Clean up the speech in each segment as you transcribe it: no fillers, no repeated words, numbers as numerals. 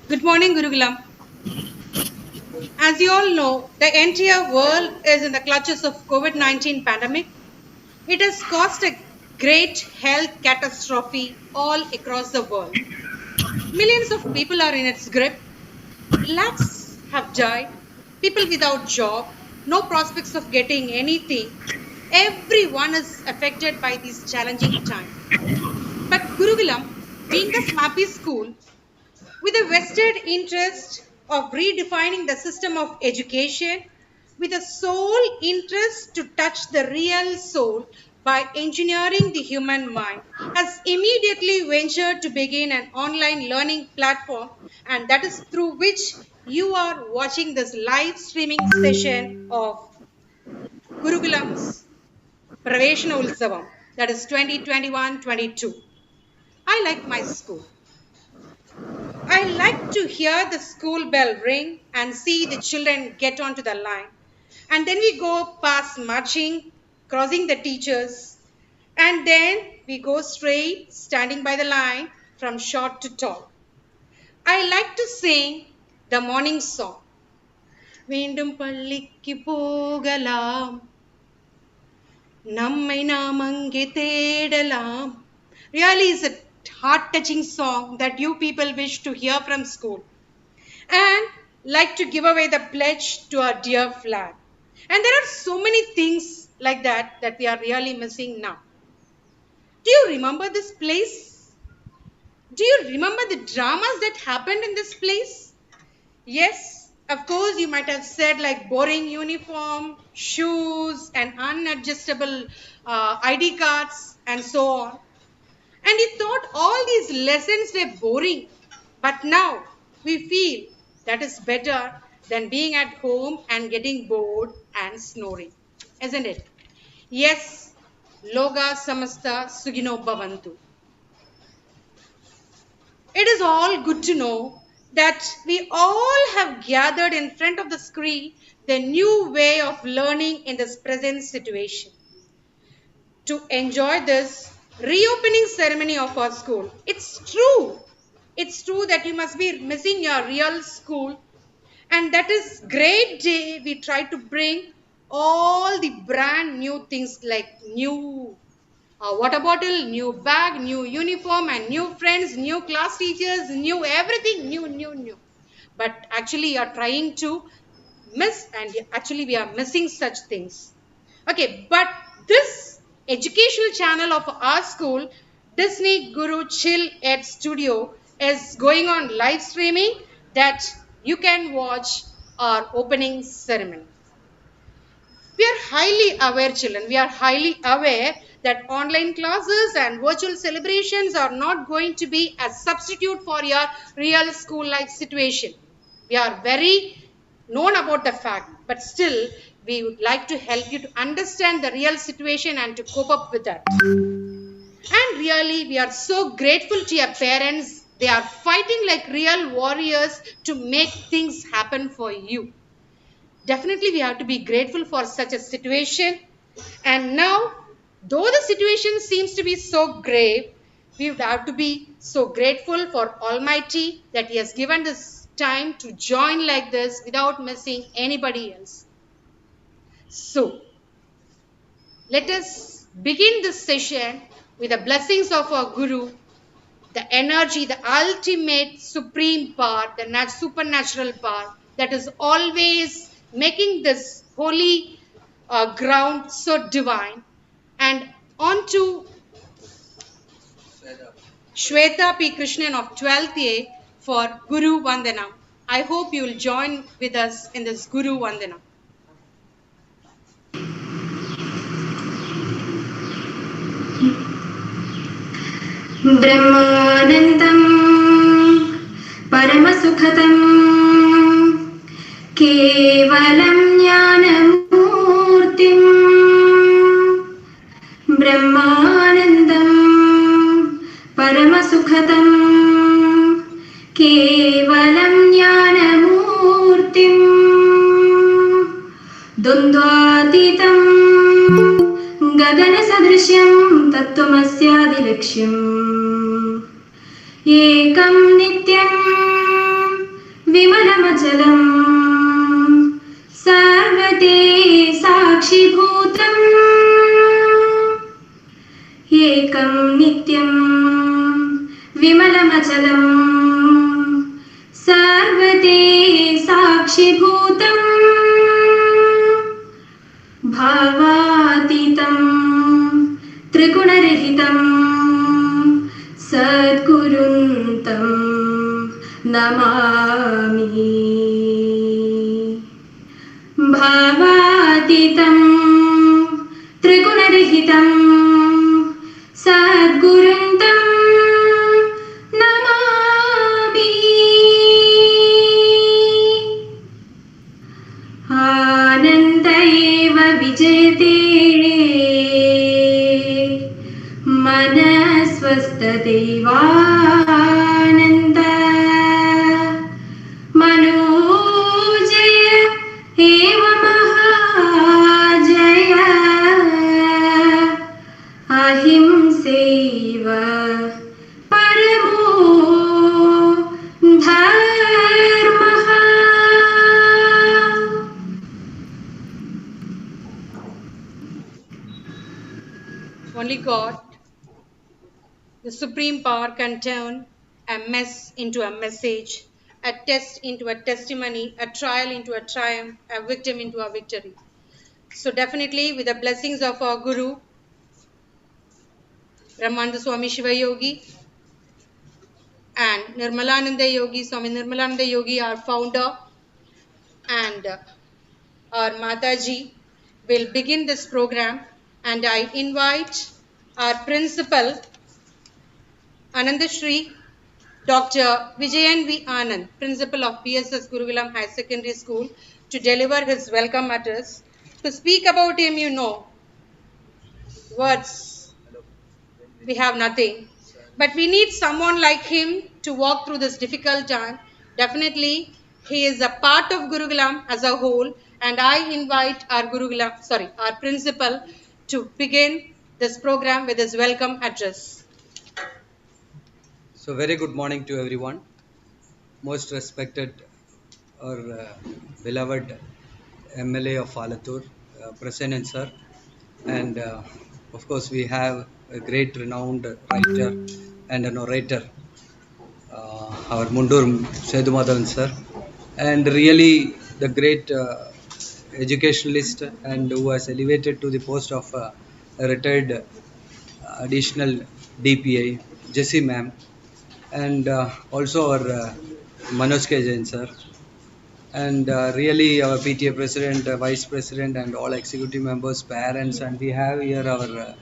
Good morning, Gurukulam. As you all know, the entire world is in the clutches of COVID-19 pandemic. It has caused a great health catastrophe all across the world. Millions of people are in its grip. Lakhs have died. People without job, no prospects of getting anything. Everyone is affected by this challenging time. But Gurukulam, being the SMAPI school, with a vested interest of redefining the system of education, with a sole interest to touch the real soul by engineering the human mind, has immediately ventured to begin an online learning platform, and that is through which you are watching this live streaming session of Gurukulam's Praveshana Utsavam, that is 2021-22. I like my school. I like to hear the school bell ring and see the children get onto the line. And then we go past marching, crossing the teachers, and then we go straight, standing by the line from short to tall. I like to sing the morning song. Veendum pallikku pogalam, nammai naam ange thedalam. Really is a heart-touching song that you people wish to hear from school. And like to give away the pledge to our dear flag. And there are so many things like that we are really missing now. Do you remember this place? Do you remember the dramas that happened in this place? Yes, of course, you might have said like boring uniform, shoes, and unadjustable ID cards, and so on. And you thought all these lessons were boring. But now we feel that is better than being at home and getting bored and snoring. Isn't it? Yes, Loga Samasta Sugino Bhavantu. It is all good to know that we all have gathered in front of the screen the new way of learning in this present situation. To enjoy this reopening ceremony of our school. It's true. It's true that you must be missing your real school. And that is great day we try to bring all the brand new things like new water bottle, new bag, new uniform and new friends, new class teachers, new everything, new. But actually you are trying to miss and actually we are missing such things. Okay, but this educational channel of our school, Disney Guru Chill Ed Studio, is going on live streaming that you can watch our opening ceremony. We are highly aware, children. We are highly aware that online classes and virtual celebrations are not going to be a substitute for your real school life situation. We are very known about the fact, but still we would like to help you to understand the real situation and to cope up with that. And really, we are so grateful to your parents. They are fighting like real warriors to make things happen for you. Definitely, we have to be grateful for such a situation. And now, though the situation seems to be so grave, we would have to be so grateful for Almighty that He has given this time to join like this without missing anybody else. So, let us begin this session with the blessings of our Guru, the energy, the ultimate supreme power, the supernatural power that is always making this holy ground so divine. And on to Shweta P. Krishnan of 12th A for Guru Vandanam. I hope you will join with us in this Guru Vandanam. ब्रह्मानन्दं परमसुखदं केवलं ज्ञानमूर्तिं ब्रह्मानन्दं परमसुखदं केवलं ज्ञानमूर्तिं द्वन्द्वातीतं गगनसदृश्यं तत्त्वमस्यादिलक्ष्यम् एकं नित्यं साक्षिभूतम् एकं नित्यं विमलमचलम् सर्वते साक्षिभूतम् भावातीतं त्रिगुणरहितं सद्गुरुं नमामि भावातीतं त्रिगुणरहितं सद्गुरुं नमामि आनन्द एव विजयते मनस्वस्थदैवानन्द मनोजय एव महाजय अहिंसैव परमो धर्मः. Only God, the supreme power, can turn a mess into a message, a test into a testimony, a trial into a triumph, a victim into a victory. So definitely with the blessings of our Guru, Brahmananda Swami Shiva Yogi and Nirmalananda Yogi, Swami Nirmalananda Yogi, our founder, and our Mataji will begin this program, and I invite our principal, Anandashri Dr. Vijayan V. Anand, principal of PSS Gurukulam High Secondary School, to deliver his welcome address. To speak about him, you know, words, we have nothing. But we need someone like him to walk through this difficult time. Definitely, he is a part of Gurukulam as a whole, and I invite our our principal to begin this program with his welcome address. So very good morning to everyone. Most respected or beloved MLA of Alathur, Prasannan sir, and of course we have a great renowned writer and an orator, our Mundur Sedumadhan sir, and really the great educationalist and who was elevated to the post of a retired additional DPI, Jessie ma'am, and also our Manoj K. Jain sir, and really our PTA president, vice president, and all executive members, parents, and we have here our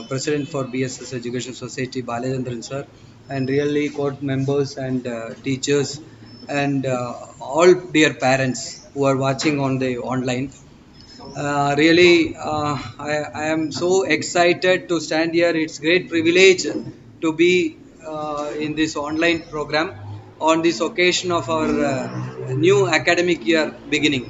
president for BSS Education Society, Balachandran sir, and really court members and teachers, and all dear parents who are watching on the online. I am so excited to stand here. It's great privilege to be in this online program on this occasion of our new academic year beginning.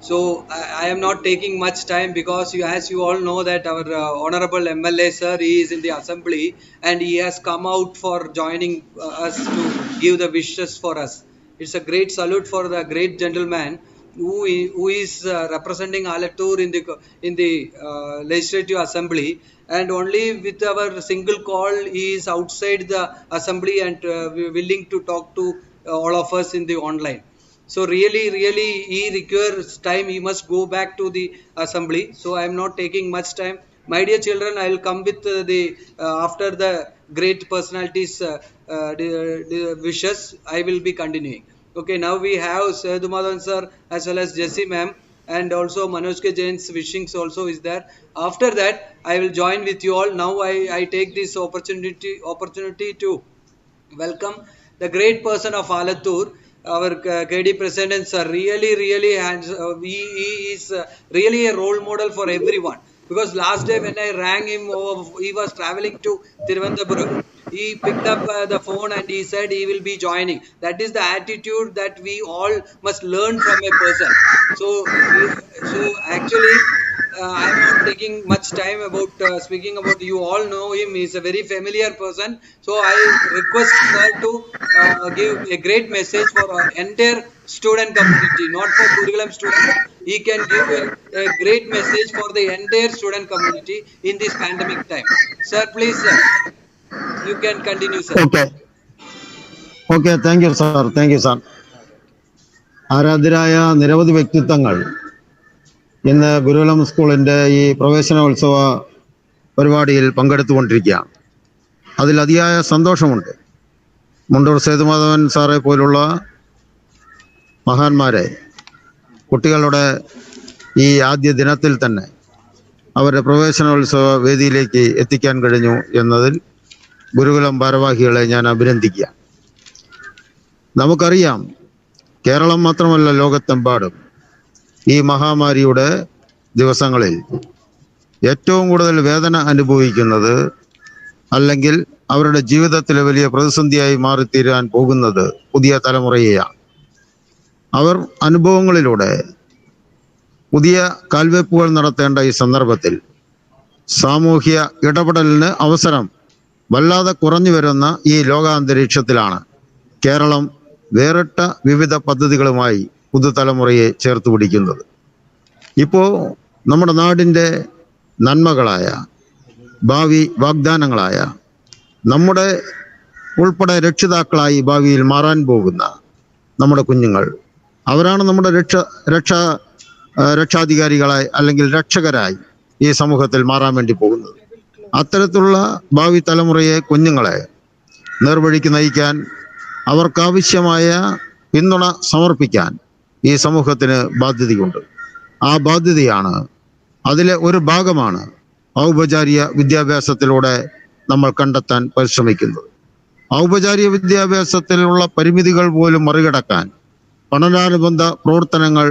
So I am not taking much time because as you all know that our honorable MLA sir, he is in the assembly and he has come out for joining us to give the wishes for us. It's a great salute for the great gentleman who is representing Alathur in the legislative assembly, and only with our single call he is outside the assembly and willing to talk to all of us in the online. So really he requires time. He must go back to the assembly. So I am not taking much time. My dear children, I will come with the after the great personalities the wishes. I will be continuing. Okay, now we have Sedumadhan sir as well as Jessie ma'am, and also Manoj K. Jain's wishings also is there. After that, I will join with you all. Now I take this opportunity to welcome the great person of Alathur, our KD President sir. Really he is really a role model for everyone. Because last day when I rang him, he was traveling to Thiruvananthapuram. He picked up the phone and he said he will be joining. That is the attitude that we all must learn from a person. So actually, I am not taking much time about speaking about. You all know him. He is a very familiar person. So I request sir to give a great message for our entire student community, not for Gurukulam students. He can give a great message for the entire student community in this pandemic time. Sir, please, sir, you can continue, sir. Okay thank you sir. ആരാധ്യരായ നിരവധി വ്യക്തിത്വങ്ങൾ ഇന്ന് ഗുരുകുലം സ്കൂളിൻ്റെ ഈ പ്രവേശനോത്സവ പരിപാടിയിൽ പങ്കെടുത്തുകൊണ്ടിരിക്കുകയാണ്. അതിൽ അതിയായ സന്തോഷമുണ്ട്. മുണ്ടൂർ സേതുമാധവൻ സാറെ പോലുള്ള മഹാന്മാരെ കുട്ടികളുടെ ഈ ആദ്യ ദിനത്തിൽ തന്നെ അവരുടെ പ്രവേശനോത്സവ വേദിയിലേക്ക് എത്തിക്കാൻ കഴിഞ്ഞു എന്നതിൽ ഗുരുകുലം ഭാരവാഹികളെ ഞാൻ അഭിനന്ദിക്കുക. നമുക്കറിയാം, കേരളം മാത്രമല്ല ലോകത്തെമ്പാടും ഈ മഹാമാരിയുടെ ദിവസങ്ങളിൽ ഏറ്റവും കൂടുതൽ വേദന അനുഭവിക്കുന്നത്, അല്ലെങ്കിൽ അവരുടെ ജീവിതത്തിലെ വലിയ പ്രതിസന്ധിയായി മാറിത്തീരാൻ പോകുന്നത് പുതിയ തലമുറയെയാണ്. അവർ അനുഭവങ്ങളിലൂടെ പുതിയ കാൽവെപ്പുകൾ നടത്തേണ്ട ഈ സന്ദർഭത്തിൽ സാമൂഹ്യ ഇടപെടലിന് അവസരം വല്ലാതെ കുറഞ്ഞു വരുന്ന ഈ ലോകാന്തരീക്ഷത്തിലാണ് കേരളം വേറിട്ട വിവിധ പദ്ധതികളുമായി പുതുതലമുറയെ ചേർത്ത് പിടിക്കുന്നത്. ഇപ്പോൾ നമ്മുടെ നാടിൻ്റെ നന്മകളായ, ഭാവി വാഗ്ദാനങ്ങളായ, നമ്മുടെ ഉൾപ്പെടെ രക്ഷിതാക്കളായി ഭാവിയിൽ മാറാൻ പോകുന്ന നമ്മുടെ കുഞ്ഞുങ്ങൾ, അവരാണ് നമ്മുടെ രക്ഷാധികാരികളായി അല്ലെങ്കിൽ രക്ഷകരായി ഈ സമൂഹത്തിൽ മാറാൻ വേണ്ടി പോകുന്നത്. അത്തരത്തിലുള്ള ഭാവി തലമുറയെ, കുഞ്ഞുങ്ങളെ നേർവഴിക്ക് നയിക്കാൻ, അവർക്കാവശ്യമായ പിന്തുണ സമർപ്പിക്കാൻ ഈ സമൂഹത്തിന് ബാധ്യതയുണ്ട്. ആ ബാധ്യതയാണ്, അതിലെ ഒരു ഭാഗമാണ് ഔപചാരിക വിദ്യാഭ്യാസത്തിലൂടെ നമ്മൾ കണ്ടെത്താൻ പരിശ്രമിക്കുന്നത്. ഔപചാരിക വിദ്യാഭ്യാസത്തിലുള്ള പരിമിതികൾ പോലും മറികടക്കാൻ പഠനാനുബന്ധ പ്രവർത്തനങ്ങൾ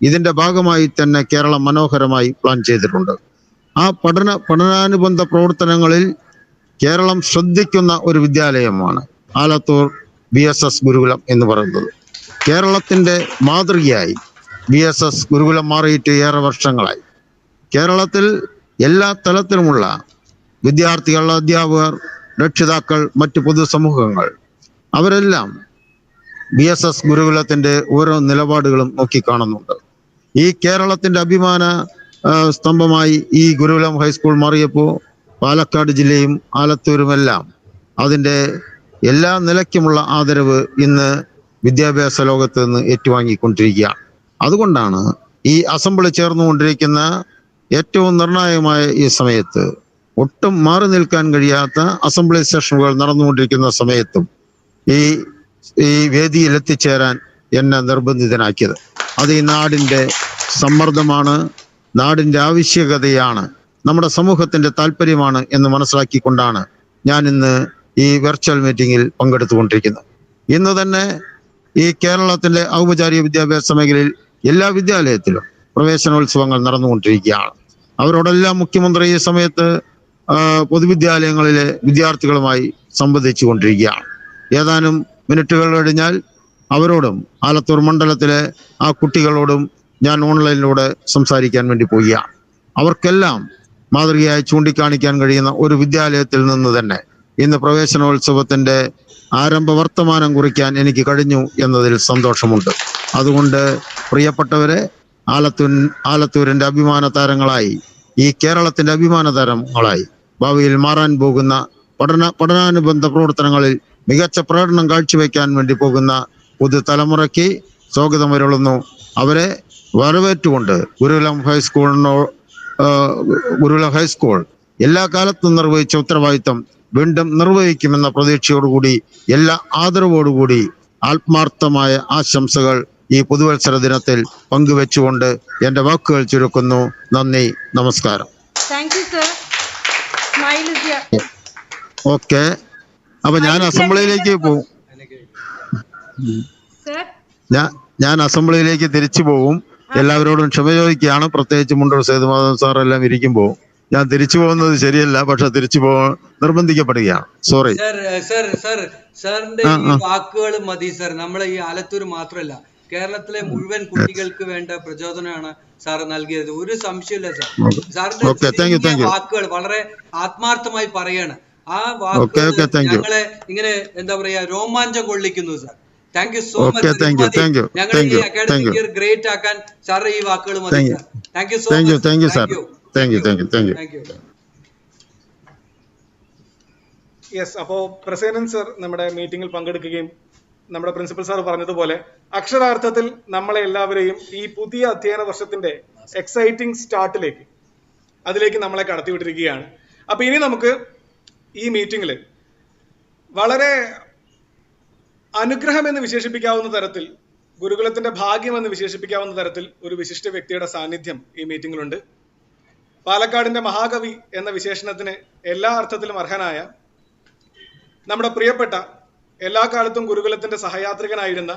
ഇതിൻ്റെ ഭാഗമായി തന്നെ കേരളം മനോഹരമായി പ്ലാൻ ചെയ്തിട്ടുണ്ട്. ആ പഠനാനുബന്ധ പ്രവർത്തനങ്ങളിൽ കേരളം ശ്രദ്ധിക്കുന്ന ഒരു വിദ്യാലയമാണ് ആലത്തൂർ VSS ഗുരുകുലം എന്ന് പറയുന്നത്. കേരളത്തിൻ്റെ മാതൃകയായി VSS ഗുരുകുലം മാറിയിട്ട് ഏറെ വർഷങ്ങളായി. കേരളത്തിൽ എല്ലാ തലത്തിലുമുള്ള വിദ്യാർത്ഥികൾ, അധ്യാപകർ, രക്ഷിതാക്കൾ, മറ്റ് പൊതുസമൂഹങ്ങൾ അവരെല്ലാം VSS ഗുരുകുലത്തിൻ്റെ ഓരോ നിലപാടുകളും നോക്കിക്കാണുന്നുണ്ട്. ഈ കേരളത്തിൻ്റെ അഭിമാന സ്തംഭമായി ഈ ഗുരുകുലം ഹൈസ്കൂൾ മാറിയപ്പോൾ പാലക്കാട് ജില്ലയും ആലത്തൂരുമെല്ലാം അതിൻ്റെ എല്ലാ നിലയ്ക്കുമുള്ള ആദരവ് ഇന്ന് വിദ്യാഭ്യാസ ലോകത്ത് നിന്ന് ഏറ്റുവാങ്ങിക്കൊണ്ടിരിക്കുകയാണ്. അതുകൊണ്ടാണ് ഈ അസംബ്ലി ചേർന്നുകൊണ്ടിരിക്കുന്ന ഏറ്റവും നിർണായകമായ ഈ സമയത്ത്, ഒട്ടും മാറി നിൽക്കാൻ കഴിയാത്ത അസംബ്ലി സെഷനുകൾ നടന്നുകൊണ്ടിരിക്കുന്ന സമയത്തും ഈ വേദിയിൽ എത്തിച്ചേരാൻ എന്നെ നിർബന്ധിതനാക്കിയത്. അത് ഈ നാടിൻ്റെ സമ്മർദ്ദമാണ്, നാടിൻ്റെ ആവശ്യകതയാണ്, നമ്മുടെ സമൂഹത്തിൻ്റെ താല്പര്യമാണ് എന്ന് മനസ്സിലാക്കിക്കൊണ്ടാണ് ഞാൻ ഇന്ന് ഈ വെർച്വൽ മീറ്റിങ്ങിൽ പങ്കെടുത്തുകൊണ്ടിരിക്കുന്നത്. ഇന്ന് തന്നെ ഈ കേരളത്തിൻ്റെ ഔപചാരിക വിദ്യാഭ്യാസ മേഖലയിൽ എല്ലാ വിദ്യാലയത്തിലും പ്രവേശനോത്സവങ്ങൾ നടന്നുകൊണ്ടിരിക്കുകയാണ്. അവരോടെല്ലാം മുഖ്യമന്ത്രി ഈ സമയത്ത് പൊതുവിദ്യാലയങ്ങളിലെ വിദ്യാർത്ഥികളുമായി സംവദിച്ചു കൊണ്ടിരിക്കുകയാണ്. ഏതാനും മിനിറ്റുകൾ കഴിഞ്ഞാൽ അവരോടും ആലത്തൂർ മണ്ഡലത്തിലെ ആ കുട്ടികളോടും ഞാൻ ഓൺലൈനിലൂടെ സംസാരിക്കാൻ വേണ്ടി പോവുകയാണ്. അവർക്കെല്ലാം മാതൃകയായി ചൂണ്ടിക്കാണിക്കാൻ കഴിയുന്ന ഒരു വിദ്യാലയത്തിൽ നിന്ന് തന്നെ ഇന്ന് പ്രവേശനോത്സവത്തിൻ്റെ ആരംഭ വർത്തമാനം കുറിക്കാൻ എനിക്ക് കഴിഞ്ഞു എന്നതിൽ സന്തോഷമുണ്ട്. അതുകൊണ്ട് പ്രിയപ്പെട്ടവരെ, ആലത്തൂരിൻ്റെ അഭിമാന താരങ്ങളായി, ഈ കേരളത്തിൻ്റെ അഭിമാന താരങ്ങളായി ഭാവിയിൽ മാറാൻ പോകുന്ന പഠനാനുബന്ധ പ്രവർത്തനങ്ങളിൽ മികച്ച പ്രകടനം കാഴ്ചവെക്കാൻ വേണ്ടി പോകുന്ന പുതുതലമുറയ്ക്ക് സ്വാഗതമരുളുന്നു. അവരെ വരവേറ്റുകൊണ്ട് ഗുരുകുലം ഹൈസ്കൂൾ എല്ലാ കാലത്തും നിർവഹിച്ച ഉത്തരവാദിത്തം വീണ്ടും നിർവഹിക്കുമെന്ന പ്രതീക്ഷയോടുകൂടി, എല്ലാ ആദരവോടുകൂടി ആത്മാർത്ഥമായ ആശംസകൾ ഈ പുതുവത്സര ദിനത്തിൽ പങ്കുവെച്ചുകൊണ്ട് എൻ്റെ വാക്കുകൾ ചുരുക്കുന്നു. നന്ദി, നമസ്കാരം. ഓക്കെ, അപ്പൊ ഞാൻ അസംബ്ലിയിലേക്ക് പോകും. ഞാൻ അസംബ്ലിയിലേക്ക് തിരിച്ചു പോകും. എല്ലാവരോടും ക്ഷമ ചോദിക്കുകയാണ്. പ്രത്യേകിച്ച് മുണ്ടൂർ സേതുമാധവൻ സാർ എല്ലാം ഇരിക്കുമ്പോൾ ഞാൻ തിരിച്ചു പോകുന്നത് ശരിയല്ല, പക്ഷെ തിരിച്ചു പോകാൻ നിർബന്ധിക്കപ്പെടുകയാണ്. സോറി സാറിന്റെ ഈ വാക്കുകൾ മതി സർ. നമ്മളെ ഈ ആലത്തൂർ മാത്രമല്ല, കേരളത്തിലെ മുഴുവൻ കുട്ടികൾക്ക് വേണ്ട പ്രചോദനമാണ് സാർ നൽകിയത്. ഒരു സംശയമില്ല സാർ. സാറിന്റെ വാക്കുകൾ വളരെ ആത്മാർത്ഥമായി പറയാണ്. ആ വാക്കുകൾ ഞങ്ങളെ ഇങ്ങനെ എന്താ പറയാ രോമാഞ്ചം കൊള്ളിക്കുന്നു sir. Thank you so okay, much. Thank you, thank you, ഞങ്ങളുടെ താങ്ക് ഈ you, thank academic you, year great ആക്കാൻ സാറിന്റെ ഈ വാക്കുകൾ മതി. Thank you, thank you so thank you, much. Thank you sir, thank you, thank you, thank you, thank you. Thank you. Yes, അപ്പോൾ president sir നമ്മുടെ മീറ്റിംഗിൽ പങ്കെടുക്കുകയും നമ്മുടെ പ്രിൻസിപ്പൽ സാർ പറഞ്ഞതുപോലെ അക്ഷരാർത്ഥത്തിൽ നമ്മളെ എല്ലാവരെയും ഈ പുതിയ അധ്യയന വർഷത്തിന്റെ എക്സൈറ്റിംഗ് സ്റ്റാർട്ടിലേക്ക് അതിലേക്ക് നമ്മളെ കടത്തിവിട്ടിരിക്കുകയാണ്. അപ്പൊ ഇനി നമുക്ക് ഈ മീറ്റിംഗിൽ വളരെ അനുഗ്രഹം എന്ന് വിശേഷിപ്പിക്കാവുന്ന തരത്തിൽ, ഗുരുകുലത്തിന്റെ ഭാഗ്യം എന്ന് വിശേഷിപ്പിക്കാവുന്ന തരത്തിൽ ഒരു വിശിഷ്ട വ്യക്തിയുടെ സാന്നിധ്യം ഈ മീറ്റിംഗിലുണ്ട്. പാലക്കാടിന്റെ മഹാകവി എന്ന വിശേഷണത്തിന് എല്ലാ അർത്ഥത്തിലും അർഹനായ നമ്മുടെ പ്രിയപ്പെട്ട, എല്ലാ കാലത്തും ഗുരുകുലത്തിന്റെ സഹയാത്രികനായിരുന്ന,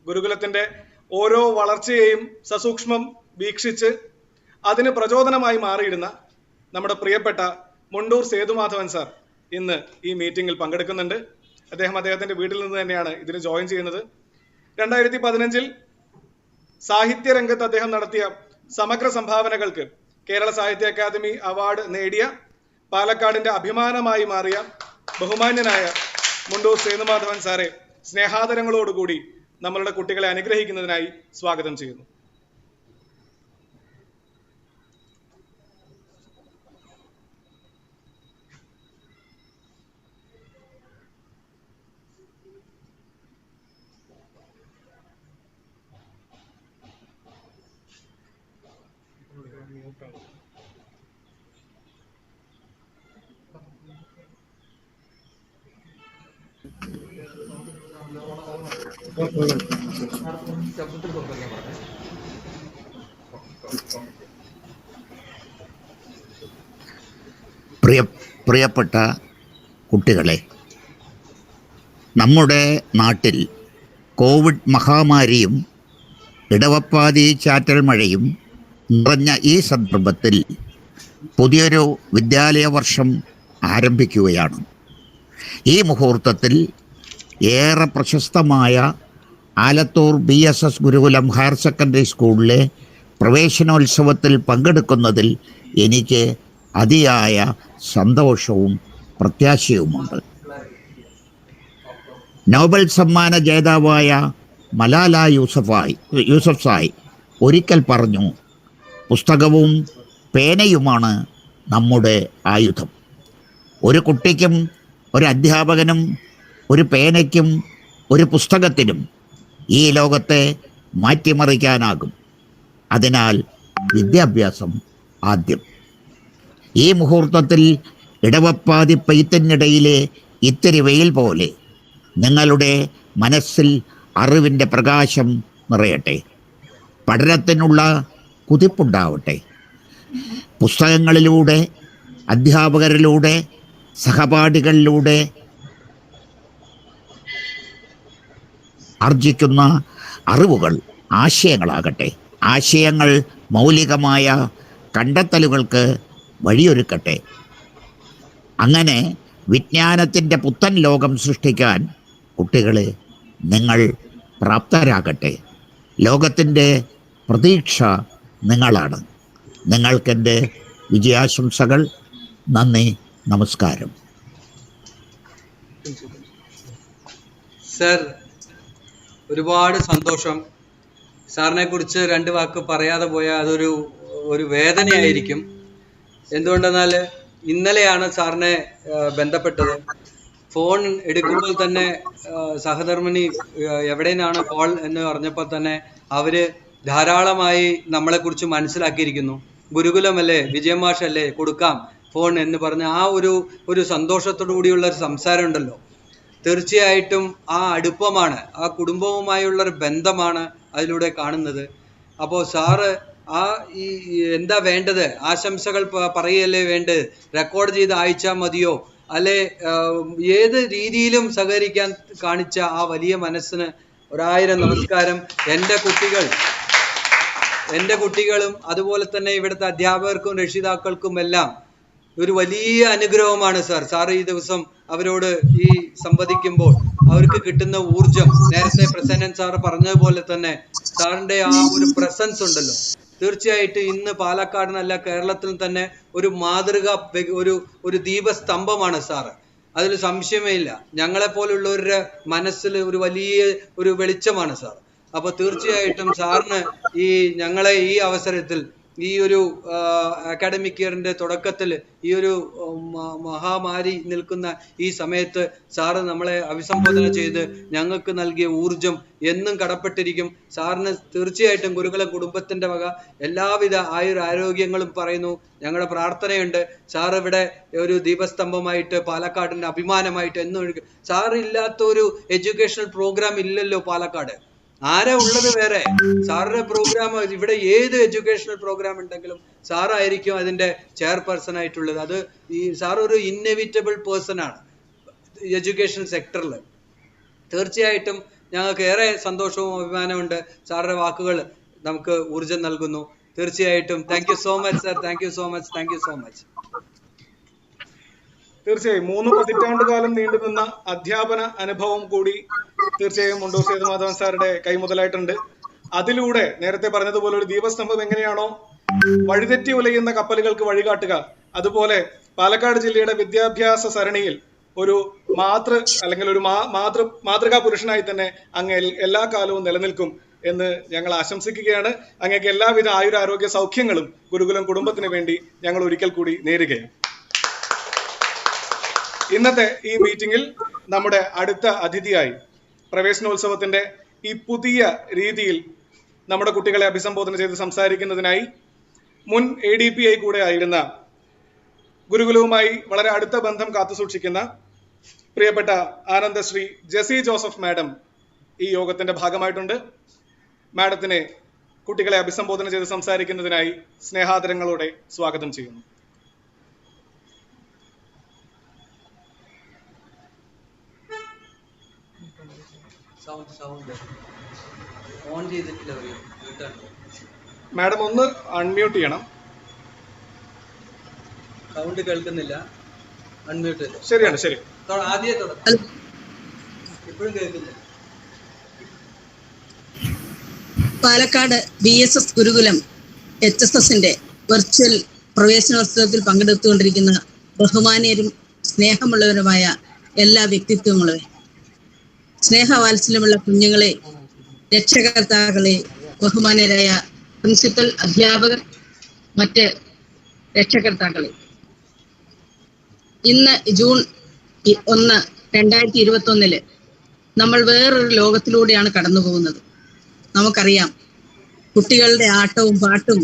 ഗുരുകുലത്തിന്റെ ഓരോ വളർച്ചയെയും സസൂക്ഷ്മം വീക്ഷിച്ച് അതിന് പ്രചോദനമായി മാറിയിരുന്ന നമ്മുടെ പ്രിയപ്പെട്ട മുണ്ടൂർ സേതുമാധവൻ സാർ ഇന്ന് ഈ മീറ്റിംഗിൽ പങ്കെടുക്കുന്നുണ്ട്. അദ്ദേഹത്തിന്റെ വീട്ടിൽ നിന്ന് തന്നെയാണ് ഇതിന് ജോയിൻ ചെയ്യുന്നത്. 2015 സാഹിത്യരംഗത്ത് അദ്ദേഹം നടത്തിയ സമഗ്ര സംഭാവനകൾക്ക് കേരള സാഹിത്യ അക്കാദമി അവാർഡ് നേടിയ, പാലക്കാടിന്റെ അഭിമാനമായി മാറിയ ബഹുമാന്യനായ മുണ്ടൂർ സേതുമാധവൻ സാറെ സ്നേഹാദരങ്ങളോടുകൂടി നമ്മളുടെ കുട്ടികളെ അനുഗ്രഹിക്കുന്നതിനായി സ്വാഗതം ചെയ്യുന്നു. പ്രിയപ്പെട്ട കുട്ടികളെ, നമ്മുടെ നാട്ടിൽ കോവിഡ് മഹാമാരിയും ഇടവപ്പാതി ചാറ്റൽ മഴയും നിറഞ്ഞ ഈ സന്ദർഭത്തിൽ പുതിയൊരു വിദ്യാലയ വർഷം ആരംഭിക്കുകയാണ്. ഈ മുഹൂർത്തത്തിൽ ഏറെ പ്രശസ്തമായ ആലത്തൂർ BSS ഗുരുകുലം ഹയർ സെക്കൻഡറി സ്കൂളിലെ പ്രവേശനോത്സവത്തിൽ പങ്കെടുക്കുന്നതിൽ എനിക്ക് അതിയായ സന്തോഷവും പ്രത്യാശയുമുണ്ട്. നോബൽ സമ്മാന ജേതാവായ മലാല യൂസഫ് സായ് ഒരിക്കൽ പറഞ്ഞു, പുസ്തകവും പേനയുമാണ് നമ്മുടെ ആയുധം. ഒരു കുട്ടിക്കും ഒരു അധ്യാപകനും ഒരു പേനയ്ക്കും ഒരു പുസ്തകത്തിനും ഈ ലോകത്തെ മാറ്റിമറിക്കാനാകും. അതിനാൽ വിദ്യാഭ്യാസം ആദ്യം. ഈ മുഹൂർത്തത്തിൽ ഇടവപ്പാതി പെയ്ത്തിനിടയിലെ ഇത്തിരി വെയിൽ പോലെ നിങ്ങളുടെ മനസ്സിൽ അറിവിൻ്റെ പ്രകാശം നിറയട്ടെ. പഠനത്തിനുള്ള കുതിപ്പുണ്ടാവട്ടെ. പുസ്തകങ്ങളിലൂടെ, അധ്യാപകരിലൂടെ, സഹപാഠികളിലൂടെ ആർജിക്കുന്ന അറിവുകൾ ആശയങ്ങളാകട്ടെ. ആശയങ്ങൾ മൗലികമായ കണ്ടെത്തലുകൾക്ക് വഴിയൊരുക്കട്ടെ. അങ്ങനെ വിജ്ഞാനത്തിൻ്റെ പുത്തൻ ലോകം സൃഷ്ടിക്കാൻ കുട്ടികളെ നിങ്ങൾ പ്രാപ്തരാകട്ടെ. ലോകത്തിൻ്റെ പ്രതീക്ഷ നിങ്ങളാണ്. നിങ്ങൾക്കെൻ്റെ വിജയാശംസകൾ. നന്ദി, നമസ്കാരം. സർ, ഒരുപാട് സന്തോഷം. സാറിനെ കുറിച്ച് രണ്ട് വാക്ക് പറയാതെ പോയാൽ അതൊരു വേദനയായിരിക്കും. എന്തുകൊണ്ടെന്നാൽ ഇന്നലെയാണ് സാറിനെ ബന്ധപ്പെട്ടത്. ഫോൺ എടുക്കുമ്പോൾ തന്നെ സഹധർമ്മിണി എവിടെയാണ് കോൾ എന്ന് പറഞ്ഞപ്പോൾ തന്നെ അവര് ധാരാളമായി നമ്മളെക്കുറിച്ച് മനസ്സിലാക്കിയിരിക്കുന്നു. ഗുരുകുലമല്ലേ, വിജയമാഷല്ലേ, കൊടുക്കാം ഫോൺ എന്ന് പറഞ്ഞ ആ ഒരു സന്തോഷത്തോടു കൂടിയുള്ള ഒരു സംസാരം ഉണ്ടല്ലോ, തീർച്ചയായിട്ടും ആ അടുപ്പമാണ്, ആ കുടുംബവുമായുള്ളൊരു ബന്ധമാണ് അതിലൂടെ കാണുന്നത്. അപ്പോൾ സാറ് ഈ എന്താ വേണ്ടത്, ആശംസകൾ പറയല്ലേ വേണ്ടത്, റെക്കോർഡ് ചെയ്ത് അയച്ചാൽ മതിയോ, അല്ലെ ഏത് രീതിയിലും സഹകരിക്കാൻ കാണിച്ച ആ വലിയ മനസ്സിന് 1000 നമസ്കാരം. എൻ്റെ കുട്ടികളും അതുപോലെ തന്നെ ഇവിടുത്തെ അധ്യാപകർക്കും രക്ഷിതാക്കൾക്കും എല്ലാം ഒരു വലിയ അനുഗ്രഹമാണ് സാർ. സാറ് ഈ ദിവസം അവരോട് ഈ സംവദിക്കുമ്പോൾ അവർക്ക് കിട്ടുന്ന ഊർജം, നേരത്തെ പ്രസന്നൻ സാറ് പറഞ്ഞതുപോലെ തന്നെ സാറിന്റെ ആ ഒരു പ്രസൻസ് ഉണ്ടല്ലോ, തീർച്ചയായിട്ടും ഇന്ന് പാലക്കാടിനല്ല കേരളത്തിൽ തന്നെ ഒരു മാതൃക, ഒരു ദീപസ്തംഭമാണ് സാറ്. അതിൽ സംശയമേ ഇല്ല. ഞങ്ങളെപ്പോലുള്ളവരുടെ മനസ്സിൽ ഒരു വലിയ ഒരു വെളിച്ചമാണ് സാർ. അപ്പോൾ തീർച്ചയായിട്ടും സാറിന് ഞങ്ങളെ ഈ അവസരത്തിൽ ഈ ഒരു അക്കാഡമിക് ഇയറിന്റെ തുടക്കത്തിൽ ഈ ഒരു മഹാമാരി നിൽക്കുന്ന ഈ സമയത്ത് സാറ് നമ്മളെ അഭിസംബോധന ചെയ്ത് ഞങ്ങൾക്ക് നൽകിയ ഊർജം എന്നും കടപ്പെട്ടിരിക്കും. സാറിന് തീർച്ചയായിട്ടും ഗുരുകുല കുടുംബത്തിന്റെ വക എല്ലാവിധ ആരോഗ്യങ്ങളും പറയുന്നു. ഞങ്ങളുടെ പ്രാർത്ഥനയുണ്ട്. സാർ ഇവിടെ ഒരു ദീപസ്തംഭമായിട്ട് പാലക്കാടിന്റെ അഭിമാനമായിട്ട് എന്നും സാറ് ഇല്ലാത്ത ഒരു എഡ്യൂക്കേഷണൽ പ്രോഗ്രാം ഇല്ലല്ലോ പാലക്കാട്. ആരാ ഉള്ളത് വേറെ? സാറിന്റെ പ്രോഗ്രാം ഇവിടെ ഏത് എഡ്യൂക്കേഷണൽ പ്രോഗ്രാം ഉണ്ടെങ്കിലും സാറായിരിക്കും അതിന്റെ ചെയർപേഴ്സൺ ആയിട്ടുള്ളത്. അത് സാർ ഒരു ഇന്നെവിറ്റബിൾ പേഴ്സൺ ആണ് എഡ്യൂക്കേഷൻ സെക്ടറിൽ. തീർച്ചയായിട്ടും ഞങ്ങൾക്ക് ഏറെ സന്തോഷവും അഭിമാനമുണ്ട്. സാറിന്റെ വാക്കുകൾ നമുക്ക് ഊർജം നൽകുന്നു. തീർച്ചയായിട്ടും thank you so much sir. Thank you so much. Thank you so much. തീർച്ചയായും 3 പതിറ്റാണ്ട് കാലം നീണ്ടുനിന്ന അധ്യാപന അനുഭവം കൂടി തീർച്ചയായും മുണ്ടൂർ സേതുമാധവൻ സാറുടെ കൈമുതലായിട്ടുണ്ട്. അതിലൂടെ നേരത്തെ പറഞ്ഞതുപോലെ ഒരു ദീപസ്തംഭം എങ്ങനെയാണോ വഴിതെറ്റി ഉലയുന്ന കപ്പലുകൾക്ക് വഴികാട്ടുക, അതുപോലെ പാലക്കാട് ജില്ലയുടെ വിദ്യാഭ്യാസ സരണിയിൽ ഒരു മാതൃകാ പുരുഷനായി തന്നെ അങ്ങ് എല്ലാ കാലവും നിലനിൽക്കും എന്ന് ഞങ്ങൾ ആശംസിക്കുകയാണ്. അങ്ങേക്ക് എല്ലാവിധ ആയുരാരോഗ്യ സൗഖ്യങ്ങളും ഗുരുകുലം കുടുംബത്തിന് വേണ്ടി ഞങ്ങൾ ഒരിക്കൽ കൂടി നേരുകയാണ്. ഇന്നത്തെ ഈ മീറ്റിംഗിൽ നമ്മുടെ അടുത്ത അതിഥിയായി പ്രവേശനോത്സവത്തിന്റെ ഈ പുതിയ രീതിയിൽ നമ്മുടെ കുട്ടികളെ അഭിസംബോധന ചെയ്ത് സംസാരിക്കുന്നതിനായി മുൻ ADPI കൂടെ ആയിരുന്ന, ഗുരുകുലവുമായി വളരെ അടുത്ത ബന്ധം കാത്തുസൂക്ഷിക്കുന്ന പ്രിയപ്പെട്ട ആനന്ദശ്രീ ജെസി ജോസഫ് മാഡം ഈ യോഗത്തിന്റെ ഭാഗമായിട്ടുണ്ട്. മാഡത്തിനെ കുട്ടികളെ അഭിസംബോധന ചെയ്ത് സംസാരിക്കുന്നതിനായി സ്നേഹാദരങ്ങളോടെ സ്വാഗതം ചെയ്യുന്നു. ഓൺ ചെയ്തിട്ടില്ല. മാഡം ഒന്ന് അൺമ്യൂട്ട് ചെയ്യണം. സൗണ്ട് കേൾക്കുന്നില്ല. അൺമ്യൂട്ട്. ശരിയാണ്, ശരി. ആദ്യം ഇപ്പോഴും കേൾക്കില്ല. പാലക്കാട് BSS ഗുരുകുലം HSSന്റെ വെർച്വൽ പ്രവേശനോത്സവത്തിൽ പങ്കെടുത്തുകൊണ്ടിരിക്കുന്ന ബഹുമാന്യരും സ്നേഹമുള്ളവരുമായ എല്ലാ വ്യക്തിത്വങ്ങളും, സ്നേഹവാത്സല്യമുള്ള കുഞ്ഞുങ്ങളെ, രക്ഷകർത്താക്കളെ, ബഹുമാന്യരായ പ്രിൻസിപ്പൽ, അധ്യാപകർ, മറ്റ് രക്ഷകർത്താക്കളെ, ഇന്ന് ജൂൺ 1, 2021 നമ്മൾ വേറൊരു ലോകത്തിലൂടെയാണ് കടന്നു പോകുന്നത്. നമുക്കറിയാം, കുട്ടികളുടെ ആട്ടവും പാട്ടും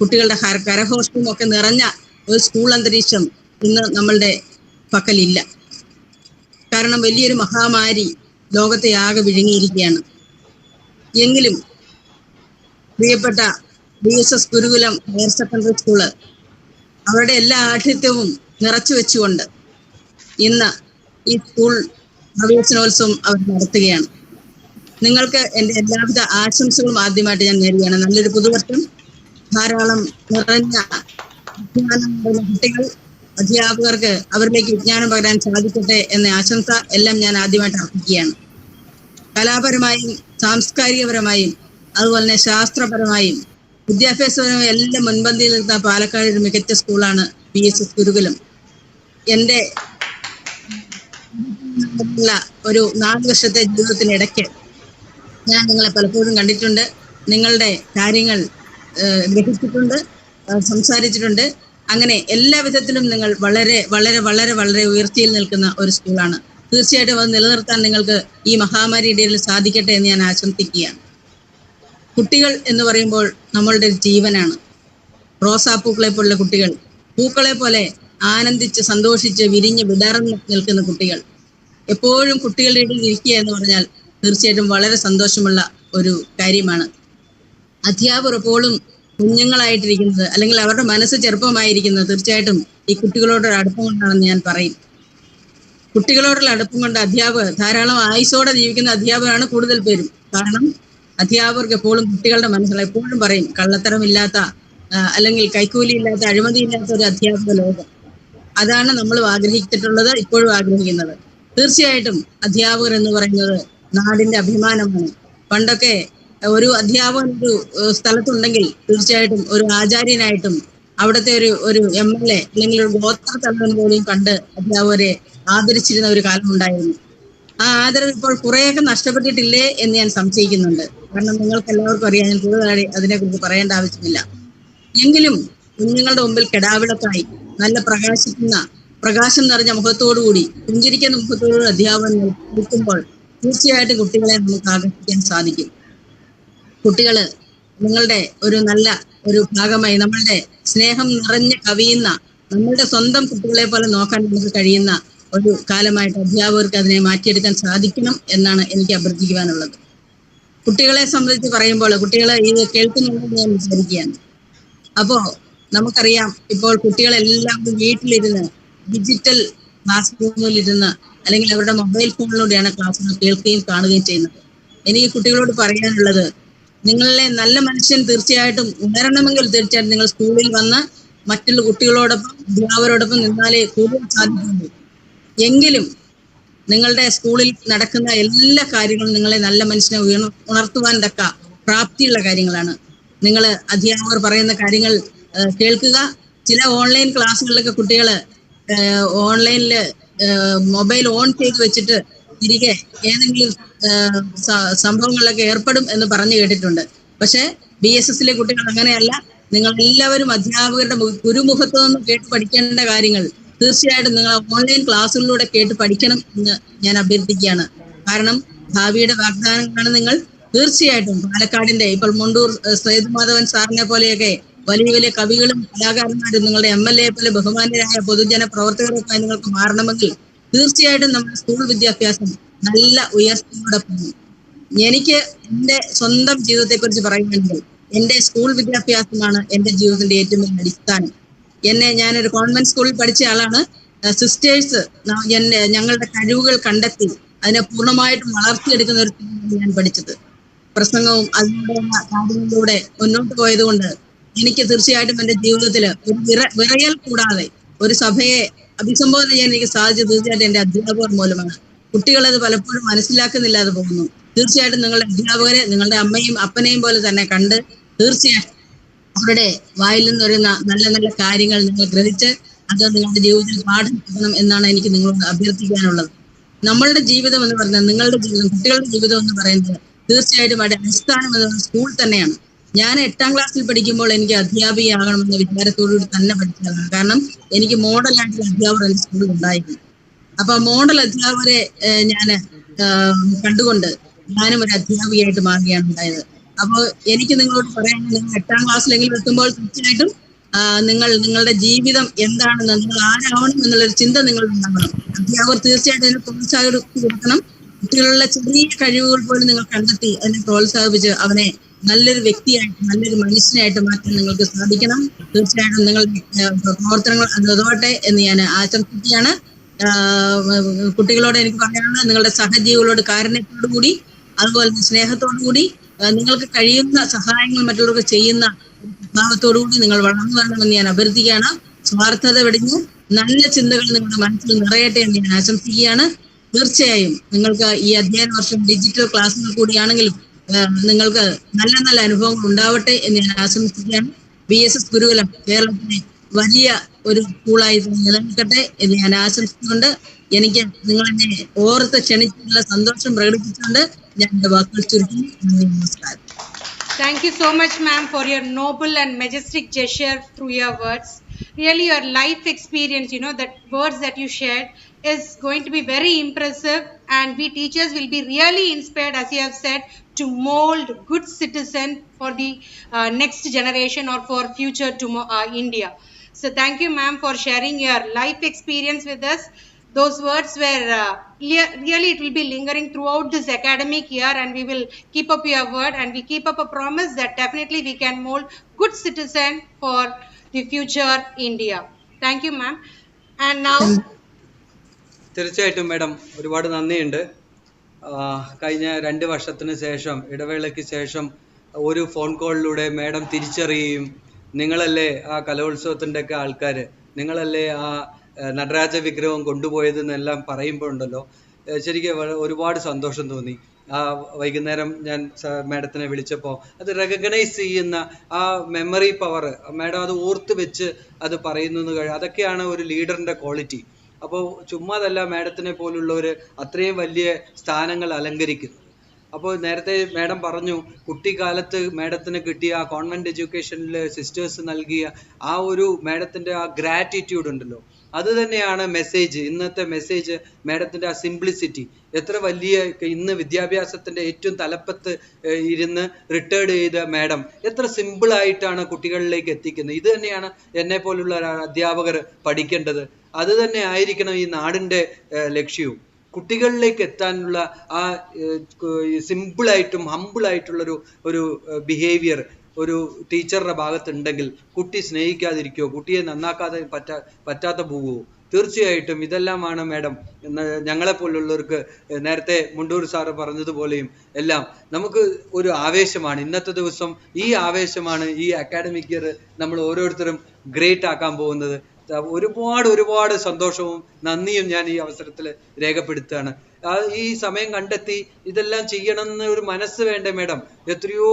കുട്ടികളുടെ കരഘോഷവും ഒക്കെ നിറഞ്ഞ ഒരു സ്കൂൾ അന്തരീക്ഷം ഇന്ന് നമ്മളുടെ പക്കലില്ല. കാരണം വലിയൊരു മഹാമാരി ലോകത്തെ ആകെ വിഴുങ്ങിയിരിക്കുകയാണ്. എങ്കിലും പ്രിയപ്പെട്ട BSS ഗുരുകുലം ഹയർ സെക്കൻഡറി സ്കൂള് അവരുടെ എല്ലാ ആഠ്യത്വവും നിറച്ചു വെച്ചുകൊണ്ട് ഇന്ന് ഈ സ്കൂൾ പ്രവേശനോത്സവം അവർ നടത്തുകയാണ്. നിങ്ങൾക്ക് എൻ്റെ എല്ലാവിധ ആശംസകളും ആദ്യമായിട്ട് ഞാൻ നേരുകയാണ്. നല്ലൊരു പുതുവർഷം, ധാരാളം നിറഞ്ഞ വിജ്ഞാനമുള്ള കുട്ടികൾ, അധ്യാപകർക്ക് അവരിലേക്ക് വിജ്ഞാനം പകരാൻ സാധിക്കട്ടെ എന്ന ആശംസ എല്ലാം ഞാൻ ആദ്യമായിട്ട് അർപ്പിക്കുകയാണ്. കലാപരമായും സാംസ്കാരികപരമായും അതുപോലെ തന്നെ ശാസ്ത്രപരമായും വിദ്യാഭ്യാസപരമായും എല്ലാം മുൻപന്തിയിൽ നിൽക്കുന്ന പാലക്കാട് ഒരു മികച്ച സ്കൂളാണ് BSS ഗുരുകുലം. എൻ്റെ ഒരു 4 വർഷത്തെ ജീവിതത്തിനിടയ്ക്ക് ഞാൻ നിങ്ങളെ പലപ്പോഴും കണ്ടിട്ടുണ്ട്. നിങ്ങളുടെ കാര്യങ്ങൾ ഗ്രഹിച്ചിട്ടുണ്ട്, സംസാരിച്ചിട്ടുണ്ട്. അങ്ങനെ എല്ലാ വിധത്തിലും നിങ്ങൾ വളരെ വളരെ വളരെ വളരെ ഉയർച്ചയിൽ നിൽക്കുന്ന ഒരു സ്കൂളാണ്. തീർച്ചയായിട്ടും അത് നിലനിർത്താൻ നിങ്ങൾക്ക് ഈ മഹാമാരിയുടെ ഇടയിൽ സാധിക്കട്ടെ എന്ന് ഞാൻ ആശംസിക്കുകയാണ്. കുട്ടികൾ എന്ന് പറയുമ്പോൾ നമ്മളുടെ ജീവനാണ്. റോസാപ്പൂക്കളെ പോലുള്ള കുട്ടികൾ, പൂക്കളെ പോലെ ആനന്ദിച്ച് സന്തോഷിച്ച് വിരിഞ്ഞ് വിടർന്ന് നിൽക്കുന്ന കുട്ടികൾ. എപ്പോഴും കുട്ടികളുടെ ഇടയിൽ ഇരിക്കുക എന്ന് പറഞ്ഞാൽ തീർച്ചയായിട്ടും വളരെ സന്തോഷമുള്ള ഒരു കാര്യമാണ്. അധ്യാപകർ എപ്പോഴും കുഞ്ഞുങ്ങളായിട്ടിരിക്കുന്നത്, അല്ലെങ്കിൽ അവരുടെ മനസ്സ് ചെറുപ്പമായിരിക്കുന്നത് തീർച്ചയായിട്ടും ഈ കുട്ടികളോടൊരു അടുപ്പം കൊണ്ടാണെന്ന് ഞാൻ പറയും. കുട്ടികളോടുള്ള അടുപ്പം കൊണ്ട് അധ്യാപകർ, ധാരാളം ആയുസോടെ ജീവിക്കുന്ന അധ്യാപകരാണ് കൂടുതൽ പേരും. കാരണം അധ്യാപകർക്ക് എപ്പോഴും കുട്ടികളുടെ മനസ്സിൽ എപ്പോഴും പറയും, കള്ളത്തരമില്ലാത്ത അല്ലെങ്കിൽ കൈക്കൂലിയില്ലാത്ത, അഴിമതിയില്ലാത്ത ഒരു അധ്യാപക ലോകം. അതാണ് നമ്മൾ ആഗ്രഹിച്ചിട്ടുള്ളത്, ഇപ്പോഴും ആഗ്രഹിക്കുന്നത്. തീർച്ചയായിട്ടും അധ്യാപകർ എന്ന് പറയുന്നത് നാടിന്റെ അഭിമാനമാണ്. പണ്ടൊക്കെ ഒരു അധ്യാപകൻ ഒരു സ്ഥലത്തുണ്ടെങ്കിൽ തീർച്ചയായിട്ടും ഒരു ആചാര്യനായിട്ടും അവിടുത്തെ ഒരു MLA അല്ലെങ്കിൽ ഒരു ഗോത്ര തലവൻ പോലും കണ്ട് അധ്യാപകരെ ആദരിച്ചിരുന്ന ഒരു കാലം ഉണ്ടായിരുന്നു. ആ ആദരവ് ഇപ്പോൾ കുറേയൊക്കെ നഷ്ടപ്പെട്ടിട്ടില്ലേ എന്ന് ഞാൻ സംശയിക്കുന്നുണ്ട്. കാരണം നിങ്ങൾക്ക് എല്ലാവർക്കും അറിയാം, ഞാൻ കൂടുതലായി അതിനെക്കുറിച്ച് പറയേണ്ട ആവശ്യമില്ല. എങ്കിലും കുഞ്ഞുങ്ങളുടെ മുമ്പിൽ കെടാവിളക്കായി നല്ല പ്രകാശം നിറഞ്ഞ മുഖത്തോടുകൂടി, പുഞ്ചിരിക്കുന്ന മുഖത്തോടുകൂടി അധ്യാപകൻ നിൽക്കുമ്പോൾ തീർച്ചയായിട്ടും കുട്ടികളെ നമുക്ക് ആകർഷിക്കാൻ സാധിക്കും. കുട്ടികള് നിങ്ങളുടെ ഒരു നല്ല ഒരു ഭാഗമായി, നമ്മളുടെ സ്നേഹം നിറഞ്ഞ് കവിയുന്ന, നമ്മളുടെ സ്വന്തം കുട്ടികളെ പോലെ നോക്കാൻ നമുക്ക് കഴിയുന്ന ഒരു കാലമായിട്ട് അധ്യാപകർക്ക് അതിനെ മാറ്റിയെടുക്കാൻ സാധിക്കണം എന്നാണ് എനിക്ക് അഭ്യർത്ഥിക്കുവാനുള്ളത്. കുട്ടികളെ സംബന്ധിച്ച് പറയുമ്പോൾ കുട്ടികളെ ഇത് കേൾക്കുന്നുണ്ടെന്ന് ഞാൻ വിചാരിക്കുകയാണ്. അപ്പോ നമുക്കറിയാം, ഇപ്പോൾ കുട്ടികളെല്ലാം വീട്ടിലിരുന്ന് ഡിജിറ്റൽ ക്ലാസ് റൂമിലിരുന്ന് അല്ലെങ്കിൽ അവരുടെ മൊബൈൽ ഫോണിലൂടെയാണ് ക്ലാസ്സുകൾ കേൾക്കുകയും കാണുകയും ചെയ്യുന്നത്. എനിക്ക് കുട്ടികളോട് പറയാനുള്ളത്, നിങ്ങളെ നല്ല മനുഷ്യൻ തീർച്ചയായിട്ടും ഉണരണമെങ്കിൽ തീർച്ചയായിട്ടും നിങ്ങൾ സ്കൂളിൽ വന്ന് മറ്റുള്ള കുട്ടികളോടൊപ്പം അധ്യാപകരോടൊപ്പം നിന്നാലേ കൂടുതൽ സാധിക്കുള്ളൂ. എങ്കിലും നിങ്ങളുടെ സ്കൂളിൽ നടക്കുന്ന എല്ലാ കാര്യങ്ങളും നിങ്ങളെ നല്ല മനുഷ്യനെ ഉണർത്തുവാൻ തക്ക പ്രാപ്തിയുള്ള കാര്യങ്ങളാണ്. നിങ്ങൾ അധ്യാപകർ പറയുന്ന കാര്യങ്ങൾ കേൾക്കുക. ചില ഓൺലൈൻ ക്ലാസ്സുകളിലൊക്കെ കുട്ടികൾ ഓൺലൈനിൽ മൊബൈൽ ഓൺ ചെയ്ത് വെച്ചിട്ട് തിരികെ ഏതെങ്കിലും സംഭവങ്ങളിലൊക്കെ ഏർപ്പെടും എന്ന് പറഞ്ഞു കേട്ടിട്ടുണ്ട്. പക്ഷെ BSSലെ കുട്ടികൾ അങ്ങനെയല്ല. നിങ്ങൾ എല്ലാവരും അധ്യാപകരുടെ ഗുരുമുഖത്ത് നിന്ന് കേട്ട് പഠിക്കേണ്ട കാര്യങ്ങൾ തീർച്ചയായിട്ടും നിങ്ങൾ ഓൺലൈൻ ക്ലാസ്സുകളിലൂടെ കേട്ട് പഠിക്കണം എന്ന് ഞാൻ അഭ്യർത്ഥിക്കുകയാണ്. കാരണം ഭാവിയുടെ വാഗ്ദാനങ്ങളാണ് നിങ്ങൾ. തീർച്ചയായിട്ടും പാലക്കാടിന്റെ ഇപ്പോൾ മുണ്ടൂർ സേതുമാധവൻ സാറിനെ പോലെയൊക്കെ വലിയ വലിയ കവികളും കലാകാരന്മാരും നിങ്ങളുടെ MLA പോലെ ബഹുമാന്യരായ പൊതുജന പ്രവർത്തകരൊക്കെ നിങ്ങൾക്ക് മാറണമെങ്കിൽ തീർച്ചയായിട്ടും നമ്മുടെ സ്കൂൾ വിദ്യാഭ്യാസം നല്ല ഉയർച്ചയോടെ പോകും. എനിക്ക് എൻ്റെ സ്വന്തം ജീവിതത്തെക്കുറിച്ച് പറയുകയാണെങ്കിൽ എൻ്റെ സ്കൂൾ വിദ്യാഭ്യാസമാണ് എൻ്റെ ജീവിതത്തിന്റെ ഏറ്റവും വലിയ അടിസ്ഥാനം. ഞാനൊരു കോൺവെന്റ് സ്കൂളിൽ പഠിച്ച ആളാണ്. സിസ്റ്റേഴ്സ് ഞങ്ങളുടെ കഴിവുകൾ കണ്ടെത്തി അതിനെ പൂർണ്ണമായിട്ടും വളർത്തിയെടുക്കുന്ന ഒരു ഞാൻ പഠിച്ചത്. പ്രസംഗവും അതിനുള്ള കാര്യങ്ങളിലൂടെ മുന്നോട്ട് പോയതുകൊണ്ട് എനിക്ക് തീർച്ചയായിട്ടും എൻ്റെ ജീവിതത്തിൽ ഒരു വിറയൽ കൂടാതെ ഒരു സഭയെ അഭിസംബോധന ചെയ്യാൻ എനിക്ക് സാധിച്ചത് തീർച്ചയായിട്ടും എൻ്റെ അധ്യാപകർ മൂലമാണ്. കുട്ടികളത് പലപ്പോഴും മനസ്സിലാക്കുന്നില്ലാതെ പോകുന്നു. തീർച്ചയായിട്ടും നിങ്ങളുടെ അധ്യാപകരെ നിങ്ങളുടെ അമ്മയും അപ്പനെയും പോലെ തന്നെ കണ്ട് തീർച്ചയായിട്ടും അവരുടെ വായിൽ നിന്ന് വരുന്ന നല്ല നല്ല കാര്യങ്ങൾ നിങ്ങൾ ഗ്രഹിച്ച് അത് നിങ്ങളുടെ ജീവിതത്തിൽ പാഠം എന്നാണ് എനിക്ക് നിങ്ങളോട് അഭ്യർത്ഥിക്കാനുള്ളത്. നമ്മളുടെ ജീവിതം എന്ന് പറയുന്നത്, നിങ്ങളുടെ ജീവിതം, കുട്ടികളുടെ ജീവിതം എന്ന് പറയുന്നത് തീർച്ചയായിട്ടും അവിടെ അടിസ്ഥാനം എന്ന് പറയുന്നത് സ്കൂൾ തന്നെയാണ്. ഞാൻ 8ാം ക്ലാസ്സിൽ പഠിക്കുമ്പോൾ എനിക്ക് അധ്യാപികയാകണമെന്ന വിചാരത്തോടുകൂടി തന്നെ പഠിച്ചതാണ്. കാരണം എനിക്ക് മോഡലായിട്ടുള്ള അധ്യാപകർ എൻ്റെ സ്കൂളിൽ ഉണ്ടായിരുന്നു. അപ്പൊ മോഡൽ അധ്യാപകരെ ഞാൻ കണ്ടുകൊണ്ട് ഞാനും ഒരു അധ്യാപികയായിട്ട് മാറുകയാണ് ഉണ്ടായത്. അപ്പോൾ എനിക്ക് നിങ്ങളോട് പറയാൻ, നിങ്ങൾ 8ാം ക്ലാസ്സിലെങ്കിലും എത്തുമ്പോൾ തീർച്ചയായിട്ടും നിങ്ങളുടെ ജീവിതം എന്താണെന്ന്, നിങ്ങൾ ആരാവണം എന്നുള്ളൊരു ചിന്ത നിങ്ങളിൽ ഉണ്ടാകണം. അധ്യാപകർ തീർച്ചയായിട്ടും അതിനെ പ്രോത്സാഹിപ്പിച്ച് കൊടുക്കണം. കുട്ടികളുടെ ചെറിയ കഴിവുകൾ പോലും നിങ്ങൾ കണ്ടെത്തി അതിനെ പ്രോത്സാഹിപ്പിച്ച് അവനെ നല്ലൊരു വ്യക്തിയായിട്ട്, നല്ലൊരു മനുഷ്യനായിട്ട് മാറ്റാൻ നിങ്ങൾക്ക് സാധിക്കണം. തീർച്ചയായിട്ടും നിങ്ങളുടെ പ്രവർത്തനങ്ങൾ അതുതോട്ടെ എന്ന് ഞാൻ ആശംസിക്കുകയാണ്. കുട്ടികളോട് എനിക്ക് പറയാനുള്ളത്, നിങ്ങളുടെ സഹജീവികളോട് കാരുണ്യത്തോടുകൂടി അതുപോലെ സ്നേഹത്തോടുകൂടി നിങ്ങൾക്ക് കഴിയുന്ന സഹായങ്ങൾ മറ്റുള്ളവർക്ക് ചെയ്യുന്ന ഭാവത്തോടുകൂടി നിങ്ങൾ വളർന്നു വരണമെന്ന് ഞാൻ അഭ്യർത്ഥിക്കുകയാണ്. സ്വാർത്ഥത വെടിഞ്ഞ് നല്ല ചിന്തകൾ നിങ്ങളുടെ മനസ്സിൽ നിറയട്ടെ എന്ന് ഞാൻ ആശംസിക്കുകയാണ്. തീർച്ചയായും നിങ്ങൾക്ക് ഈ അധ്യയന വർഷം ഡിജിറ്റൽ ക്ലാസ്സുകൾ കൂടിയാണെങ്കിലും നിങ്ങൾക്ക് നല്ല നല്ല അനുഭവങ്ങൾ ഉണ്ടാവട്ടെ എന്ന് ഞാൻ ആശംസിക്കുകയാണ്. BSS ഗുരുകുലം കേരളത്തിലെ വലിയ ഒരു സ്കൂളായി നിലനിൽക്കട്ടെ എന്ന് ഞാൻ ആശംസിച്ചുകൊണ്ട് എനിക്ക് നിങ്ങളെന്നെ ഓർത്ത് ക്ഷണിച്ചിട്ടുള്ള സന്തോഷം പ്രകടിപ്പിച്ചുകൊണ്ട് ഞാൻ എൻ്റെ വാക്കുകൾ ചുരുക്കി. നമസ്കാരം. Thank you so much, ma'am, for your noble and majestic gesture through your words. Really, your life experience, that words that you shared is going to be very impressive, and we teachers will be really inspired, as you have said, to mold good citizen for the next generation or for future India. So thank you, ma'am, for sharing your life experience with us. Those words were really, it will be lingering throughout this academic year, and we will keep up your word, and we keep up a promise that definitely we can mold good citizen for the future India. Thank you, ma'am. And now തീർച്ചയായിട്ടും madam ഒരുപാട് നന്ദിയുണ്ട്. കഴിഞ്ഞ 2 വർഷത്തിന് ശേഷം, ഇടവേളയ്ക്ക് ശേഷം ഒരു phone കോളിലൂടെ മാഡം തിരിച്ചറിയുകയും, നിങ്ങളല്ലേ ആ കലോത്സവത്തിൻ്റെ ഒക്കെ ആൾക്കാർ, നിങ്ങളല്ലേ ആ നടരാജ വിഗ്രഹം കൊണ്ടുപോയതെന്നെല്ലാം പറയുമ്പോഴുണ്ടല്ലോ, ശരിക്കും ഒരുപാട് സന്തോഷം തോന്നി. ആ വൈകുന്നേരം ഞാൻ മാഡത്തിനെ വിളിച്ചപ്പോൾ അത് റെക്കഗ്നൈസ് ചെയ്യുന്ന ആ മെമ്മറി പവർ, മാഡം അത് ഓർത്ത് വെച്ച് അത് പറയുന്നു, അതൊക്കെയാണ് ഒരു ലീഡറിൻ്റെ ക്വാളിറ്റി. അപ്പോൾ ചുമ്മാതല്ല മാഡത്തിനെ പോലുള്ളവർ അത്രയും വലിയ സ്ഥാനങ്ങൾ അലങ്കരിക്കുന്നത്. അപ്പോൾ നേരത്തെ മാഡം പറഞ്ഞു കുട്ടിക്കാലത്ത് മാഡത്തിന് കിട്ടിയ ആ കോൺവെൻറ്റ് എഡ്യൂക്കേഷനിൽ സിസ്റ്റേഴ്സ് നൽകിയ ആ ഒരു മാഡത്തിൻ്റെ ആ ഗ്രാറ്റിറ്റ്യൂഡ് ഉണ്ടല്ലോ, അത് തന്നെയാണ് മെസ്സേജ്. ഇന്നത്തെ മെസ്സേജ് മാഡത്തിൻ്റെ ആ സിംപ്ലിസിറ്റി, എത്ര വലിയ ഇന്ന് വിദ്യാഭ്യാസത്തിൻ്റെ ഏറ്റവും തലപ്പത്ത് ഇരുന്ന് റിട്ടയർഡ് ചെയ്ത മാഡം എത്ര സിമ്പിളായിട്ടാണ് കുട്ടികളിലേക്ക് എത്തിക്കുന്നത്. ഇത് തന്നെയാണ് എന്നെ പോലുള്ള അധ്യാപകർ പഠിക്കേണ്ടത്. അത് തന്നെ ആയിരിക്കണം ഈ നാടിൻ്റെ ലക്ഷ്യവും. കുട്ടികളിലേക്ക് എത്താനുള്ള ആ സിമ്പിളായിട്ടും ഹമ്പിളായിട്ടുള്ളൊരു ഒരു ബിഹേവിയർ ഒരു ടീച്ചറുടെ ഭാഗത്തുണ്ടെങ്കിൽ കുട്ടി സ്നേഹിക്കാതിരിക്കുമോ, കുട്ടിയെ നന്നാക്കാതെ പറ്റാത്ത പോവുമോ? തീർച്ചയായിട്ടും ഇതെല്ലാമാണ് മാഡം ഞങ്ങളെപ്പോലുള്ളവർക്ക് നേരത്തെ മുണ്ടൂർ സാറ് പറഞ്ഞതുപോലെയും എല്ലാം നമുക്ക് ഒരു ആവേശമാണ്. ഇന്നത്തെ ദിവസം ഈ ആവേശമാണ് ഈ അക്കാഡമിക് ഇയർ നമ്മൾ ഓരോരുത്തരും ഗ്രേറ്റ് ആക്കാൻ പോകുന്നത്. ഒരുപാട് സന്തോഷവും നന്ദിയും ഞാൻ ഈ അവസരത്തിൽ രേഖപ്പെടുത്തുകയാണ്. ഈ സമയം കണ്ടെത്തി ഇതെല്ലാം ചെയ്യണമെന്ന് ഒരു മനസ്സ് വേണ്ടേ മാഡം? എത്രയോ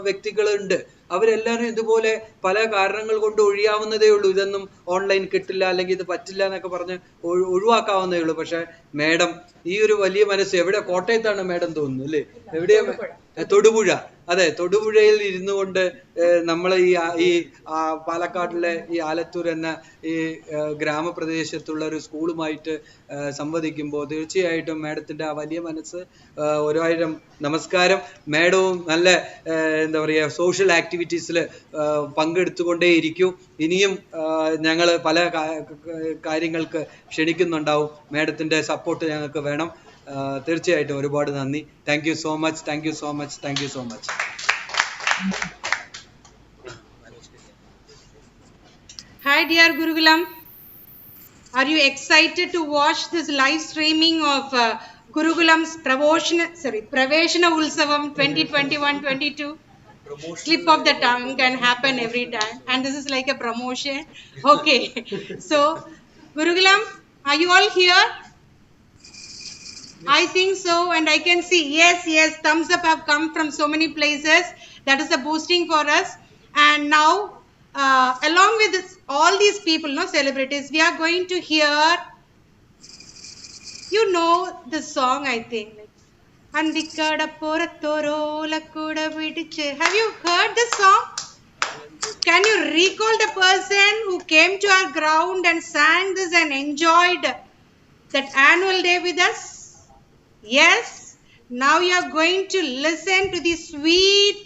വ്യക്തികളുണ്ട്, അവരെല്ലാവരും ഇതുപോലെ പല കാരണങ്ങൾ കൊണ്ട് ഒഴിയാവുന്നതേ ഉള്ളൂ. ഇതൊന്നും ഓൺലൈൻ കിട്ടില്ല അല്ലെങ്കിൽ ഇത് പറ്റില്ല എന്നൊക്കെ പറഞ്ഞ് ഒഴിവാക്കാവുന്നതേ ഉള്ളൂ. പക്ഷെ മാഡം ഈ ഒരു വലിയ മനസ്സ് എവിടെ, കോട്ടയത്താണ് മാഡം തോന്നുന്നു അല്ലേ? എവിടെയാ? തൊടുപുഴ. അതെ, തൊടുപുഴയിൽ ഇരുന്നു കൊണ്ട് നമ്മൾ ഈ പാലക്കാട്ടിലെ ഈ ആലത്തൂർ എന്ന ഈ ഗ്രാമപ്രദേശത്തുള്ള ഒരു സ്കൂളുമായിട്ട് സംവദിക്കുമ്പോൾ തീർച്ചയായിട്ടും മാഡത്തിൻ്റെ ആ വലിയ മനസ്സ്, 1000 നമസ്കാരം. മാഡവും നല്ല എന്താ പറയുക സോഷ്യൽ ആക്ടിവിറ്റീസിൽ പങ്കെടുത്തുകൊണ്ടേയിരിക്കും. ഇനിയും ഞങ്ങൾ പല കാര്യങ്ങൾക്ക് ക്ഷണിക്കുന്നുണ്ടാവും. മാഡത്തിൻ്റെ സപ്പോർട്ട് ഞങ്ങൾക്ക് വേണം. തീർച്ചയായിട്ടും ഒരുപാട് നന്ദി. Thank you so much. Thank you so much. Thank you so much. Hi dear Gurukulam, are you excited to watch this live streaming of Gurukulam's Praveshana Ulsavam 2021-22? Slip of the tongue can happen every time, and this is like a promotion. Okay, so Gurukulam, are you all here? I think so, and I can see yes, thumbs up have come from so many places. That is a boosting for us. And now along with this, all these people, celebrities, we are going to hear, you know the song, I think, Andikada Poratorola Kuda Vidiche. Have you heard this song? Can you recall the person who came to our ground and sang this and enjoyed that annual day with us? Yes. Now you are going to listen to the sweet,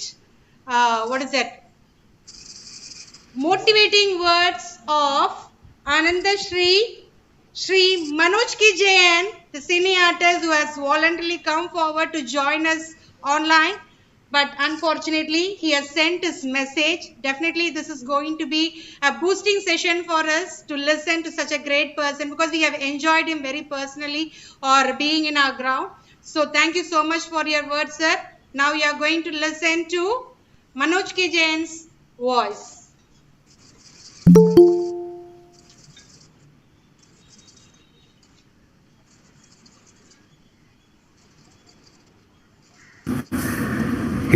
motivating words of Ananda Shri Manoj K. Jain, the cine artist who has voluntarily come forward to join us online. But unfortunately, he has sent his message. Definitely, this is going to be a boosting session for us to listen to such a great person, because we have enjoyed him very personally or being in our ground. So thank you so much for your words, sir. Now we are going to listen to Manoj K. Jain's voice.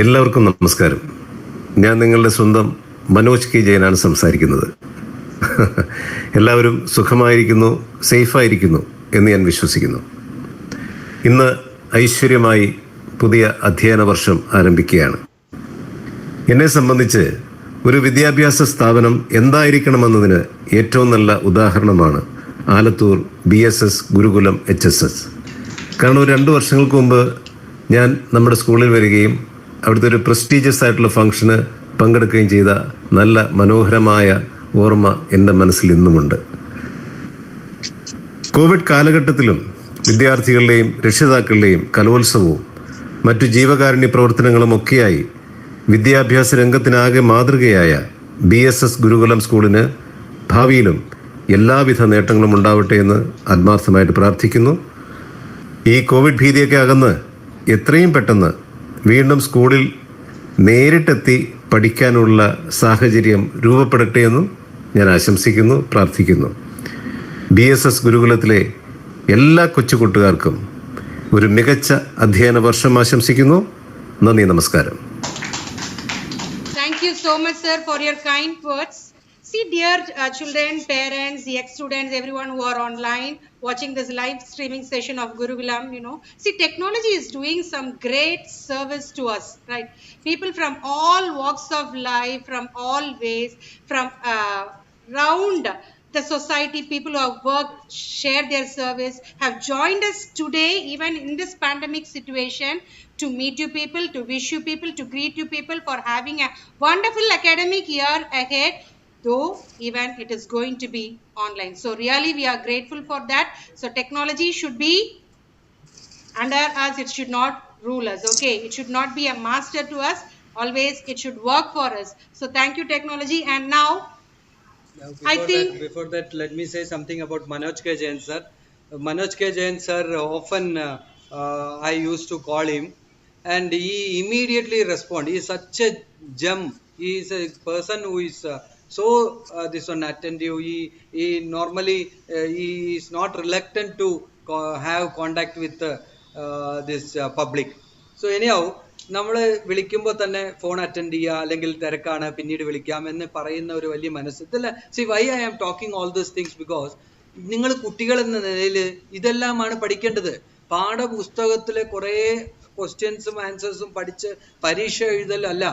എല്ലാവർക്കും നമസ്കാരം. ഞാൻ നിങ്ങളുടെ സ്വന്തം Manoj K ജയനാണ് സംസാരിക്കുന്നത്. എല്ലാവരും സുഖമായിരിക്കുന്നു, സേഫായിരിക്കുന്നു എന്ന് ഞാൻ വിശ്വസിക്കുന്നു. ഇന്ന് ഐശ്വര്യമായി പുതിയ അധ്യയന വർഷം ആരംഭിക്കുകയാണ്. എന്നെ സംബന്ധിച്ച് ഒരു വിദ്യാഭ്യാസ സ്ഥാപനം എന്തായിരിക്കണമെന്നതിന് ഏറ്റവും നല്ല ഉദാഹരണമാണ് ആലത്തൂർ BSS ഗുരുകുലം HSS. കാരണം ഒരു 2 വർഷങ്ങൾക്ക് മുമ്പ് ഞാൻ നമ്മുടെ സ്കൂളിൽ വരികയും അവിടുത്തെ ഒരു പ്രസ്റ്റീജിയസ് ആയിട്ടുള്ള ഫംഗ്ഷന് പങ്കെടുക്കുകയും ചെയ്ത നല്ല മനോഹരമായ ഓർമ്മ എൻ്റെ മനസ്സിൽ ഇന്നുമുണ്ട്. കോവിഡ് കാലഘട്ടത്തിലും വിദ്യാർത്ഥികളുടെയും രക്ഷിതാക്കളുടെയും കലോത്സവവും മറ്റു ജീവകാരുണ്യ പ്രവർത്തനങ്ങളും ഒക്കെയായി വിദ്യാഭ്യാസ രംഗത്തിനാകെ മാതൃകയായ BSS ഗുരുകുലം സ്കൂളിന് ഭാവിയിലും എല്ലാവിധ നേട്ടങ്ങളും ഉണ്ടാവട്ടെ എന്ന് ആത്മാർത്ഥമായിട്ട് പ്രാർത്ഥിക്കുന്നു. ഈ കോവിഡ് ഭീതിയൊക്കെ അകന്ന് എത്രയും പെട്ടെന്ന് വീണ്ടും സ്കൂളിൽ നേരിട്ടെത്തി പഠിക്കാനുള്ള സാഹചര്യം രൂപപ്പെടട്ടെ എന്നും ഞാൻ ആശംസിക്കുന്നു, പ്രാർത്ഥിക്കുന്നു. BSS ഗുരുകുലത്തിലെ എല്ലാ കൊച്ചുകൂട്ടുകാർക്കും ഒരു മികച്ച അധ്യയന വർഷം ആശംസിക്കുന്നു. നന്ദി, നമസ്കാരം. Thank you so much, sir, for your kind words. See, dear children, parents, the ex-students, everyone who are online watching this live streaming session of Gurukulam, see, technology is doing some great service to us, right? People from all walks of life, from all ways, from round the society, people who have worked, shared their service, have joined us today, even in this pandemic situation, to meet you people, to wish you people, to greet you people for having a wonderful academic year ahead, though even it is going to be online. So really we are grateful for that. So technology should be under us, it should not rule us. Okay, it should not be a master to us. Always it should work for us. So thank you, technology. And now Now, I think before that, let me say something about Manoj K. Jain sir. Manoj K. Jain sir, often I used to call him, and he immediately respond. He is such a gem. He is a person who is so this one attentive. He normally he is not reluctant to have contact with this public. So anyhow, നമ്മൾ വിളിക്കുമ്പോൾ തന്നെ phone attend ചെയ്യുക, അല്ലെങ്കിൽ തിരക്കാണ് പിന്നീട് വിളിക്കാം എന്ന് പറയുന്ന ഒരു വലിയ മനസ്സ് ഇതല്ല. See why I am talking all these things because നിങ്ങൾ കുട്ടികൾ എന്ന നിലയിൽ ഇതെല്ലാമാണ് പഠിക്കേണ്ടത്. പാഠപുസ്തകത്തിലെ കുറേ ക്വസ്റ്റ്യൻസും ആൻസേഴ്സും പഠിച്ച് പരീക്ഷ എഴുതലല്ല,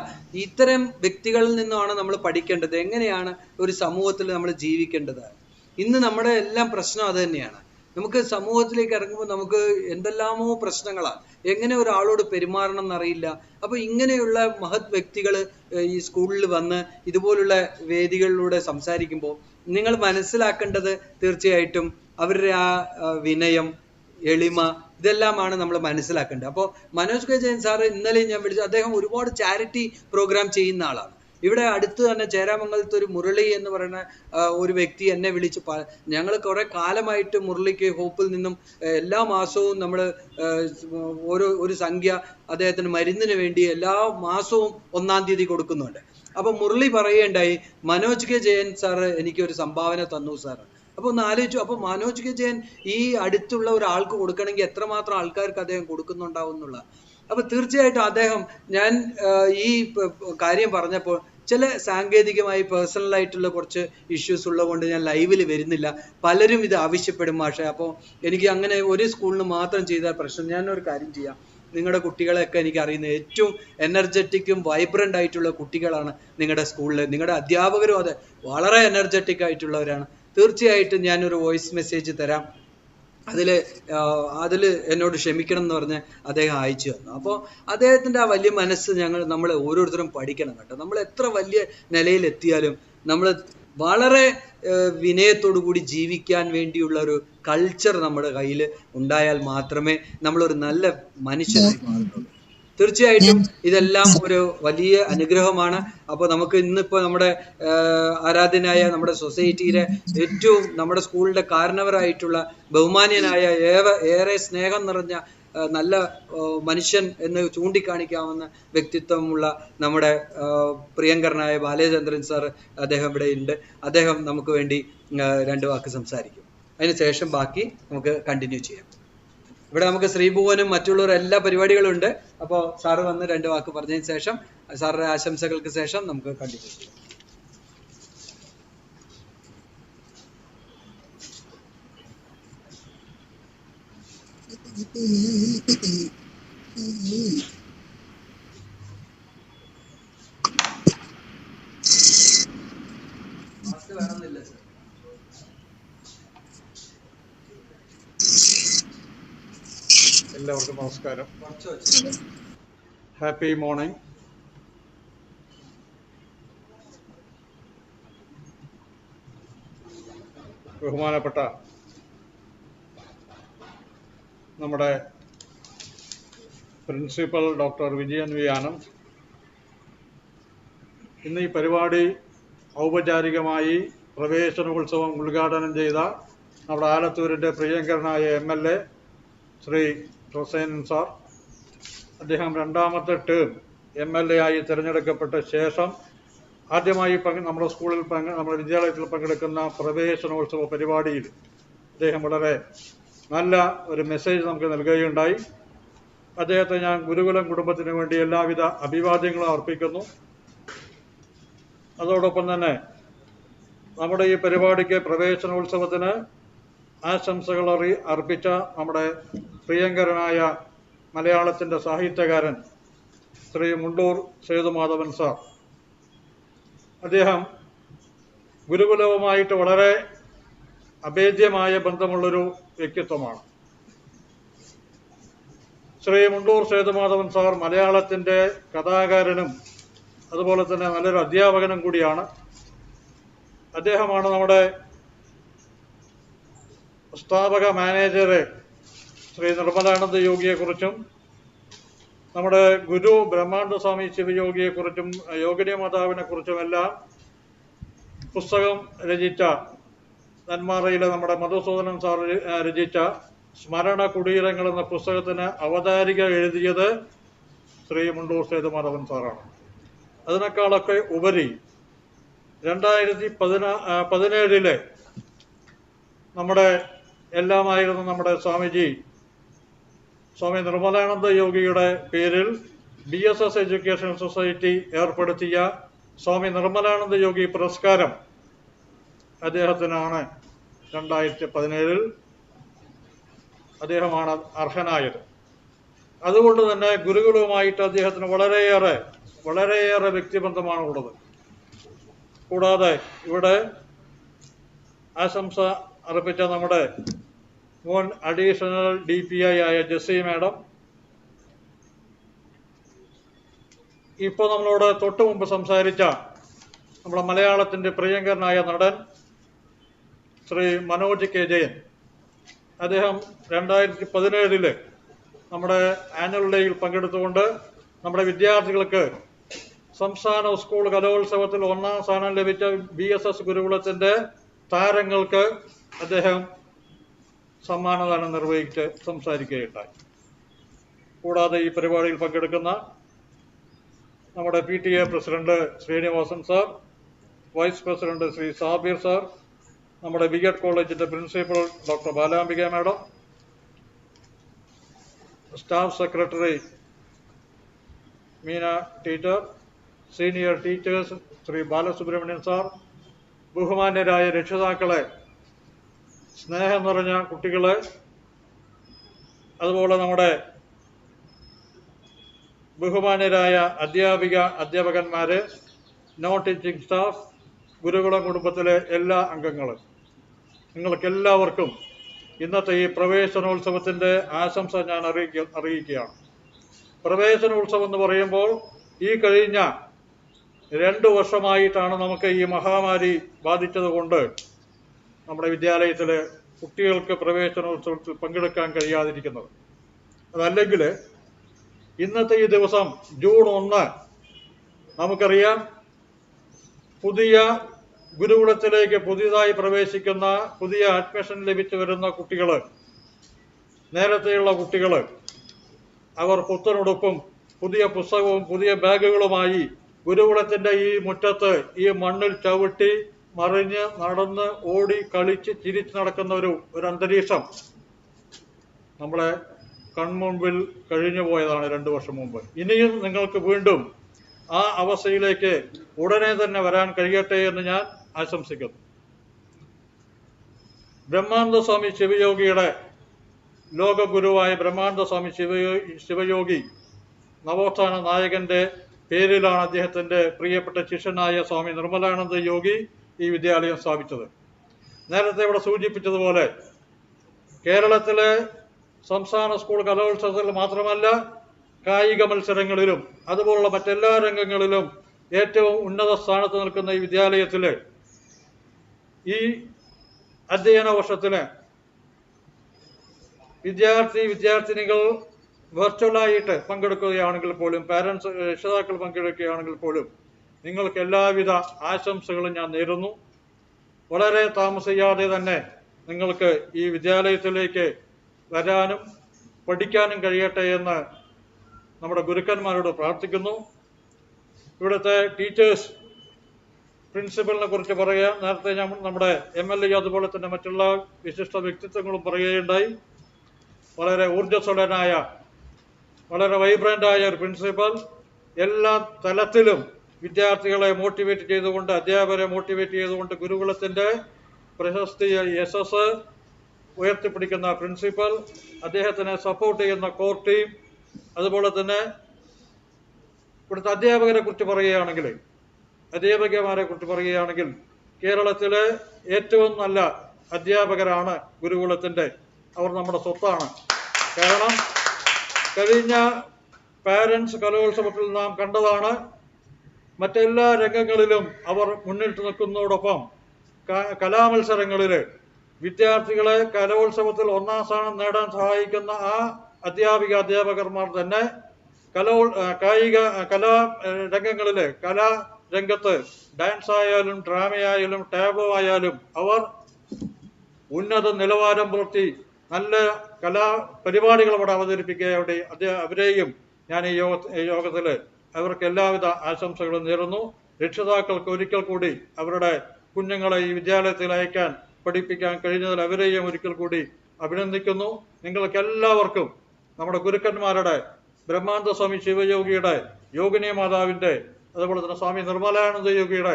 ഇത്തരം വ്യക്തികളിൽ നിന്നാണ് നമ്മൾ പഠിക്കേണ്ടത്. എങ്ങനെയാണ് ഒരു സമൂഹത്തിൽ നമ്മൾ ജീവിക്കേണ്ടത്. ഇന്ന് നമ്മുടെ എല്ലാം പ്രശ്നം അത് തന്നെയാണ്. നമുക്ക് സമൂഹത്തിലേക്ക് ഇറങ്ങുമ്പോൾ നമുക്ക് എന്തെല്ലാമോ പ്രശ്നങ്ങളാണ്. എങ്ങനെ ഒരാളോട് പെരുമാറണം എന്നറിയില്ല. അപ്പോൾ ഇങ്ങനെയുള്ള മഹത് വ്യക്തികൾ ഈ സ്കൂളിൽ വന്ന് ഇതുപോലുള്ള വേദികളിലൂടെ സംസാരിക്കുമ്പോൾ നിങ്ങൾ മനസ്സിലാക്കേണ്ടത് തീർച്ചയായിട്ടും അവരുടെ ആ വിനയം, എളിമ, ഇതെല്ലാമാണ് നമ്മൾ മനസ്സിലാക്കേണ്ടത്. അപ്പോൾ മനോജ് കെ ജയൻ സാറ് ഇന്നലെ ഞാൻ വിളിച്ചു. അദ്ദേഹം ഒരുപാട് ചാരിറ്റി പ്രോഗ്രാം ചെയ്യുന്ന ആളാണ്. ഇവിടെ അടുത്ത് തന്നെ ചേരാമംഗലത്ത് ഒരു മുരളി എന്ന് പറയുന്ന ഒരു വ്യക്തി എന്നെ വിളിച്ച്, ഞങ്ങൾ കുറേ കാലമായിട്ട് മുരളിക്ക് ഹോപ്പിൽ നിന്നും എല്ലാ മാസവും നമ്മൾ ഒരു സംഖ്യ അദ്ദേഹത്തിന് മരുന്നിന് വേണ്ടി എല്ലാ മാസവും 1-ാം തീയതി കൊടുക്കുന്നുണ്ട്. അപ്പോൾ മുരളി പറയുകയുണ്ടായി, മനോജ് കെ ജയൻ സാറ് എനിക്കൊരു സംഭാവന തന്നു സാറ്. അപ്പോൾ ഒന്ന് ആലോചിച്ചു. അപ്പോൾ മനോജ് കെ ജയൻ ഈ അടുത്തുള്ള ഒരാൾക്ക് കൊടുക്കണമെങ്കിൽ എത്രമാത്രം ആൾക്കാർക്ക് അദ്ദേഹം കൊടുക്കുന്നുണ്ടാവും എന്നുള്ള. അപ്പോൾ തീർച്ചയായിട്ടും അദ്ദേഹം, ഞാൻ ഈ കാര്യം പറഞ്ഞപ്പോൾ ചില സാങ്കേതികമായി പേഴ്സണലായിട്ടുള്ള കുറച്ച് ഇഷ്യൂസ് ഉള്ളതുകൊണ്ട് ഞാൻ ലൈവിൽ വരുന്നില്ല. പലരും ഇത് ആവശ്യപ്പെടും മാഷെ. അപ്പോൾ എനിക്ക് അങ്ങനെ ഒരു സ്കൂളിന് മാത്രം ചെയ്താൽ പ്രശ്നം. ഞാനൊരു കാര്യം ചെയ്യാം, നിങ്ങളുടെ കുട്ടികളെയൊക്കെ എനിക്കറിയുന്ന ഏറ്റവും എനർജറ്റിക്കും വൈബ്രൻ്റ് ആയിട്ടുള്ള കുട്ടികളാണ് നിങ്ങളുടെ സ്കൂളിൽ. നിങ്ങളുടെ അധ്യാപകരും അതെ വളരെ എനർജറ്റിക് ആയിട്ടുള്ളവരാണ്. തീർച്ചയായിട്ടും ഞാനൊരു വോയിസ് മെസ്സേജ് തരാം. അതിൽ എന്നോട് ക്ഷമിക്കണം എന്ന് പറഞ്ഞ് അദ്ദേഹം അയച്ചു തന്നു. അപ്പോൾ അദ്ദേഹത്തിൻ്റെ ആ വലിയ മനസ്സ് നമ്മൾ ഓരോരുത്തരും പഠിക്കണം കേട്ടോ. നമ്മൾ എത്ര വലിയ നിലയിലെത്തിയാലും നമ്മൾ വളരെ വിനയത്തോടു കൂടി ജീവിക്കാൻ വേണ്ടിയുള്ള ഒരു കൾച്ചർ നമ്മുടെ കയ്യിൽ ഉണ്ടായാൽ മാത്രമേ നമ്മളൊരു നല്ല മനുഷ്യനായി മാറുള്ളൂ. തീർച്ചയായിട്ടും ഇതെല്ലാം ഒരു വലിയ അനുഗ്രഹമാണ്. അപ്പോൾ നമുക്ക് ഇന്നിപ്പോൾ നമ്മുടെ ആരാധനായ നമ്മുടെ സൊസൈറ്റിയിലെ ഏറ്റവും നമ്മുടെ സ്കൂളിൻ്റെ കാരണവരായിട്ടുള്ള ബഹുമാന്യനായ ഏറെ സ്നേഹം നിറഞ്ഞ നല്ല മനുഷ്യൻ എന്ന് ചൂണ്ടിക്കാണിക്കാവുന്ന വ്യക്തിത്വമുള്ള നമ്മുടെ പ്രിയങ്കരനായ ബാലചന്ദ്രൻ സാർ, അദ്ദേഹം ഇവിടെ ഉണ്ട്. അദ്ദേഹം നമുക്ക് വേണ്ടി 2 വാക്ക് സംസാരിക്കും. അതിനുശേഷം ബാക്കി നമുക്ക് കണ്ടിന്യൂ ചെയ്യാം. ഇവിടെ നമുക്ക് ശ്രീഭുവനും മറ്റുള്ളവരും എല്ലാ പരിപാടികളും ഉണ്ട്. അപ്പോൾ സാറ് വന്ന് 2 വാക്ക് പറഞ്ഞതിന് ശേഷം സാറിന്റെ ആശംസകൾക്ക് ശേഷം നമുക്ക് കണ്ടിന്യൂ ചെയ്യാം. വേണമെന്നില്ല സാർ. എല്ലാവർക്കും നമസ്കാരം. Happy morning. ബഹുമാനപ്പെട്ട നമ്മുടെ principal doctor Vijayan V Anand, ഇന്ന് ഈ പരിപാടി ഔപചാരികമായി പ്രവേശനോത്സവം ഉദ്ഘാടനം ചെയ്ത നമ്മുടെ ആലത്തൂരിൻ്റെ പ്രിയങ്കരനായ MLA ശ്രീ റൊസൈൻ സാർ, അദ്ദേഹം 2ാമത്തെ ടേം MLA ആയി തിരഞ്ഞെടുക്കപ്പെട്ട ശേഷം ആദ്യമായി നമ്മുടെ സ്കൂളിൽ നമ്മുടെ വിദ്യാലയത്തിൽ പങ്കെടുക്കുന്ന പ്രവേശനോത്സവ പരിപാടിയിൽ അദ്ദേഹം വളരെ നല്ല ഒരു മെസ്സേജ് നമുക്ക് നൽകുകയുണ്ടായി. അദ്ദേഹത്തെ ഞാൻ ഗുരുകുലം കുടുംബത്തിന് വേണ്ടി എല്ലാവിധ അഭിവാദ്യങ്ങളും അർപ്പിക്കുന്നു. അതോടൊപ്പം തന്നെ നമ്മുടെ ഈ പരിപാടിക്ക് പ്രവേശനോത്സവത്തിന് ആശംസകൾ അർപ്പിച്ച നമ്മുടെ പ്രിയങ്കരനായ മലയാളത്തിൻ്റെ സാഹിത്യകാരൻ ശ്രീ മുണ്ടൂർ സേതുമാധവൻ സാർ. അദ്ദേഹം ഗുരുകുലവുമായിട്ട് വളരെ അഭേദ്യമായ ബന്ധമുള്ളൊരു വ്യക്തിത്വമാണ്. ശ്രീ മുണ്ടൂർ സേതുമാധവൻ സാർ മലയാളത്തിൻ്റെ കഥാകാരനും അതുപോലെ തന്നെ നല്ലൊരു അധ്യാപകനും കൂടിയാണ്. അദ്ദേഹമാണ് നമ്മുടെ സ്ഥാപക മാനേജറെ ശ്രീ നിർമ്മലാനന്ദ യോഗിയെക്കുറിച്ചും നമ്മുടെ ഗുരു ബ്രഹ്മാനന്ദ സ്വാമി ശിവയോഗിയെക്കുറിച്ചും യോഗിനി മാതാവിനെ കുറിച്ചുമെല്ലാം പുസ്തകം രചിച്ച നെന്മാറയിലെ നമ്മുടെ മധുസൂദനൻ സാർ രചിച്ച സ്മരണ കുടീരങ്ങൾ എന്ന പുസ്തകത്തിന് അവതാരിക എഴുതിയത് ശ്രീ മുണ്ടൂർ സേതുമാധവൻ സാറാണ്. അതിനേക്കാളൊക്കെ ഉപരി 2017 നമ്മുടെ എല്ലാമായിരുന്ന നമ്മുടെ സ്വാമി നിർമ്മലാനന്ദ യോഗിയുടെ പേരിൽ BSS എഡ്യൂക്കേഷൻ സൊസൈറ്റി ഏർപ്പെടുത്തിയ സ്വാമി നിർമ്മലാനന്ദ യോഗി പുരസ്കാരം അദ്ദേഹത്തിനാണ് 2017 അദ്ദേഹമാണ് അർഹനായത്. അതുകൊണ്ട് തന്നെ ഗുരുകുലവുമായിട്ട് അദ്ദേഹത്തിന് വളരെയേറെ വ്യക്തിബന്ധമാണ് ഉള്ളത്. കൂടാതെ ഇവിടെ ആശംസ അർപ്പിച്ച നമ്മുടെ മുൻ അഡീഷണൽ DPI ആയ ജെസ്സി മാഡം, ഇപ്പോൾ നമ്മളോട് തൊട്ടു മുമ്പ് സംസാരിച്ച നമ്മുടെ മലയാളത്തിൻ്റെ പ്രിയങ്കരനായ നടൻ ശ്രീ മനോജ് K. ജയൻ, അദ്ദേഹം 2017 നമ്മുടെ ആനുവൽ ഡേയിൽ പങ്കെടുത്തുകൊണ്ട് നമ്മുടെ വിദ്യാർത്ഥികൾക്ക് സംസ്ഥാന സ്കൂൾ കലോത്സവത്തിൽ 1ാം സ്ഥാനം ലഭിച്ച BSS ഗുരുകുലത്തിൻ്റെ താരങ്ങൾക്ക് അദ്ദേഹം സമ്മാനദാനം നിർവഹിച്ച് സംസാരിക്കുകയുണ്ടായി. കൂടാതെ ഈ പരിപാടിയിൽ പങ്കെടുക്കുന്ന നമ്മുടെ PTA president Srinivasan sir, vice president Shri Sabir sir, നമ്മുടെ BEd കോളേജിന്റെ principal doctor Balambika madam, staff secretary Meena teacher, senior teachers Shri Balasubramanian sir, ബഹുമാന്യരായ രക്ഷിതാക്കളെ, സ്നേഹം നിറഞ്ഞ കുട്ടികളെ, അതുപോലെ നമ്മുടെ ബഹുമാന്യരായ അധ്യാപകന്മാരെ, നോൺ ടീച്ചിങ് സ്റ്റാഫ്, ഗുരുകുല കുടുംബത്തിലെ എല്ലാ അംഗങ്ങളും, നിങ്ങൾക്കെല്ലാവർക്കും ഇന്നത്തെ ഈ പ്രവേശനോത്സവത്തിൻ്റെ ആശംസ ഞാൻ അറിയിക്കുകയാണ്. പ്രവേശനോത്സവം എന്ന് പറയുമ്പോൾ ഈ കഴിഞ്ഞ 2 വർഷമായിട്ടാണ് നമുക്ക് ഈ മഹാമാരി ബാധിച്ചതുകൊണ്ട് നമ്മുടെ വിദ്യാലയത്തിലെ കുട്ടികൾക്ക് പ്രവേശനോത്സവത്തിൽ പങ്കെടുക്കാൻ കഴിയാതിരിക്കുന്നത്. അതല്ലെങ്കിൽ ഇന്നത്തെ ഈ ദിവസം ജൂൺ 1 നമുക്കറിയാം, പുതിയ ഗുരുകുലത്തിലേക്ക് പുതിയതായി പ്രവേശിക്കുന്ന, പുതിയ അഡ്മിഷൻ ലഭിച്ചു വരുന്ന കുട്ടികൾ, നേരത്തെയുള്ള കുട്ടികൾ, അവർ പുത്തനുടുപ്പും പുതിയ പുസ്തകവും പുതിയ ബാഗുകളുമായി ഗുരുകുലത്തിൻ്റെ ഈ മുറ്റത്ത് ഈ മണ്ണിൽ ചവിട്ടി മറിഞ്ഞ് നടന്ന് ഓടി കളിച്ച് ചിരിച്ച് നടക്കുന്ന ഒരു അന്തരീക്ഷം നമ്മളെ കൺമുമ്പിൽ കഴിഞ്ഞു പോയതാണ് 2 വർഷം മുമ്പ്. ഇനിയും നിങ്ങൾക്ക് വീണ്ടും ആ അവസ്ഥയിലേക്ക് ഉടനെ തന്നെ വരാൻ കഴിയട്ടെ എന്ന് ഞാൻ ആശംസിക്കുന്നു. ബ്രഹ്മാനന്ദ സ്വാമി ശിവയോഗിയുടെ ലോകഗുരുവായ ബ്രഹ്മാനന്ദ സ്വാമി ശിവയോഗി നവോത്ഥാന നായകന്റെ പേരിലാണ് അദ്ദേഹത്തിന്റെ പ്രിയപ്പെട്ട ശിഷ്യനായ സ്വാമി നിർമ്മലാനന്ദ യോഗി ഈ വിദ്യാലയം സ്ഥാപിച്ചത്. നേരത്തെ ഇവിടെ സൂചിപ്പിച്ചതുപോലെ കേരളത്തിലെ സംസ്ഥാന സ്കൂൾ കലോത്സവത്തിൽ മാത്രമല്ല, കായിക മത്സരങ്ങളിലും അതുപോലുള്ള മറ്റെല്ലാ രംഗങ്ങളിലും ഏറ്റവും ഉന്നത സ്ഥാനത്ത് നിൽക്കുന്ന ഈ വിദ്യാലയത്തിൽ ഈ അധ്യയന വർഷത്തിന് വിദ്യാർത്ഥിനികൾ വെർച്വലായിട്ട് പങ്കെടുക്കുകയാണെങ്കിൽ പോലും, രക്ഷിതാക്കൾ പങ്കെടുക്കുകയാണെങ്കിൽ പോലും നിങ്ങൾക്ക് എല്ലാവിധ ആശംസകളും ഞാൻ നേരുന്നു. വളരെ താമസിയാതെ തന്നെ നിങ്ങൾക്ക് ഈ വിദ്യാലയത്തിലേക്ക് വരാനും പഠിക്കാനും കഴിയട്ടെ എന്ന് നമ്മുടെ ഗുരുക്കന്മാരോട് പ്രാർത്ഥിക്കുന്നു. ഇവിടുത്തെ ടീച്ചേഴ്സ്, പ്രിൻസിപ്പലിനെ കുറിച്ച് പറയാം. നേരത്തെ നമ്മുടെ MLA അതുപോലെ തന്നെ മറ്റുള്ള വിശിഷ്ട വ്യക്തിത്വങ്ങളും പറയുകയുണ്ടായി. വളരെ ഊർജ്ജസ്വലനായ, വളരെ വൈബ്രൻ്റായ ഒരു പ്രിൻസിപ്പൽ, എല്ലാ തലത്തിലും വിദ്യാർത്ഥികളെ മോട്ടിവേറ്റ് ചെയ്തുകൊണ്ട്, അധ്യാപകരെ മോട്ടിവേറ്റ് ചെയ്തുകൊണ്ട് ഗുരുകുലത്തിൻ്റെ പ്രശസ്തി യശസ് ഉയർത്തിപ്പിടിക്കുന്ന പ്രിൻസിപ്പൽ, അദ്ദേഹത്തിനെ സപ്പോർട്ട് ചെയ്യുന്ന കോർ ടീം, അതുപോലെ തന്നെ ഇവിടുത്തെ അധ്യാപകരെ കുറിച്ച് പറയുകയാണെങ്കിൽ, അധ്യാപികമാരെ കുറിച്ച് പറയുകയാണെങ്കിൽ കേരളത്തിലെ ഏറ്റവും നല്ല അധ്യാപകരാണ് ഗുരുകുലത്തിൻ്റെ. അവർ നമ്മുടെ സ്വത്താണ്. കാരണം കഴിഞ്ഞ പാരൻസ് കലോത്സവത്തിൽ നാം കണ്ടതാണ്, മറ്റെല്ലാ രംഗങ്ങളിലും അവർ മുന്നിട്ട് നിൽക്കുന്നതോടൊപ്പം കലാമത്സരങ്ങളിൽ വിദ്യാർത്ഥികളെ കലോത്സവത്തിൽ ഒന്നാം സ്ഥാനം നേടാൻ സഹായിക്കുന്ന ആ അധ്യാപകന്മാർ തന്നെ കലാ രംഗത്ത് ഡാൻസ് ആയാലും ഡ്രാമയായാലും ടാബ്ലോ ആയാലും അവർ ഉന്നത നിലവാരം പുലർത്തി നല്ല കലാപരിപാടികൾ അവിടെ അവതരിപ്പിക്കുകയോടെ അവരെയും ഞാൻ ഈ യോഗത്തിൽ അവർക്ക് എല്ലാവിധ ആശംസകളും നേരുന്നു. രക്ഷിതാക്കൾക്ക് ഒരിക്കൽ കൂടി അവരുടെ കുഞ്ഞുങ്ങളെ ഈ വിദ്യാലയത്തിൽ അയക്കാൻ പഠിപ്പിക്കാൻ കഴിഞ്ഞതിൽ അവരെയും ഒരിക്കൽ കൂടി അഭിനന്ദിക്കുന്നു. നിങ്ങൾക്ക് എല്ലാവർക്കും നമ്മുടെ ഗുരുക്കന്മാരുടെ, ബ്രഹ്മാനന്ദ സ്വാമി ശിവയോഗിയുടെ, യോഗിനി മാതാവിൻ്റെ, അതുപോലെ തന്നെ സ്വാമി നിർമ്മലാനന്ദ യോഗിയുടെ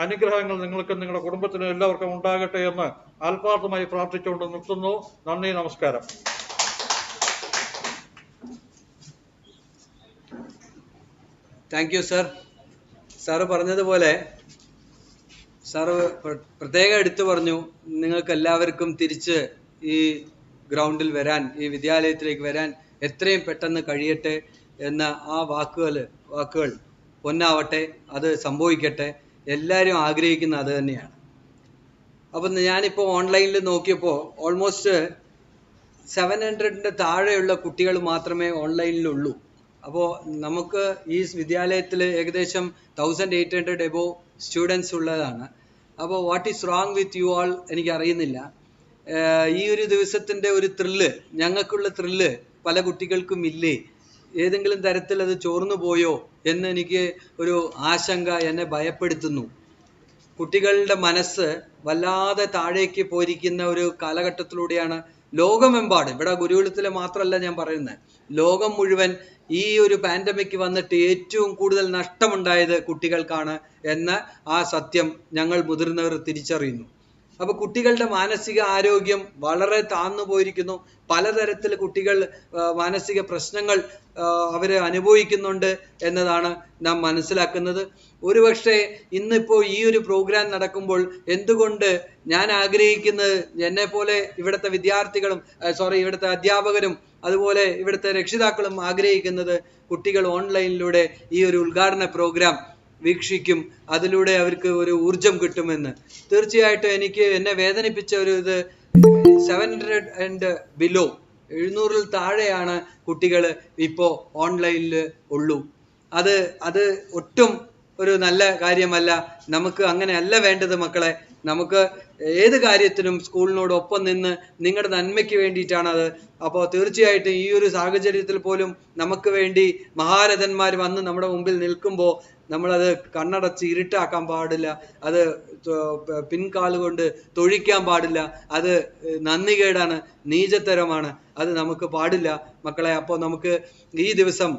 അനുഗ്രഹങ്ങൾ നിങ്ങൾക്കും നിങ്ങളുടെ കുടുംബത്തിനും എല്ലാവർക്കും ഉണ്ടാകട്ടെ എന്ന് ആത്മാർത്ഥമായി പ്രാർത്ഥിച്ചുകൊണ്ട് നിർത്തുന്നു. നന്ദി, നമസ്കാരം. Thank you sir. സാറ് പറഞ്ഞതുപോലെ സാറ് പ്രത്യേകം എടുത്തു പറഞ്ഞു, നിങ്ങൾക്ക് എല്ലാവർക്കും തിരിച്ച് ഈ ഗ്രൗണ്ടിൽ വരാൻ, ഈ വിദ്യാലയത്തിലേക്ക് വരാൻ എത്രയും പെട്ടെന്ന് കഴിയട്ടെ എന്ന ആ വാക്കുകൾ പൊന്നാവട്ടെ, അത് സംഭവിക്കട്ടെ. എല്ലാവരും ആഗ്രഹിക്കുന്ന അത് തന്നെയാണ്. അപ്പം ഞാനിപ്പോൾ ഓൺലൈനിൽ നോക്കിയപ്പോൾ ഓൾമോസ്റ്റ് 700 താഴെയുള്ള കുട്ടികൾ മാത്രമേ ഓൺലൈനിലുള്ളൂ. അപ്പോൾ നമുക്ക് ഈ വിദ്യാലയത്തിൽ ഏകദേശം 1800 എബോ സ്റ്റുഡൻസ് ഉള്ളതാണ്. അപ്പോൾ what is wrong with you all എനിക്കറിയുന്നില്ല. ഈ ഒരു ദിവസത്തിൻ്റെ ഒരു ത്രില്ല്, ഞങ്ങൾക്കുള്ള ത്രില്ല് പല കുട്ടികൾക്കും ഇല്ലേ? ഏതെങ്കിലും തരത്തിൽ അത് ചോർന്നു പോയോ എന്ന് എനിക്ക് ഒരു ആശങ്ക എന്നെ ഭയപ്പെടുത്തുന്നു. കുട്ടികളുടെ മനസ്സ് വല്ലാതെ താഴേക്ക് പോയിരിക്കുന്ന ഒരു കാലഘട്ടത്തിലൂടെയാണ് ലോകമെമ്പാടും, ഇവിടെ ഗുരുകുലത്തിലെ മാത്രമല്ല ഞാൻ പറയുന്നത്, ലോകം മുഴുവൻ ഈ ഒരു പാൻഡമിക് വന്നിട്ട് ഏറ്റവും കൂടുതൽ നഷ്ടമുണ്ടായത് കുട്ടികൾക്കാണ് എന്ന ആ സത്യം ഞങ്ങൾ മുതിർന്നവർ തിരിച്ചറിയുന്നു. അപ്പോൾ കുട്ടികളുടെ മാനസിക ആരോഗ്യം വളരെ താഴ്ന്നു പോയിരിക്കുന്നു. പലതരത്തിൽ കുട്ടികൾ മാനസിക പ്രശ്നങ്ങൾ അവർ അനുഭവിക്കുന്നുണ്ട് എന്നതാണ് നാം മനസ്സിലാക്കുന്നത്. ഒരുപക്ഷെ ഇന്നിപ്പോൾ ഈ ഒരു പ്രോഗ്രാം നടക്കുമ്പോൾ എന്തുകൊണ്ട് ഞാൻ ആഗ്രഹിക്കുന്നത്, എന്നെപ്പോലെ ഇവിടുത്തെ ഇവിടുത്തെ അധ്യാപകരും അതുപോലെ ഇവിടുത്തെ രക്ഷിതാക്കളും ആഗ്രഹിക്കുന്നത് കുട്ടികൾ ഓൺലൈനിലൂടെ ഈ ഒരു ഉദ്ഘാടന പ്രോഗ്രാം വീക്ഷിക്കും, അതിലൂടെ അവർക്ക് ഒരു ഊർജം കിട്ടുമെന്ന്. തീർച്ചയായിട്ടും എന്നെ വേദനിപ്പിച്ച ഒരു ഇത് 700 and below 700 താഴെയാണ് കുട്ടികൾ ഇപ്പോൾ ഓൺലൈനിൽ ഉള്ളൂ. അത് ഒട്ടും ഒരു നല്ല കാര്യമല്ല. നമുക്ക് അങ്ങനെയല്ല വേണ്ടത് മക്കളെ. നമുക്ക് ഏത് കാര്യത്തിനും സ്കൂളിനോടൊപ്പം നിന്ന് നിങ്ങളുടെ നന്മയ്ക്ക് വേണ്ടിയിട്ടാണ് അത്. അപ്പോൾ തീർച്ചയായിട്ടും ഈ ഒരു സാഹചര്യത്തിൽ പോലും നമുക്ക് വേണ്ടി മഹാരഥന്മാർ വന്ന് നമ്മുടെ മുമ്പിൽ നിൽക്കുമ്പോൾ നമ്മളത് കണ്ണടച്ച് ഇരുട്ടാക്കാൻ പാടില്ല, അത് പിൻകാലുകൊണ്ട് തൊഴിക്കാൻ പാടില്ല. അത് നന്ദികേടാണ്, നീചത്തരമാണ്. അത് നമുക്ക് പാടില്ല മക്കളെ. അപ്പോൾ നമുക്ക് ഈ ദിവസം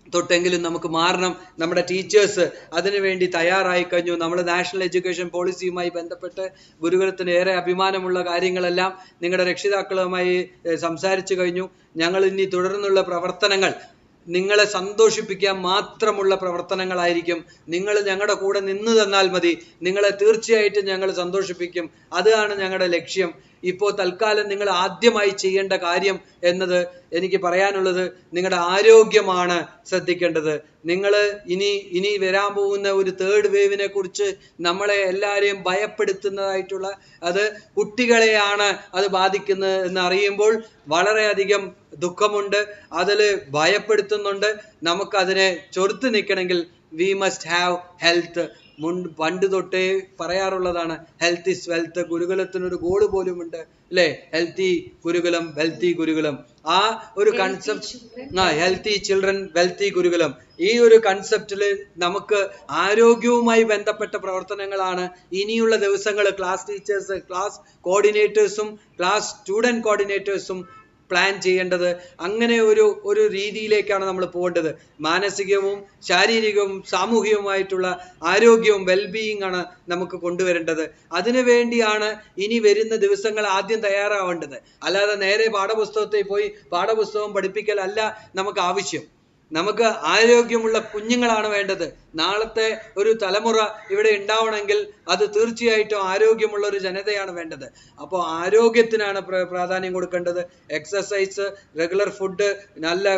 തൊട്ടെങ്കിലും നമുക്ക് മാറണം. നമ്മുടെ ടീച്ചേഴ്സ് അതിനുവേണ്ടി തയ്യാറായി കഴിഞ്ഞു. നമ്മൾ നാഷണൽ എഡ്യൂക്കേഷൻ പോളിസിയുമായി ബന്ധപ്പെട്ട് ഗുരുകുലത്തിന് ഏറെ അഭിമാനമുള്ള കാര്യങ്ങളെല്ലാം നിങ്ങളുടെ രക്ഷിതാക്കളുമായി സംസാരിച്ചു കഴിഞ്ഞു. ഞങ്ങൾ ഇനി തുടർന്നുള്ള പ്രവർത്തനങ്ങൾ നിങ്ങളെ സന്തോഷിപ്പിക്കാൻ മാത്രമുള്ള പ്രവർത്തനങ്ങളായിരിക്കും. നിങ്ങൾ ഞങ്ങളുടെ കൂടെ നിന്ന് തന്നാൽ മതി, നിങ്ങളെ തീർച്ചയായിട്ടും ഞങ്ങൾ സന്തോഷിപ്പിക്കും. അതാണ് ഞങ്ങളുടെ ലക്ഷ്യം. ഇപ്പോൾ തൽക്കാലം നിങ്ങൾ ആദ്യമായി ചെയ്യേണ്ട കാര്യം എന്നത് എനിക്ക് പറയാനുള്ളത്, നിങ്ങളുടെ ആരോഗ്യമാണ് ശ്രദ്ധിക്കേണ്ടത്. നിങ്ങൾ ഇനി വരാൻ പോകുന്ന ഒരു 3rd വേവിനെ കുറിച്ച് നമ്മളെ എല്ലാവരെയും ഭയപ്പെടുത്തുന്നതായിട്ടുള്ള, അത് കുട്ടികളെയാണ് അത് ബാധിക്കുന്നത് എന്ന് അറിയുമ്പോൾ വളരെയധികം ദുഃഖമുണ്ട്, അതിൽ ഭയപ്പെടുത്തുന്നുണ്ട്. നമുക്കതിനെ ചെറുത്ത് നിൽക്കണമെങ്കിൽ വി മസ്റ്റ് ഹാവ് ഹെൽത്ത്. പണ്ട് തൊട്ടേ പറയാറുള്ളതാണ്, ഹെൽത്ത് ഇസ് വെൽത്ത്. ഗുരുകുലത്തിനൊരു ഗോള് പോലുമുണ്ട് അല്ലേ? Healthy Gurukulam, wealthy Gurukulam. ആ ഒരു concept, healthy children wealthy Gurukulam, ഈ ഒരു കൺസെപ്റ്റിൽ നമുക്ക് ആരോഗ്യവുമായി ബന്ധപ്പെട്ട പ്രവർത്തനങ്ങളാണ് ഇനിയുള്ള ദിവസങ്ങൾ. ക്ലാസ് ടീച്ചേഴ്സ്, ക്ലാസ് കോർഡിനേറ്റേഴ്സും ക്ലാസ് സ്റ്റുഡൻറ് കോർഡിനേറ്റേഴ്സും പ്ലാൻ ചെയ്യേണ്ടത്. അങ്ങനെ ഒരു രീതിയിലേക്കാണ് നമ്മൾ പോകേണ്ടത്. മാനസികവും ശാരീരികവും സാമൂഹികവുമായിട്ടുള്ള ആരോഗ്യവും വെൽബീയിങ് ആണ് നമുക്ക് കൊണ്ടുവരേണ്ടത്. അതിനു വേണ്ടിയാണ് ഇനി വരുന്ന ദിവസങ്ങൾ ആദ്യം തയ്യാറാവേണ്ടത്. അല്ലാതെ നേരെ പാഠപുസ്തകത്തിൽ പോയി പാഠപുസ്തകം പഠിപ്പിക്കലല്ല നമുക്ക് ആവശ്യം. നമുക്ക് ആരോഗ്യമുള്ള കുഞ്ഞുങ്ങളാണ് വേണ്ടത്. നാളത്തെ ഒരു തലമുറ ഇവിടെ ഉണ്ടാവണമെങ്കിൽ അത് തീർച്ചയായിട്ടും ആരോഗ്യമുള്ള ഒരു ജനതയാണ് വേണ്ടത്. അപ്പോൾ ആരോഗ്യത്തിനാണ് പ്രാധാന്യം കൊടുക്കേണ്ടത്. എക്സസൈസ്, റെഗുലർ ഫുഡ്, നല്ല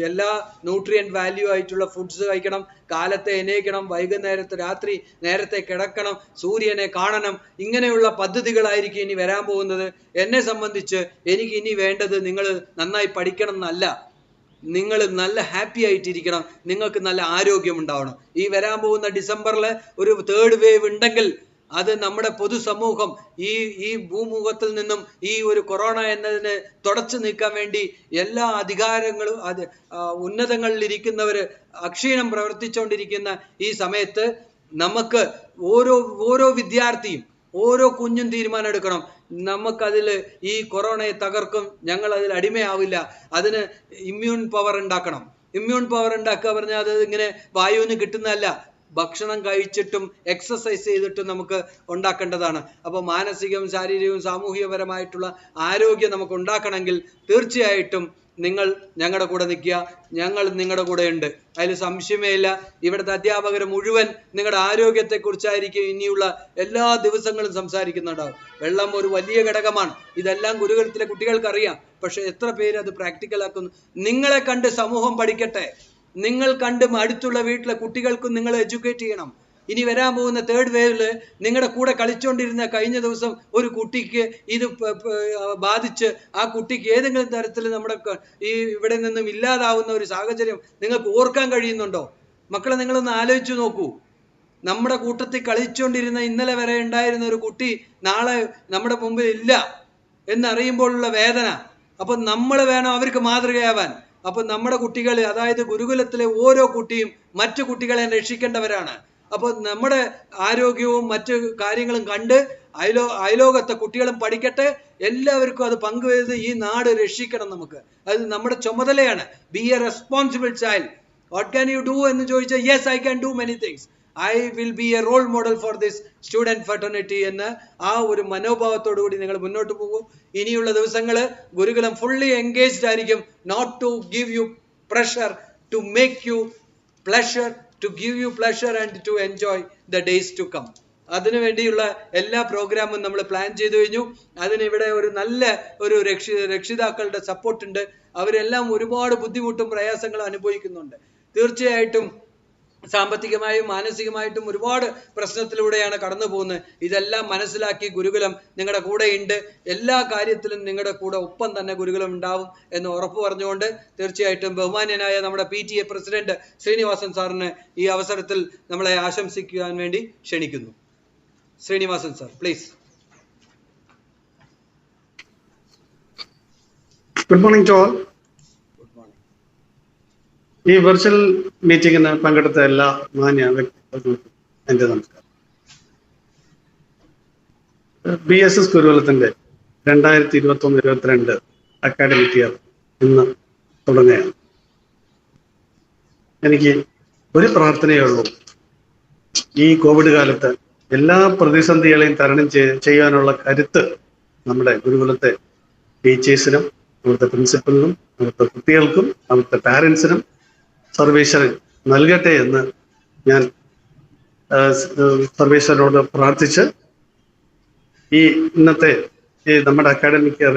എല്ലാ ന്യൂട്രിയൻറ്റ് വാല്യൂ ആയിട്ടുള്ള ഫുഡ്സ് കഴിക്കണം, കാലത്തെ എണീക്കണം, വൈകുന്നേരത്ത് രാത്രി നേരത്തെ കിടക്കണം, സൂര്യനെ കാണണം. ഇങ്ങനെയുള്ള പദ്ധതികളായിരിക്കും ഇനി വരാൻ പോകുന്നത്. എന്നെ സംബന്ധിച്ച് എനിക്ക് ഇനി വേണ്ടത് നിങ്ങൾ നന്നായി പഠിക്കണം എന്നല്ല, നിങ്ങൾ നല്ല ഹാപ്പി ആയിട്ടിരിക്കണം, നിങ്ങൾക്ക് നല്ല ആരോഗ്യം ഉണ്ടാവണം. ഈ വരാൻ പോകുന്ന ഡിസംബറിൽ ഒരു 3rd വേവ് ഉണ്ടെങ്കിൽ അത് നമ്മുടെ പൊതുസമൂഹം ഈ ഭൂമുഖത്തിൽ നിന്നും ഈ ഒരു കൊറോണ എന്നതിനെ തുടച്ചു നീക്കാൻ വേണ്ടി എല്ലാ അധികാരങ്ങളും ഉന്നതങ്ങളിലിരിക്കുന്നവർ അക്ഷീണം പ്രവർത്തിച്ചുകൊണ്ടിരിക്കുന്ന ഈ സമയത്ത് നമുക്ക് ഓരോ വിദ്യാർത്ഥിയും ഓരോ കുഞ്ഞും തീരുമാനം എടുക്കണം. നമുക്കതിൽ ഈ കൊറോണയെ തകർക്കും, ഞങ്ങൾ അതിൽ അടിമയാവില്ല. അതിന് ഇമ്മ്യൂൺ പവർ ഉണ്ടാക്കണം. ഇമ്മ്യൂൺ പവർ ഉണ്ടാക്കുക പറഞ്ഞാൽ അത് ഇങ്ങനെ വായുവിന് കിട്ടുന്നതല്ല, ഭക്ഷണം കഴിച്ചിട്ടും എക്സസൈസ് ചെയ്തിട്ടും നമുക്ക് ഉണ്ടാക്കേണ്ടതാണ്. അപ്പോൾ മാനസികവും ശാരീരികവും സാമൂഹികപരമായിട്ടുള്ള ആരോഗ്യം നമുക്ക് ഉണ്ടാക്കണമെങ്കിൽ തീർച്ചയായിട്ടും നിങ്ങൾ ഞങ്ങളുടെ കൂടെ നിൽക്കുക, ഞങ്ങൾ നിങ്ങളുടെ കൂടെ ഉണ്ട്, അതിൽ സംശയമേ ഇല്ല. ഇവിടുത്തെ അധ്യാപകർ മുഴുവൻ നിങ്ങളുടെ ആരോഗ്യത്തെക്കുറിച്ചായിരിക്കും ഇനിയുള്ള എല്ലാ ദിവസങ്ങളും സംസാരിക്കുന്നുണ്ടാവും. വെള്ളം ഒരു വലിയ ഘടകമാണ്. ഇതെല്ലാം ഗുരുകുലത്തിലെ കുട്ടികൾക്കറിയാം. പക്ഷെ എത്ര പേര് അത് പ്രാക്ടിക്കലാക്കുന്നു? നിങ്ങളെ കണ്ട് സമൂഹം പഠിക്കട്ടെ. നിങ്ങൾ കണ്ട് അടുത്തുള്ള വീട്ടിലെ കുട്ടികൾക്കും നിങ്ങൾ എഡ്യൂക്കേറ്റ് ചെയ്യണം. ഇനി വരാൻ പോകുന്ന 3rd വേവില് നിങ്ങളുടെ കൂടെ കളിച്ചുകൊണ്ടിരുന്ന കഴിഞ്ഞ ദിവസം ഒരു കുട്ടിക്ക് ഇത് ബാധിച്ച് ആ കുട്ടിക്ക് ഏതെങ്കിലും തരത്തിൽ നമ്മുടെ ഇവിടെ നിന്നും ഇല്ലാതാവുന്ന ഒരു സാഹചര്യം നിങ്ങൾക്ക് ഓർക്കാൻ കഴിയുന്നുണ്ടോ? മക്കളെ, നിങ്ങളൊന്ന് ആലോചിച്ച് നോക്കൂ. നമ്മുടെ കൂട്ടത്തിൽ കളിച്ചുകൊണ്ടിരുന്ന ഇന്നലെ വരെ ഉണ്ടായിരുന്ന ഒരു കുട്ടി നാളെ നമ്മുടെ മുമ്പിൽ ഇല്ല എന്നറിയുമ്പോഴുള്ള വേദന. അപ്പം നമ്മൾ വേണം അവർക്ക് മാതൃകയാവാൻ. അപ്പം നമ്മുടെ കുട്ടികൾ, അതായത് ഗുരുകുലത്തിലെ ഓരോ കുട്ടിയും മറ്റു കുട്ടികളെ രക്ഷിക്കേണ്ടവരാണ്. അപ്പോൾ നമ്മുടെ ആരോഗ്യവും മറ്റു കാര്യങ്ങളും കണ്ട് അയലോകത്തെ കുട്ടികളും പഠിക്കട്ടെ. എല്ലാവർക്കും അത് പങ്കുവെച്ച് ഈ നാട് രക്ഷിക്കണം. നമുക്ക് അത് നമ്മുടെ ചുമതലയാണ്. Be a responsible child. What can you do എന്ന് ചോദിച്ചാൽ yes, I can do many things. I will be a role model for this student fraternity എന്ന് ആ ഒരു മനോഭാവത്തോടു കൂടി നിങ്ങൾ മുന്നോട്ട് പോകും. ഇനിയുള്ള ദിവസങ്ങൾ ഗുരുകുലം ഫുള്ളി എൻഗേജ്ഡ് ആയിരിക്കും. Not to give you pressure, to make you pleasure, to give you pleasure and to enjoy the days to come. അതിനു വേണ്ടിയുള്ള എല്ലാ പ്രോഗ്രാമും നമ്മൾ പ്ലാൻ ചെയ്തു കഴിഞ്ഞു. അതിനിവിടെ ഒരു നല്ല ഒരു രക്ഷിതാക്കളുടെ സപ്പോർട്ട് ഉണ്ട്. അവരെല്ലാം ഒരുപാട് ബുദ്ധിമുട്ടും പ്രയാസങ്ങളും അനുഭവിക്കുന്നുണ്ട്. തീർച്ചയായിട്ടും സാമ്പത്തികമായും മാനസികമായിട്ടും ഒരുപാട് പ്രശ്നത്തിലൂടെയാണ് കടന്നു പോകുന്നത്. ഇതെല്ലാം മനസ്സിലാക്കി ഗുരുകുലം നിങ്ങളുടെ കൂടെ ഉണ്ട്. എല്ലാ കാര്യത്തിലും നിങ്ങളുടെ കൂടെ ഒപ്പം തന്നെ ഗുരുകുലം ഉണ്ടാവും എന്ന് ഉറപ്പ് പറഞ്ഞുകൊണ്ട് തീർച്ചയായിട്ടും ബഹുമാന്യനായ നമ്മുടെ PTA പ്രസിഡന്റ് ശ്രീനിവാസൻ സാറിനെ ഈ അവസരത്തിൽ നമ്മളെ ആശംസിക്കുവാൻ വേണ്ടി ക്ഷണിക്കുന്നു. Srinivasan sir, please. Good morning to all. ഈ വെർച്വൽ മീറ്റിംഗിന് പങ്കെടുത്ത എല്ലാ മാന്യ വ്യക്തികൾക്കും എൻ്റെ നമസ്കാരം. BSS ഗുരുകുലത്തിന്റെ 2021-22 അക്കാഡമിക് ഇയർ ഇന്ന് തുടങ്ങുകയാണ്. എനിക്ക് ഒരു പ്രാർത്ഥനയേ ഉള്ളൂ. ഈ കോവിഡ് കാലത്ത് എല്ലാ പ്രതിസന്ധികളെയും തരണം ചെയ്യാനുള്ള കരുത്ത് നമ്മുടെ ഗുരുകുലത്തെ ടീച്ചേഴ്സിനും അവിടുത്തെ പ്രിൻസിപ്പലിനും അവിടുത്തെ കുട്ടികൾക്കും അവിടുത്തെ പാരൻസിനും സർവേശ്വരൻ നൽകട്ടെ എന്ന് ഞാൻ സർവേശ്വരനോട് പ്രാർത്ഥിച്ച് ഈ ഇന്നത്തെ നമ്മുടെ അക്കാഡമിക് ഇയർ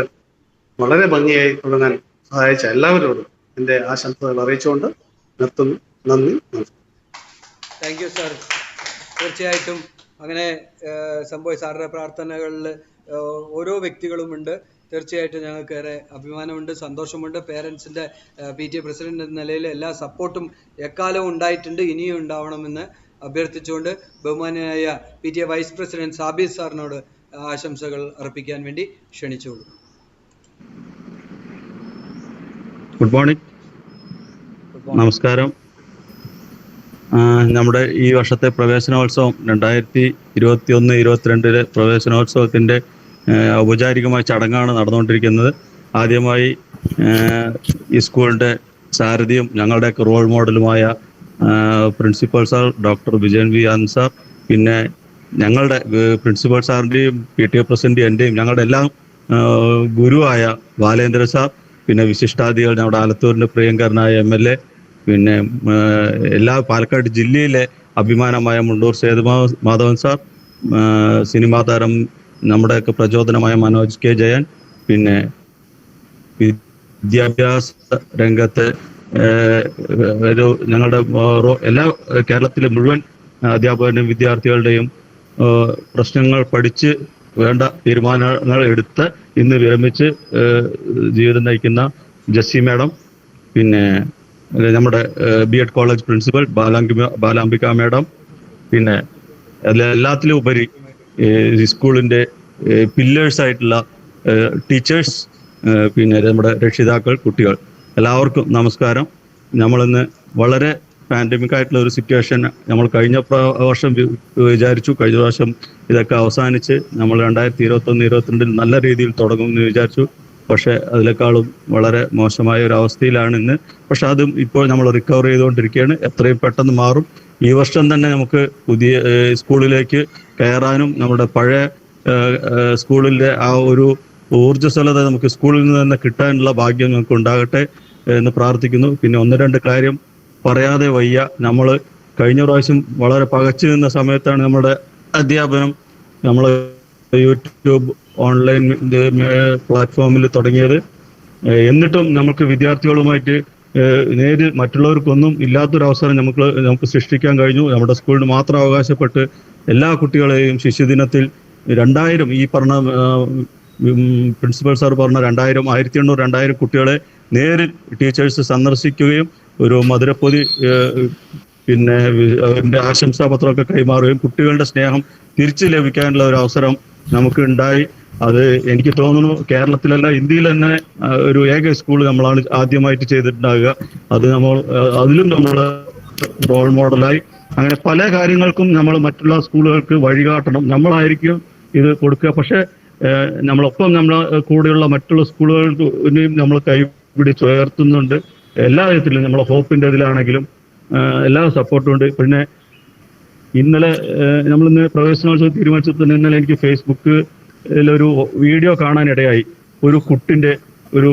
വളരെ ഭംഗിയായി തുടങ്ങാൻ സഹായിച്ച എല്ലാവരോടും എൻ്റെ ആശംസകൾ അറിയിച്ചുകൊണ്ട് നിർത്തുന്നു. നന്ദി, നമസ്കാരം. Thank you sir. തീർച്ചയായിട്ടും അങ്ങനെ സംഭവ സാറിൻ്റെ പ്രാർത്ഥനകളിൽ ഓരോ വ്യക്തികളുമുണ്ട്. തീർച്ചയായിട്ടും ഞങ്ങൾക്ക് ഏറെ അഭിമാനമുണ്ട്, സന്തോഷമുണ്ട്. പേരൻസിൻ്റെ PTA പ്രസിഡന്റ് എന്ന നിലയിൽ എല്ലാ സപ്പോർട്ടും എക്കാലവും ഉണ്ടായിട്ടുണ്ട്, ഇനിയും ഉണ്ടാവണമെന്ന് അഭ്യർത്ഥിച്ചുകൊണ്ട് ബഹുമാന്യനായ PTA വൈസ് പ്രസിഡന്റ് സാബിർ സാറിനോട് ആശംസകൾ അർപ്പിക്കാൻ വേണ്ടി ക്ഷണിച്ചുകൊള്ളു. ഗുഡ് മോർണിംഗ്, നമസ്കാരം. നമ്മുടെ ഈ വർഷത്തെ പ്രവേശനോത്സവം 2021-22 പ്രവേശനോത്സവത്തിൻ്റെ ഔപചാരികമായ ചടങ്ങാണ് നടന്നുകൊണ്ടിരിക്കുന്നത്. ആദ്യമായി ഈ സ്കൂളിൻ്റെ സാരഥിയും ഞങ്ങളുടെയൊക്കെ റോൾ മോഡലുമായ principal sir doctor Vijayan V Anand sir, പിന്നെ ഞങ്ങളുടെ പ്രിൻസിപ്പൽ സാറിൻ്റെയും PTA പ്രസിഡൻ്റ് എൻ്റെയും ഞങ്ങളുടെ എല്ലാം ഗുരുവായ ബാലേന്ദ്ര സാർ, പിന്നെ വിശിഷ്ടാതിഥികൾ നമ്മുടെ ആലത്തൂരിൻ്റെ പ്രിയങ്കരനായ MLA, പിന്നെ എല്ലാ പാലക്കാട് ജില്ലയിലെ അഭിമാനമായ മുണ്ടൂർ സേതുമാധവൻ സാർ, സിനിമാ താരം നമ്മുടെയൊക്കെ പ്രചോദനമായ മനോജ് K ജയൻ, പിന്നെ വിദ്യാഭ്യാസ രംഗത്ത് ഒരു ഞങ്ങളുടെ എല്ലാ കേരളത്തിലെ മുഴുവൻ അധ്യാപകരുടെയും വിദ്യാർത്ഥികളുടെയും പ്രശ്നങ്ങൾ പഠിച്ച് വേണ്ട തീരുമാനങ്ങൾ എടുത്ത് ഇന്ന് വിരമിച്ച് ജീവിതം നയിക്കുന്ന ജസ്സി മാഡം, പിന്നെ നമ്മുടെ B.Ed college principal Balambika madam, പിന്നെ എല്ലാത്തിലും ഉപരി സ്കൂളിൻ്റെ പില്ലേഴ്സ് ആയിട്ടുള്ള ടീച്ചേഴ്സ്, പിന്നെ നമ്മുടെ രക്ഷിതാക്കൾ, കുട്ടികൾ, എല്ലാവർക്കും നമസ്കാരം. നമ്മളിന്ന് വളരെ പാൻഡമിക് ആയിട്ടുള്ള ഒരു സിറ്റുവേഷൻ നമ്മൾ കഴിഞ്ഞ വർഷം വിചാരിച്ചു. കഴിഞ്ഞ പ്രാവശ്യം ഇതൊക്കെ അവസാനിച്ച് നമ്മൾ 2021-22 നല്ല രീതിയിൽ തുടങ്ങുമെന്ന് വിചാരിച്ചു. പക്ഷേ അതിനേക്കാളും വളരെ മോശമായ ഒരു അവസ്ഥയിലാണ് ഇന്ന്. പക്ഷെ അതും ഇപ്പോൾ നമ്മൾ റിക്കവർ ചെയ്തുകൊണ്ടിരിക്കുകയാണ്. എത്രയും പെട്ടെന്ന് മാറും. ഈ വർഷം തന്നെ നമുക്ക് പുതിയ സ്കൂളിലേക്ക് കയറാനും നമ്മുടെ പഴയ സ്കൂളിൻ്റെ ആ ഒരു ഊർജ്ജസ്വലത നമുക്ക് സ്കൂളിൽ നിന്ന് തന്നെ കിട്ടാനുള്ള ഭാഗ്യം നമുക്ക് ഉണ്ടാകട്ടെ എന്ന് പ്രാർത്ഥിക്കുന്നു. പിന്നെ 1-2 കാര്യം പറയാതെ വയ്യ. നമ്മൾ കഴിഞ്ഞ പ്രാവശ്യം വളരെ പകച്ചു നിന്ന സമയത്താണ് നമ്മുടെ അധ്യാപനം നമ്മൾ യൂട്യൂബ് ഓൺലൈൻ പ്ലാറ്റ്ഫോമിൽ തുടങ്ങിയത്. എന്നിട്ടും നമുക്ക് വിദ്യാർത്ഥികളുമായിട്ട് നേരിൽ മറ്റുള്ളവർക്കൊന്നും ഇല്ലാത്തൊരവസരം നമുക്ക് സൃഷ്ടിക്കാൻ കഴിഞ്ഞു. നമ്മുടെ സ്കൂളിന് മാത്രം അവകാശപ്പെട്ട് എല്ലാ കുട്ടികളെയും ശിശുദിനത്തിൽ 2000 ഈ പറഞ്ഞ പ്രിൻസിപ്പൽ സാർ പറഞ്ഞ 1800-2000 കുട്ടികളെ നേരിൽ ടീച്ചേഴ്സ് സന്ദർശിക്കുകയും ഒരു മധുരപ്പൊതി പിന്നെ അവരുടെ ആശംസാപത്രമൊക്കെ കൈമാറുകയും കുട്ടികളുടെ സ്നേഹം തിരിച്ചു ലഭിക്കാനുള്ള ഒരു അവസരം നമുക്ക് ഉണ്ടായി. അത് എനിക്ക് തോന്നുന്നു കേരളത്തിലല്ല ഇന്ത്യയിൽ തന്നെ ഒരു ഏക സ്കൂൾ നമ്മളാണ് ആദ്യമായിട്ട് ചെയ്തിട്ടുണ്ടാകുക. അതിലും നമ്മൾ റോൾ മോഡലായി. അങ്ങനെ പല കാര്യങ്ങൾക്കും നമ്മൾ മറ്റുള്ള സ്കൂളുകൾക്ക് വഴികാട്ടണം. നമ്മളായിരിക്കും ഇത് കൊടുക്കുക. പക്ഷെ നമ്മളൊപ്പം നമ്മളെ കൂടെയുള്ള മറ്റുള്ള സ്കൂളുകൾക്കും നമ്മൾ കൈപിടിച്ചുയർത്തുന്നുണ്ട്. എല്ലാ വിധത്തിലും നമ്മളെ ഹോപ്പിൻ്റെ ഇതിലാണെങ്കിലും എല്ലാ സപ്പോർട്ടും ഉണ്ട്. പിന്നെ ഇന്നലെ നമ്മളിന്ന് പ്രവേശനോത്സവം തീരുമാനിച്ചപ്പോൾ ഇന്നലെ എനിക്ക് ഫേസ്ബുക്കിലൊരു വീഡിയോ കാണാനിടയായി. ഒരു കുട്ടിൻ്റെ ഒരു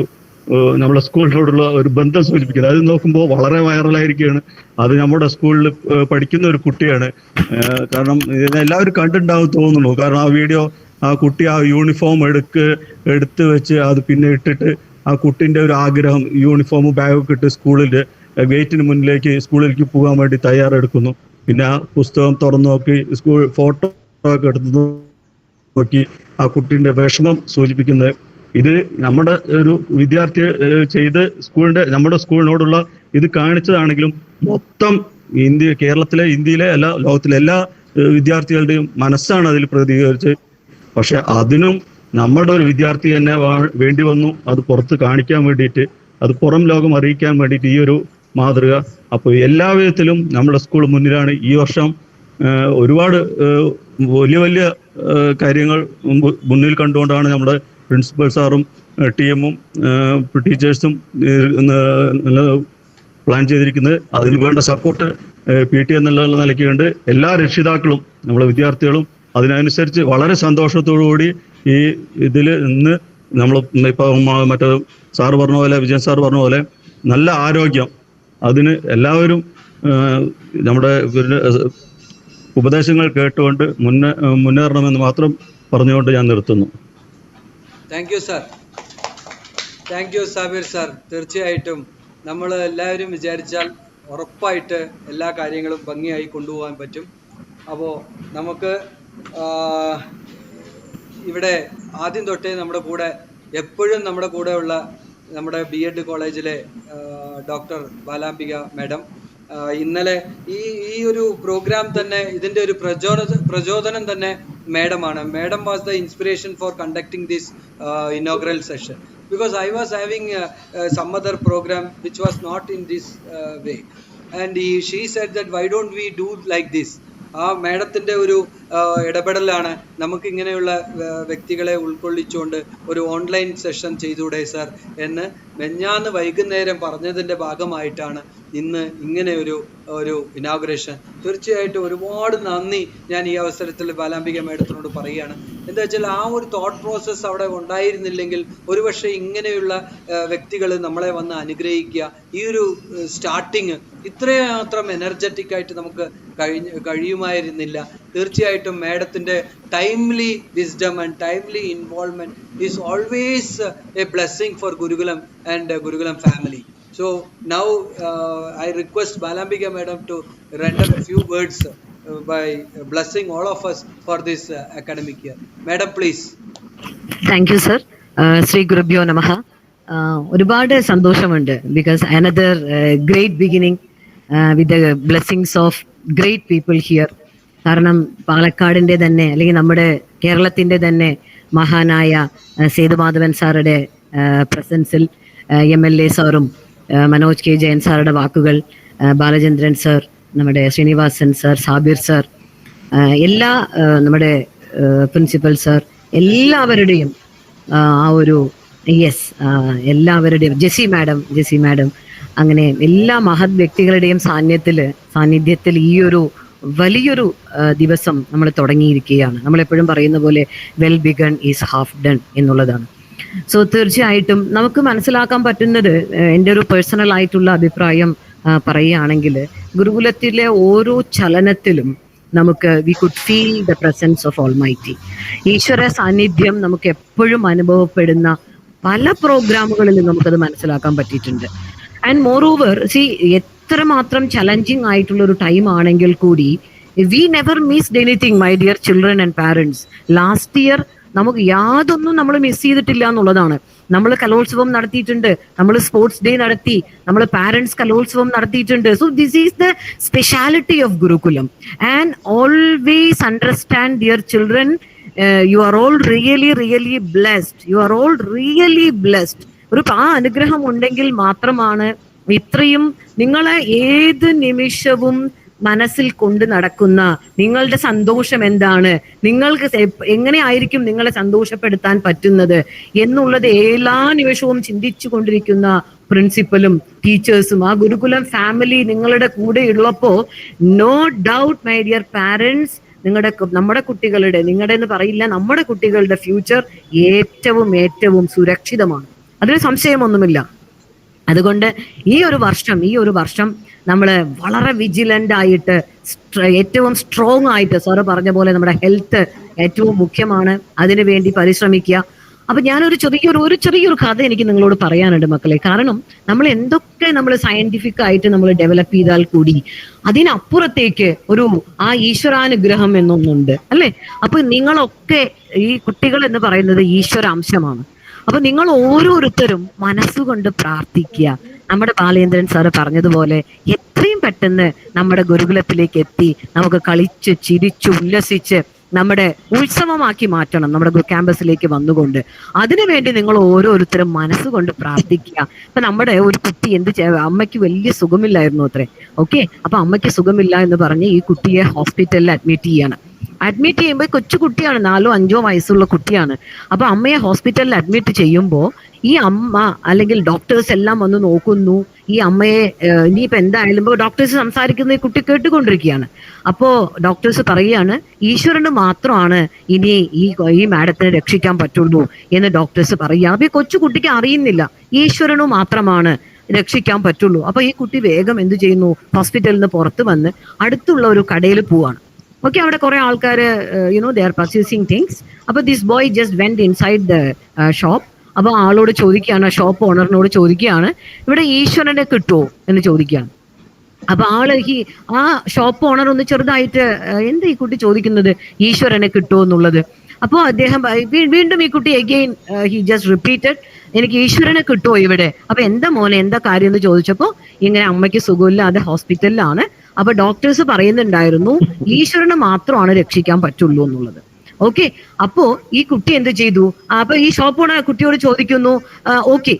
നമ്മുടെ സ്കൂളിനോടുള്ള ഒരു ബന്ധം സൂചിപ്പിക്കുന്നത്. അത് നോക്കുമ്പോൾ വളരെ വൈറലായിരിക്കുകയാണ്. അത് നമ്മുടെ സ്കൂളിൽ പഠിക്കുന്ന ഒരു കുട്ടിയാണ്. കാരണം എല്ലാവരും കണ്ടിട്ടുണ്ടാവും തോന്നുന്നു. കാരണം ആ വീഡിയോ ആ കുട്ടി ആ യൂണിഫോം എടുത്ത് വെച്ച് അത് പിന്നെ ഇട്ടിട്ട് ആ കുട്ടിൻ്റെ ഒരു ആഗ്രഹം യൂണിഫോമും ബാഗൊക്കെ ഇട്ട് സ്കൂളിൻ്റെ ഗേറ്റിന് മുന്നിലേക്ക് സ്കൂളിലേക്ക് പോകാൻ വേണ്ടി തയ്യാറെടുക്കുന്നു. പിന്നെ ആ പുസ്തകം തുറന്നു നോക്കി സ്കൂൾ ഫോട്ടോ ഒക്കെ എടുത്ത് നോക്കി ആ കുട്ടീൻ്റെ വിഷമം സൂചിപ്പിക്കുന്നത്. ഇത് നമ്മുടെ ഒരു വിദ്യാർത്ഥി ചെയ്ത് നമ്മുടെ സ്കൂളിനോടുള്ള ഇത് കാണിച്ചതാണെങ്കിലും മൊത്തം കേരളത്തിലെ ഇന്ത്യയിലെ ലോകത്തിലെ എല്ലാ വിദ്യാർത്ഥികളുടെയും മനസ്സാണ് അതിൽ പ്രതികരിച്ച്. പക്ഷെ അതിനും നമ്മുടെ ഒരു വിദ്യാർത്ഥി തന്നെ വേണ്ടി വന്നു അത് പുറത്ത് കാണിക്കാൻ വേണ്ടിയിട്ട്, അത് പുറം ലോകം അറിയിക്കാൻ വേണ്ടിയിട്ട് ഈ ഒരു മാതൃക. അപ്പോൾ എല്ലാ വിധത്തിലും നമ്മുടെ സ്കൂൾ മുന്നിലാണ്. ഈ വർഷം ഒരുപാട് വലിയ വലിയ കാര്യങ്ങൾ മുന്നിൽ കണ്ടുകൊണ്ടാണ് നമ്മുടെ പ്രിൻസിപ്പൽ സാറും ടീമും ടീച്ചേഴ്സും പ്ലാൻ ചെയ്തിരിക്കുന്നത്. അതിന് വേണ്ട സപ്പോർട്ട് PTA എന്നുള്ള നിലയ്ക്കുണ്ട്. എല്ലാ രക്ഷിതാക്കളും നമ്മളെ വിദ്യാർത്ഥികളും അതിനനുസരിച്ച് വളരെ സന്തോഷത്തോടുകൂടി ഈ ഇതിൽ ഇന്ന് നമ്മൾ ഇപ്പം മറ്റേ സാറ് പറഞ്ഞ പോലെ വിജയൻ സാർ പറഞ്ഞ പോലെ നല്ല ആരോഗ്യം, അതിന് എല്ലാവരും നമ്മുടെ ഉപദേശങ്ങൾ കേട്ടുകൊണ്ട് മുന്നേറണമെന്ന് മാത്രം പറഞ്ഞുകൊണ്ട് ഞാൻ നിർത്തുന്നു. Thank you sir. Thank U Sabir sir. തീർച്ചയായിട്ടും നമ്മൾ എല്ലാവരും വിചാരിച്ചാൽ ഉറപ്പായിട്ട് എല്ലാ കാര്യങ്ങളും ഭംഗിയായി കൊണ്ടുപോകാൻ പറ്റും. അപ്പോൾ നമുക്ക് ഇവിടെ ആദ്യം തൊട്ടേ നമ്മുടെ കൂടെ എപ്പോഴും നമ്മുടെ കൂടെയുള്ള നമ്മുടെ B.Ed കോളേജിലെ ഡോക്ടർ ബാലാംബിക മാഡം ഇന്നലെ ഈ ഒരു പ്രോഗ്രാം തന്നെ ഇതിൻ്റെ ഒരു പ്രചോദനം തന്നെ മാഡമാണ്. Madam was the inspiration for conducting this inaugural session because I was having some other program which was not in this way and she said that why don't we do like this. ആ മാഡത്തിൻ്റെ ഒരു ഇടപെടലാണ് നമുക്ക് ഇങ്ങനെയുള്ള വ്യക്തികളെ ഉൾക്കൊള്ളിച്ചുകൊണ്ട് ഒരു online session ചെയ്തുകൂടെ sir എന്ന് മെഞ്ഞാന്ന് വൈകുന്നേരം പറഞ്ഞതിൻ്റെ ഭാഗമായിട്ടാണ് ഇന്ന് ഇങ്ങനെ ഒരു ഇനാഗുറേഷൻ. തീർച്ചയായിട്ടും ഒരുപാട് നന്ദി ഞാൻ ഈ അവസരത്തിൽ ബാലാംബിക മാഡത്തിനോട് പറയുകയാണ്. എന്താ വെച്ചാൽ ആ ഒരു തോട്ട് പ്രോസസ്സ് അവിടെ ഉണ്ടായിരുന്നില്ലെങ്കിൽ ഒരുപക്ഷെ ഇങ്ങനെയുള്ള വ്യക്തികൾ നമ്മളെ വന്ന് അനുഗ്രഹിക്കുക, ഈ ഒരു സ്റ്റാർട്ടിങ് ഇത്രമാത്രം എനർജറ്റിക് ആയിട്ട് നമുക്ക് കഴിയുമായിരുന്നില്ല. തീർച്ചയായിട്ടും മാഡത്തിൻ്റെ timely wisdom and timely involvement is always A blessing four Gurukulam and Gurukulam family. So now I request Balambika madam to render a few words by blessing all of us for this academic year. Madam, please. Thank you, sir. Sri Gurubhyo Namaha. ഒരുപാട് സന്തോഷമുണ്ട് because another great beginning with the blessings of great people here. കാരണം പാലക്കാടിൻ്റെ തന്നെ അല്ലെങ്കിൽ നമ്മുടെ കേരളത്തിൻ്റെ തന്നെ മഹാനായ Sethumadhavan സാറുടെ പ്രസൻസിൽ MLA സാറും മനോജ് കെ ജയൻ സാറുടെ വാക്കുകൾ, ബാലചന്ദ്രൻ സർ, നമ്മുടെ ശ്രീനിവാസൻ സർ, സാബിർ സർ, എല്ലാ നമ്മുടെ പ്രിൻസിപ്പൽ സർ, എല്ലാവരുടെയും ആ ഒരു എല്ലാവരുടെയും ജെസി മാഡം അങ്ങനെ എല്ലാ മഹത് വ്യക്തികളുടെയും സാന്നിധ്യത്തിൽ ഈ ഒരു വലിയൊരു ദിവസം നമ്മൾ തുടങ്ങിയിരിക്കുകയാണ്. നമ്മളെപ്പോഴും പറയുന്ന പോലെ well begun is half done എന്നുള്ളതാണ്. സോ തീർച്ചയായിട്ടും നമുക്ക് മനസ്സിലാക്കാൻ പറ്റുന്നത്, എൻ്റെ ഒരു പേഴ്സണൽ ആയിട്ടുള്ള അഭിപ്രായം പറയുകയാണെങ്കിൽ, ഗുരുകുലത്തിലെ ഓരോ ചലനത്തിലും നമുക്ക് we could feel the presence of almighty. ഈശ്വര സാന്നിധ്യം നമുക്ക് എപ്പോഴും അനുഭവപ്പെടുന്ന പല പ്രോഗ്രാമുകളിലും നമുക്കത് മനസ്സിലാക്കാൻ പറ്റിയിട്ടുണ്ട്. ആൻഡ് മോർ ഓവർ എത്രമാത്രം ചലഞ്ചിങ് ആയിട്ടുള്ള ഒരു ടൈം ആണെങ്കിൽ കൂടി we never missed anything my dear children and parents. Last year നമുക്ക് യാതൊന്നും നമ്മൾ മിസ് ചെയ്തിട്ടില്ല എന്നുള്ളതാണ്. നമ്മൾ കലോത്സവം നടത്തിയിട്ടുണ്ട്, നമ്മൾ സ്പോർട്സ് ഡേ നടത്തി, നമ്മൾ പാരന്റ്സ് കലോത്സവം നടത്തിയിട്ടുണ്ട്. So this is the speciality of Gurukulam. And always understand dear children, you are all really blessed. You are all really blessed. ആ അനുഗ്രഹം ഉണ്ടെങ്കിൽ മാത്രമാണ് ഇത്രയും നിങ്ങളെ ഏത് നിമിഷവും മനസ്സിൽ കൊണ്ട് നടക്കുന്ന നിങ്ങളുടെ സന്തോഷം എന്താണ്, നിങ്ങൾക്ക് എങ്ങനെയായിരിക്കും നിങ്ങളെ സന്തോഷപ്പെടുത്താൻ പറ്റുന്നത് എന്നുള്ളത് എല്ലാ നിമിഷവും ചിന്തിച്ചു കൊണ്ടിരിക്കുന്ന പ്രിൻസിപ്പലും ടീച്ചേഴ്സും ആ ഗുരുകുലം ഫാമിലി നിങ്ങളുടെ കൂടെ ഉള്ളപ്പോ no doubt my dear parents, നമ്മുടെ കുട്ടികളുടെ, നിങ്ങളുടെ എന്ന് പറയില്ല, നമ്മുടെ കുട്ടികളുടെ ഫ്യൂച്ചർ ഏറ്റവും സുരക്ഷിതമാണ്. അതിന് സംശയമൊന്നുമില്ല. അതുകൊണ്ട് ഈ ഒരു വർഷം നമ്മൾ വളരെ വിജിലന്റ് ആയിട്ട് ഏറ്റവും സ്ട്രോങ് ആയിട്ട്, സാറ് പറഞ്ഞ പോലെ നമ്മുടെ ഹെൽത്ത് ഏറ്റവും മുഖ്യമാണ്, അതിനു വേണ്ടി പരിശ്രമിക്കുക. അപ്പൊ ഞാനൊരു ചെറിയൊരു കഥ എനിക്ക് നിങ്ങളോട് പറയാനുണ്ട് മക്കളെ. കാരണം നമ്മൾ എന്തൊക്കെ നമ്മൾ സയന്റിഫിക് ആയിട്ട് നമ്മൾ ഡെവലപ്പ് ചെയ്താൽ കൂടി അതിനപ്പുറത്തേക്ക് ഒരു ആ ഈശ്വരാനുഗ്രഹം എന്നൊന്നുണ്ട് അല്ലെ. അപ്പൊ നിങ്ങളൊക്കെ ഈ കുട്ടികൾ എന്ന് പറയുന്നത് ഈശ്വരാംശമാണ്. അപ്പൊ നിങ്ങൾ ഓരോരുത്തരും മനസ്സുകൊണ്ട് പ്രാർത്ഥിക്കുക. നമ്മുടെ ബാലേന്ദ്രൻ സാറ് പറഞ്ഞതുപോലെ എത്രയും പെട്ടെന്ന് നമ്മുടെ ഗുരുകുലത്തിലേക്ക് എത്തി നമുക്ക് കളിച്ച് ചിരിച്ച് ഉല്ലസിച്ച് നമ്മുടെ ഉത്സവമാക്കി മാറ്റണം നമ്മുടെ ക്യാമ്പസിലേക്ക് വന്നുകൊണ്ട്. അതിനുവേണ്ടി നിങ്ങൾ ഓരോരുത്തരും മനസ്സുകൊണ്ട് പ്രാർത്ഥിക്കുക. ഇപ്പൊ നമ്മുടെ ഒരു കുട്ടി അമ്മയ്ക്ക് വലിയ സുഖമില്ലായിരുന്നു അത്രേ. ഓക്കെ, അപ്പൊ അമ്മയ്ക്ക് സുഖമില്ല എന്ന് പറഞ്ഞ് ഈ കുട്ടിയെ ഹോസ്പിറ്റലിൽ അഡ്മിറ്റ് ചെയ്യുമ്പോൾ കൊച്ചു കുട്ടിയാണ്, 4 or 5 വയസ്സുള്ള കുട്ടിയാണ്. അപ്പൊ അമ്മയെ ഹോസ്പിറ്റലിൽ അഡ്മിറ്റ് ചെയ്യുമ്പോൾ ഈ അമ്മ അല്ലെങ്കിൽ ഡോക്ടേഴ്സ് എല്ലാം വന്ന് നോക്കുന്നു. ഈ അമ്മയെ ഇനിയിപ്പോ എന്തായാലും ഡോക്ടേഴ്സ് സംസാരിക്കുന്ന ഈ കുട്ടി കേട്ടുകൊണ്ടിരിക്കുകയാണ്. അപ്പോ ഡോക്ടേഴ്സ് പറയുകയാണ്, ഈശ്വരന് മാത്രമാണ് ഇനി ഈ മാഡത്തിനെ രക്ഷിക്കാൻ പറ്റുള്ളൂ എന്ന് ഡോക്ടേഴ്സ് പറയുക. അപ്പൊ ഈ കൊച്ചു കുട്ടിക്ക് അറിയുന്നില്ല ഈശ്വരനു മാത്രമാണ് രക്ഷിക്കാൻ പറ്റുള്ളൂ. അപ്പൊ ഈ കുട്ടി വേഗം എന്ത് ചെയ്യുന്നു, ഹോസ്പിറ്റലിൽ നിന്ന് പുറത്ത് വന്ന് അടുത്തുള്ള ഒരു കടയിൽ പോവാണ്. ഓക്കെ, അവിടെ കുറെ ആൾക്കാർ ദേ ആർ പർച്ചേസിങ് തിങ്സ്. അപ്പൊ this boy just went inside the shop. അപ്പൊ ആളോട് ചോദിക്കുകയാണ്, ഷോപ്പ് ഓണറിനോട് ചോദിക്കുകയാണ്, ഇവിടെ ഈശ്വരനെ കിട്ടുമോ എന്ന് ചോദിക്കുകയാണ്. അപ്പൊ ആ ഷോപ്പ് ഓണർ ഒന്ന് ചെറുതായിട്ട് എന്താ ഈ കുട്ടി ചോദിക്കുന്നത്, ഈശ്വരനെ കിട്ടുമോ എന്നുള്ളത്. അപ്പോൾ അദ്ദേഹം വീണ്ടും ഈ കുട്ടി അഗെയിൻ ഹി ജസ്റ്റ് റിപ്പീറ്റഡ്, എനിക്ക് ഈശ്വരനെ കിട്ടുമോ ഇവിടെ. അപ്പൊ എന്താ മോനെ, എന്താ കാര്യം എന്ന് ചോദിച്ചപ്പോ ഇങ്ങനെ അമ്മയ്ക്ക് സുഖമില്ല, അത് ഹോസ്പിറ്റലിലാണ്. അപ്പൊ ഡോക്ടേഴ്സ് പറയുന്നുണ്ടായിരുന്നു ഈശ്വരനെ മാത്രമാണ് രക്ഷിക്കാൻ പറ്റുള്ളൂ എന്നുള്ളത്. ഓക്കെ, അപ്പോ ഈ കുട്ടി എന്ത് ചെയ്തു, അപ്പൊ ഈ ഷോപ്പ് ഓണർ കുട്ടിയോട് ചോദിക്കുന്നു, ഓക്കെ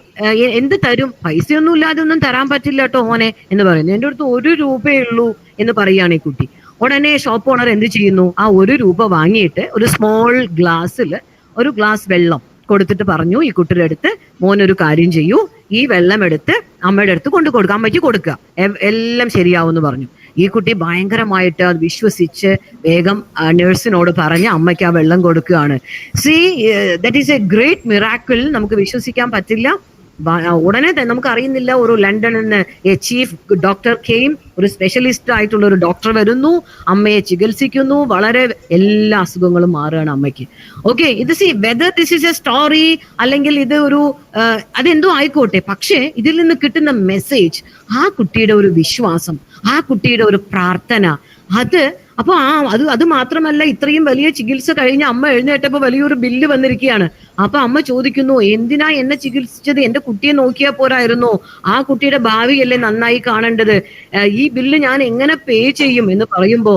എന്ത് തരും, പൈസയൊന്നും ഇല്ലാതെ ഒന്നും തരാൻ പറ്റില്ല കേട്ടോ മോനെ എന്ന് പറയുന്നു. എൻ്റെ അടുത്ത് 1 രൂപയേ ഉള്ളൂ എന്ന് പറയാണ് ഈ കുട്ടി. ഉടനെ ഷോപ്പ് ഓണർ എന്ത് ചെയ്യുന്നു? ആ 1 രൂപ വാങ്ങിയിട്ട് ഒരു സ്മോൾ ഗ്ലാസ്സിൽ ഒരു ഗ്ലാസ് വെള്ളം കൊടുത്തിട്ട് പറഞ്ഞു, ഈ കുട്ടിയുടെ അടുത്ത് മോനൊരു കാര്യം ചെയ്യൂ, ഈ വെള്ളം എടുത്ത് അമ്മയുടെ അടുത്ത് കൊണ്ടു കൊടുക്കുക, അമ്മയ്ക്ക് കൊടുക്കുക, എല്ലാം ശരിയാവും എന്ന് പറഞ്ഞു. ഈ കുട്ടി ഭയങ്കരമായിട്ട് അത് വിശ്വസിച്ച് വേഗം നഴ്സിനോട് പറഞ്ഞ് അമ്മയ്ക്ക് ആ വെള്ളം കൊടുക്കുകയാണ്. See, that is a great miracle. നമുക്ക് വിശ്വസിക്കാൻ പറ്റില്ല. ഉടനെ തന്നെ നമുക്ക് അറിയുന്നില്ല, ഒരു ലണ്ടനിൽ നിന്ന് എ ചീഫ് ഡോക്ടർ കെയിം, ഒരു സ്പെഷ്യലിസ്റ്റ് ആയിട്ടുള്ള ഒരു ഡോക്ടർ വരുന്നു, അമ്മയെ ചികിത്സിക്കുന്നു, വളരെ എല്ലാ അസുഖങ്ങളും മാറുകയാണ് അമ്മയ്ക്ക്. ഓക്കെ, ഇത് C whether this is A story അല്ലെങ്കിൽ ഇത് ഒരു അതെന്തോ ആയിക്കോട്ടെ, പക്ഷേ ഇതിൽ നിന്ന് കിട്ടുന്ന മെസ്സേജ്, ആ കുട്ടിയുടെ ഒരു വിശ്വാസം, ആ കുട്ടിയുടെ ഒരു പ്രാർത്ഥന, അപ്പൊ അത് മാത്രമല്ല, ഇത്രയും വലിയ ചികിത്സ കഴിഞ്ഞ് അമ്മ എഴുന്നേറ്റപ്പോ വലിയൊരു ബില്ല് വന്നിരിക്കുകയാണ്. അപ്പൊ അമ്മ ചോദിക്കുന്നു, എന്തിനാ എന്നെ ചികിത്സിച്ചത്? എന്റെ കുട്ടിയെ നോക്കിയാൽ പോരായിരുന്നോ? ആ കുട്ടിയുടെ ഭാവിയല്ലേ നന്നായി കാണേണ്ടത്? ഈ ബില്ല് ഞാൻ എങ്ങനെ പേ ചെയ്യും എന്ന് പറയുമ്പോ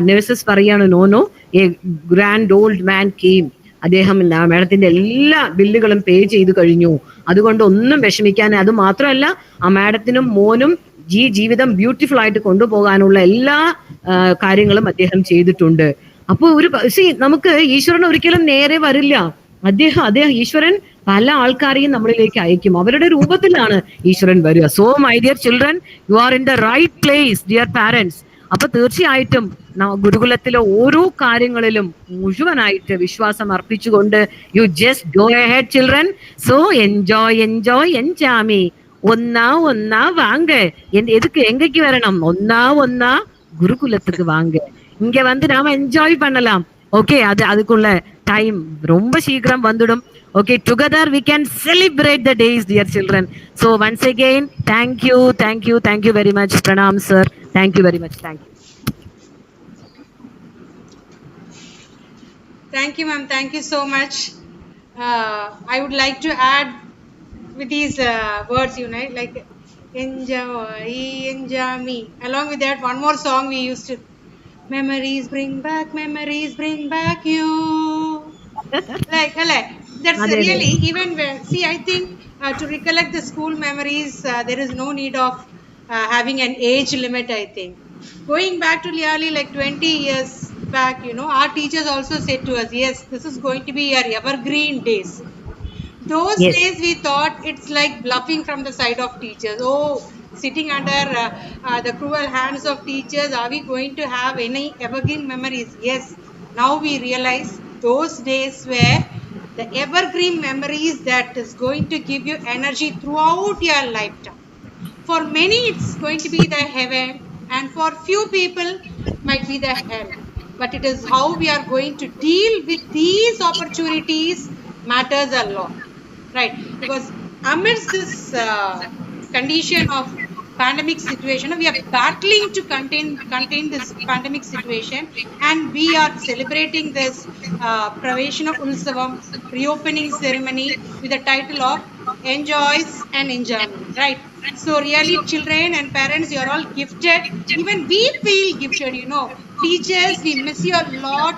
നഴ്സസ് പറയാണ്, no, a grand old man came. അദ്ദേഹം മാഡത്തിന്റെ എല്ലാ ബില്ലുകളും പേ ചെയ്തു കഴിഞ്ഞു, അതുകൊണ്ട് ഒന്നും വിഷമിക്കാൻ. അത് മാത്രമല്ല, ആ മാഡത്തിനും മോനും ഈ ജീവിതം ബ്യൂട്ടിഫുൾ ആയിട്ട് കൊണ്ടുപോകാനുള്ള എല്ലാ കാര്യങ്ങളും അദ്ദേഹം ചെയ്തിട്ടുണ്ട്. അപ്പൊ നമുക്ക് ഈശ്വരൻ ഒരിക്കലും നേരെ വരില്ല. അദ്ദേഹം ഈശ്വരൻ പല ആൾക്കാരെയും നമ്മളിലേക്ക് അയക്കും, അവരുടെ രൂപത്തിലാണ് ഈശ്വരൻ വരിക. So my dear children, you are in the right place, dear parents. അപ്പൊ തീർച്ചയായിട്ടും ഗുരുകുലത്തിലെ ഓരോ കാര്യങ്ങളിലും മുഴുവനായിട്ട് വിശ്വാസം അർപ്പിച്ചുകൊണ്ട് you just go ahead children. So enjoy എൻജാമി. ஒன்னா வாங்க. எதுக்கு எங்கக்கு வரணும்? ஒன்னா குருகுலத்துக்கு வாங்க. இங்க வந்து நாம என்ஜாய் பண்ணலாம். ஓகே, அதுக்குள்ள டைம் ரொம்ப சீக்கிரம் வந்துடும். Okay, together we can celebrate the days, dear children. So once again, thank you very much. Pranam sir, thank you very much. Thank you ma'am, thank you so much. I would like to add with these words, like enjoy me. Along with that, one more song we used to, memories bring back you. like that's really, even when, see, I think to recollect the school memories, there is no need of having an age limit. I think going back to nearly like 20 years back, our teachers also said to us, yes, this is going to be your evergreen days. Those days we thought it's like bluffing from the side of teachers. Oh, sitting under the cruel hands of teachers, are we going to have any evergreen memories? Yes, now we realize those days were the evergreen memories that is going to give you energy throughout your lifetime. For many it's going to be the heaven, and for few people might be the hell. But it is how we are going to deal with these opportunities matters a lot. Right, because amidst this condition of pandemic situation, we are battling to contain this pandemic situation, and we are celebrating this Praveshana Utsavam reopening ceremony with the title of Enjoys and Enjoyment. Right, so really, children and parents, you are all gifted. Even we feel gifted. Teachers, we miss you a lot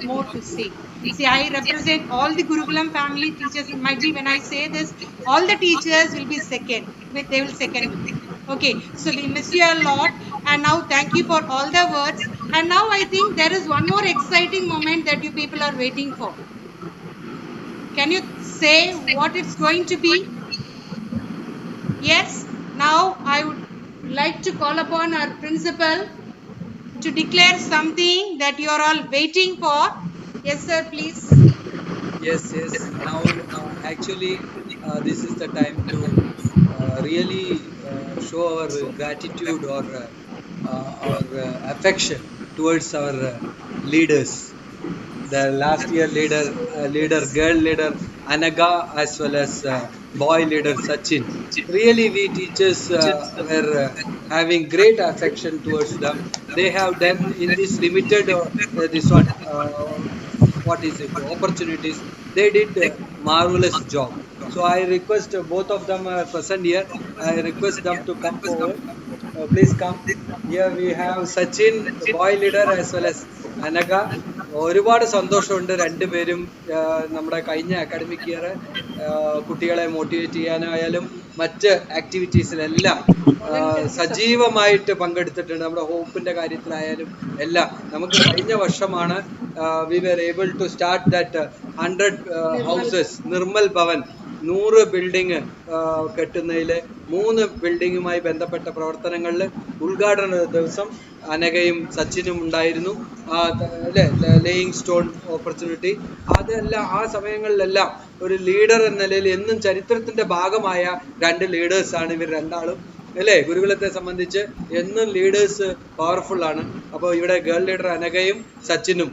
more to see. See, I represent all the Gurukulam family teachers. It might be when I say this, all the teachers will be they will second me. Okay, so we miss you a lot, and now thank you for all the words. And now I think there is one more exciting moment that you people are waiting for. Can you say what it's going to be? Yes, now I would like to call upon our principal to declare something that you are all waiting for. Yes sir, please. Yes, now actually this is the time to really show our gratitude or our affection towards our leaders. The last year girl leader Anaga, as well as boy leader Sachin. Really, we teachers were having great affection towards them. They have done in this limited opportunities. They did a marvelous job. So I request both of them are present here. I request them to come forward. Please come. Here we have Sachin, the boy leader, as well as Anaga. ഒരുപാട് സന്തോഷമുണ്ട് രണ്ടുപേരും നമ്മുടെ കഴിഞ്ഞ academic year കുട്ടികളെ motivate ചെയ്യാനായാലും മറ്റ് ആക്ടിവിറ്റീസിലെല്ലാം സജീവമായിട്ട് പങ്കെടുത്തിട്ടുണ്ട്. നമ്മുടെ ഹോപ്പിൻ്റെ കാര്യത്തിലായാലും എല്ലാം. നമുക്ക് കഴിഞ്ഞ വർഷമാണ് we were able to start that 100 houses Nirmal Bhavan 100 building കെട്ടുന്നതിൽ 3 ബിൽഡിങ്ങുമായി ബന്ധപ്പെട്ട പ്രവർത്തനങ്ങളിൽ ഉദ്ഘാടന ദിവസം അനഘയും സച്ചിനും ഉണ്ടായിരുന്നു. അല്ലേ, ലേയിങ് സ്റ്റോൺ ഓപ്പർച്യൂണിറ്റി. അതെല്ലാം ആ സമയങ്ങളിലെല്ലാം ഒരു ലീഡർ എന്ന നിലയിൽ എന്നും ചരിത്രത്തിൻ്റെ ഭാഗമായ 2 ലീഡേഴ്സാണ് ഇവർ രണ്ടാളും. അല്ലേ, ഗുരുകുലത്തെ സംബന്ധിച്ച് എന്നും ലീഡേഴ്സ് പവർഫുള്ളാണ്. അപ്പോൾ ഇവിടെ ഗേൾ ലീഡർ അനഘയും സച്ചിനും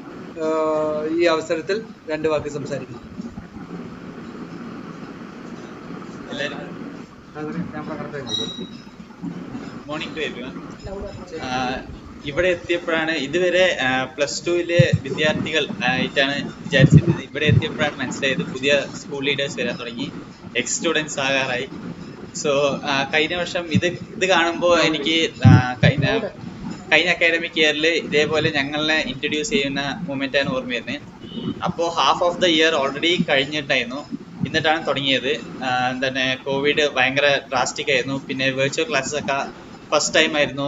ഈ അവസരത്തിൽ 2 വാക്ക് സംസാരിക്കുന്നു. Morning to everyone. ഇവിടെ എത്തിയപ്പോഴാണ് ഇതുവരെ +2 വിദ്യാർത്ഥികൾ ആയിട്ടാണ് വിചാരിച്ചിരുന്നത്. ഇവിടെ എത്തിയപ്പോഴാണ് മനസ്സിലായത് പുതിയ സ്കൂൾ ലീഡേഴ്സ് വരാൻ തുടങ്ങി, എക്സ് സ്റ്റുഡൻസ് ആകാറായി. സോ കഴിഞ്ഞ വർഷം ഇത് കാണുമ്പോൾ എനിക്ക് കഴിഞ്ഞ അക്കാഡമിക് ഇയറിൽ ഇതേപോലെ ഞങ്ങളെ ഇൻട്രൊഡ്യൂസ് ചെയ്യുന്ന മൂമെൻ്റാണ് ഓർമ്മ വരുന്നത്. അപ്പോൾ half of the year already കഴിഞ്ഞിട്ടായിരുന്നു, എന്നിട്ടാണ് തുടങ്ങിയത്. തന്നെ കോവിഡ് ഭയങ്കര ഡ്രാസ്റ്റിക് ആയിരുന്നു. പിന്നെ വെർച്വൽ ക്ലാസ്സസ് ഒക്കെ ഫസ്റ്റ് ടൈം ആയിരുന്നു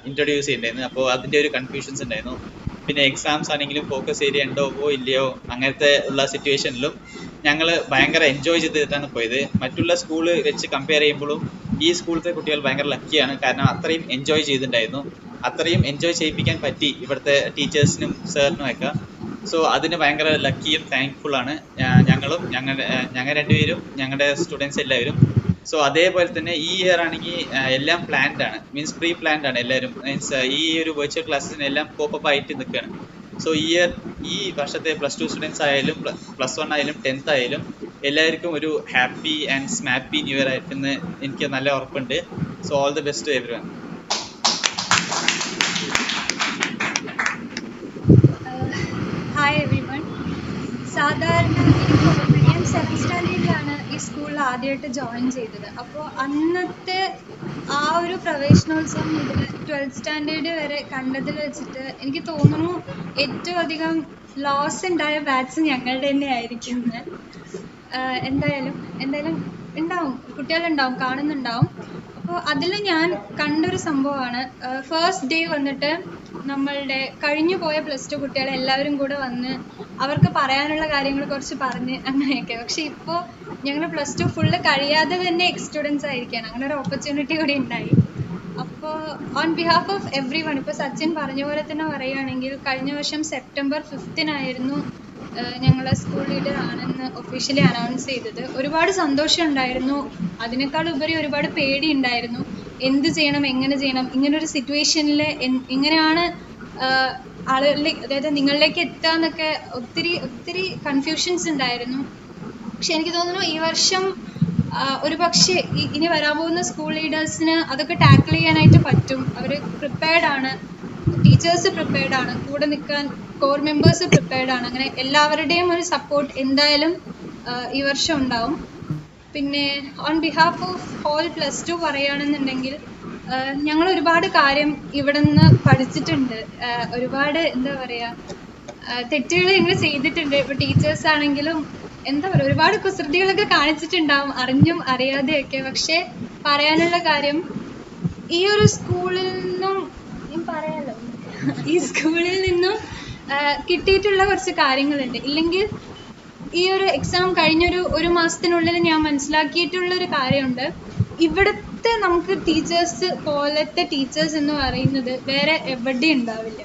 ഇൻട്രൊഡ്യൂസ് ചെയ്യേണ്ടായിരുന്നു. അപ്പോൾ അതിൻ്റെ ഒരു കൺഫ്യൂഷൻസ് ഉണ്ടായിരുന്നു. പിന്നെ എക്സാംസ് ആണെങ്കിലും ഫോക്കസ് ഏരിയ ഉണ്ടോ ഇല്ലയോ അങ്ങനത്തെ ഉള്ള സിറ്റുവേഷനിലും ഞങ്ങൾ ഭയങ്കര എൻജോയ് ചെയ്തിട്ടാണ് പോയത്. മറ്റുള്ള സ്കൂൾ വെച്ച് കമ്പയർ ചെയ്യുമ്പോഴും ഈ സ്കൂളിലത്തെ കുട്ടികൾ ഭയങ്കര ലക്കിയാണ്. കാരണം അത്രയും എൻജോയ് ചെയ്തിട്ടുണ്ടായിരുന്നു. അത്രയും എൻജോയ് ചെയ്യിപ്പിക്കാൻ പറ്റി ഇവിടുത്തെ ടീച്ചേഴ്സിനും സാറിനും ഒക്കെ. സോ അതിന് ഭയങ്കര ലക്കിയും താങ്ക്ഫുള്ളാണ് ഞങ്ങൾ രണ്ടുപേരും, ഞങ്ങളുടെ സ്റ്റുഡൻസ് എല്ലാവരും. സോ അതേപോലെ തന്നെ ഈ ഇയർ ആണെങ്കിൽ എല്ലാം പ്ലാൻഡ് ആണ്, മീൻസ് പ്രീ പ്ലാൻഡ് ആണ് എല്ലാവരും. മീൻസ് ഈ ഒരു വെർച്വൽ ക്ലാസ്സിനെല്ലാം പോപ്പപ്പ് ആയിട്ട് നിൽക്കുകയാണ്. സോ ഈ വർഷത്തെ +2 സ്റ്റുഡൻസ് ആയാലും +1 ആയാലും 10th ആയാലും എല്ലാവർക്കും ഒരു happy and snappy new year ആയിട്ടെന്ന് എനിക്ക് നല്ല ഉറപ്പുണ്ട്. So all the best to everyone. Hi everyone. സാധാരണ ഞാൻ 7th സ്റ്റാൻഡേർഡിലാണ് ഈ സ്കൂളിൽ ആദ്യമായിട്ട് ജോയിൻ ചെയ്തത്. അപ്പോൾ അന്നത്തെ ആ ഒരു പ്രവേശനോത്സവം മുതൽ 12th സ്റ്റാൻഡേർഡ് വരെ കണ്ടതിൽ വെച്ചിട്ട് എനിക്ക് തോന്നുന്നു ഏറ്റവും അധികം ലോസ് ഉണ്ടായ ബാച്ച് ഞങ്ങളുടെ തന്നെ ആയിരിക്കും. എന്തായാലും ഉണ്ടാവും, കുട്ടികളുണ്ടാവും, കാണുന്നുണ്ടാവും. അപ്പോൾ അതിൽ ഞാൻ കണ്ടൊരു സംഭവമാണ്, ഫസ്റ്റ് ഡേ വന്നിട്ട് നമ്മളുടെ കഴിഞ്ഞു പോയ +2 കുട്ടികൾ എല്ലാവരും കൂടെ വന്ന് അവർക്ക് പറയാനുള്ള കാര്യങ്ങൾ കുറച്ച് പറഞ്ഞ് അങ്ങനെയൊക്കെ. പക്ഷെ ഇപ്പോൾ ഞങ്ങൾ +2 ഫുള്ള് കഴിയാതെ തന്നെ എക്സ് സ്റ്റുഡൻസ് ആയിരിക്കുകയാണ്. അങ്ങനെ ഒരു ഓപ്പർച്യൂണിറ്റി കൂടി ഉണ്ടായി. അപ്പോൾ on behalf of every one, ഇപ്പോൾ സച്ചിൻ പറഞ്ഞ പോലെ തന്നെ പറയുകയാണെങ്കിൽ കഴിഞ്ഞ വർഷം September 5 ഞങ്ങളെ സ്കൂൾ ലീഡർ ആണെന്ന് ഒഫീഷ്യലി അനൗൺസ് ചെയ്തത്. ഒരുപാട് സന്തോഷം ഉണ്ടായിരുന്നു. അതിനേക്കാൾ ഉപരി ഒരുപാട് പേടി ഉണ്ടായിരുന്നു. എന്ത് ചെയ്യണം, എങ്ങനെ ചെയ്യണം, ഇങ്ങനൊരു സിറ്റുവേഷനിൽ എങ്ങനെയാണ് ആളുകളിലേക്ക്, അതായത് നിങ്ങളിലേക്ക് എത്തുക എന്നൊക്കെ ഒത്തിരി കൺഫ്യൂഷൻസ് ഉണ്ടായിരുന്നു. പക്ഷെ എനിക്ക് തോന്നുന്നു ഈ വർഷം ഒരു പക്ഷേ ഇനി വരാൻ പോകുന്ന സ്കൂൾ ലീഡേഴ്സിന് അതൊക്കെ ടാക്കിൾ ചെയ്യാനായിട്ട് പറ്റും. അവർ പ്രിപ്പയർഡ് ആണ്, ടീച്ചേഴ്സ് പ്രിപ്പയർഡ് ആണ്, കൂടെ നിൽക്കാൻ കോർ മെമ്പേഴ്സ് പ്രിപ്പയർഡ് ആണ്. അങ്ങനെ എല്ലാവരുടെയും ഒരു സപ്പോർട്ട് എന്തായാലും ഈ വർഷം ഉണ്ടാവും. പിന്നെ ഓൺ ബിഹാഫ് ഓഫ് ഹോൾ +2 പറയുകയാണെന്നുണ്ടെങ്കിൽ ഞങ്ങൾ ഒരുപാട് കാര്യം ഇവിടെ നിന്ന് പഠിച്ചിട്ടുണ്ട്. ഒരുപാട് എന്താ പറയുക തെറ്റുകൾ ഞങ്ങൾ ചെയ്തിട്ടുണ്ട്. ഇപ്പോൾ ടീച്ചേഴ്സ് ആണെങ്കിലും എന്താ പറയുക ഒരുപാട് കുസൃതികളൊക്കെ കാണിച്ചിട്ടുണ്ടാവും, അറിഞ്ഞും അറിയാതെയൊക്കെ. പക്ഷേ പറയാനുള്ള കാര്യം, ഈ ഒരു സ്കൂളിൽ നിന്നും പറയാമല്ലോ, ഈ സ്കൂളിൽ നിന്നും കിട്ടിയിട്ടുള്ള കുറച്ച് കാര്യങ്ങളുണ്ട്. ഇല്ലെങ്കിൽ ഈ ഒരു എക്സാം കഴിഞ്ഞൊരു മാസത്തിനുള്ളിൽ ഞാൻ മനസ്സിലാക്കിയിട്ടുള്ളൊരു കാര്യമുണ്ട്, ഇവിടുത്തെ നമുക്ക് ടീച്ചേഴ്സ് പോലത്തെ ടീച്ചേഴ്സ് എന്ന് പറയുന്നത് വേറെ എവിടെയും ഉണ്ടാവില്ല.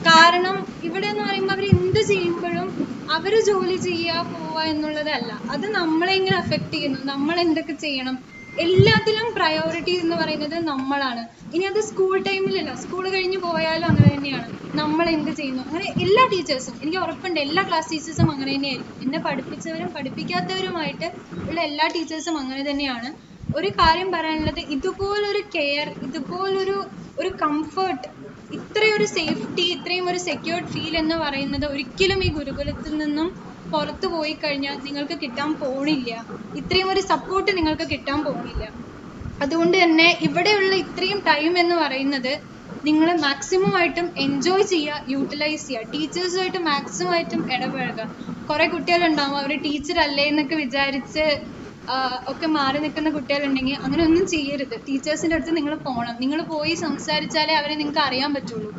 കാരണം ഇവിടെ എന്ന് പറയുമ്പോൾ അവർ എന്ത് ചെയ്യുമ്പോഴും അവർ ജോലി ചെയ്യുക പോവുക എന്നുള്ളതല്ല, അത് നമ്മളെ എങ്ങനെ അഫക്റ്റ് ചെയ്യുന്നു, നമ്മൾ എന്തൊക്കെ ചെയ്യണം, എല്ലാത്തിലും പ്രയോറിറ്റി എന്ന് പറയുന്നത് നമ്മളാണ്. ഇനി അത് സ്കൂൾ ടൈമിലല്ല, സ്കൂൾ കഴിഞ്ഞ് പോയാലും അങ്ങനെ തന്നെയാണ്. നമ്മൾ എന്ത് ചെയ്യുന്നു, അങ്ങനെ എല്ലാ ടീച്ചേഴ്സും, എനിക്ക് ഉറപ്പുണ്ട് എല്ലാ ക്ലാസ് ടീച്ചേഴ്സും അങ്ങനെ തന്നെയായിരിക്കും. എന്നെ പഠിപ്പിച്ചവരും പഠിപ്പിക്കാത്തവരുമായിട്ട് ഉള്ള എല്ലാ ടീച്ചേഴ്സും അങ്ങനെ തന്നെയാണ്. ഒരു കാര്യം പറയാനുള്ളത്, ഇതുപോലൊരു കെയർ, ഇതുപോലൊരു കംഫർട്ട്, ഇത്രയൊരു സേഫ്റ്റി, ഇത്രയും ഒരു സെക്യൂർഡ് ഫീൽ എന്ന് പറയുന്നത് ഒരിക്കലും ഈ ഗുരുകുലത്തിൽ നിന്നും പുറത്തു പോയി കഴിഞ്ഞാൽ നിങ്ങൾക്ക് കിട്ടാൻ പോണില്ല. ഇത്രയും ഒരു സപ്പോർട്ട് നിങ്ങൾക്ക് കിട്ടാൻ പോണില്ല. അതുകൊണ്ട് തന്നെ ഇവിടെയുള്ള ഇത്രയും ടൈം എന്ന് പറയുന്നത് നിങ്ങൾ മാക്സിമം ആയിട്ടും എൻജോയ് ചെയ്യുക, യൂട്ടിലൈസ് ചെയ്യുക, ടീച്ചേഴ്സുമായിട്ട് മാക്സിമം ആയിട്ടും ഇടപഴകുക. കുറെ കുട്ടികളുണ്ടാവും അവർ ടീച്ചർ അല്ലേ എന്നൊക്കെ വിചാരിച്ച് ഒക്കെ മാറി നിൽക്കുന്ന കുട്ടികളുണ്ടെങ്കിൽ അങ്ങനെ ഒന്നും ചെയ്യരുത്. ടീച്ചേഴ്സിൻ്റെ അടുത്ത് നിങ്ങൾ പോകണം. നിങ്ങൾ പോയി സംസാരിച്ചാലേ അവരെ നിങ്ങൾക്ക് അറിയാൻ പറ്റുള്ളൂ.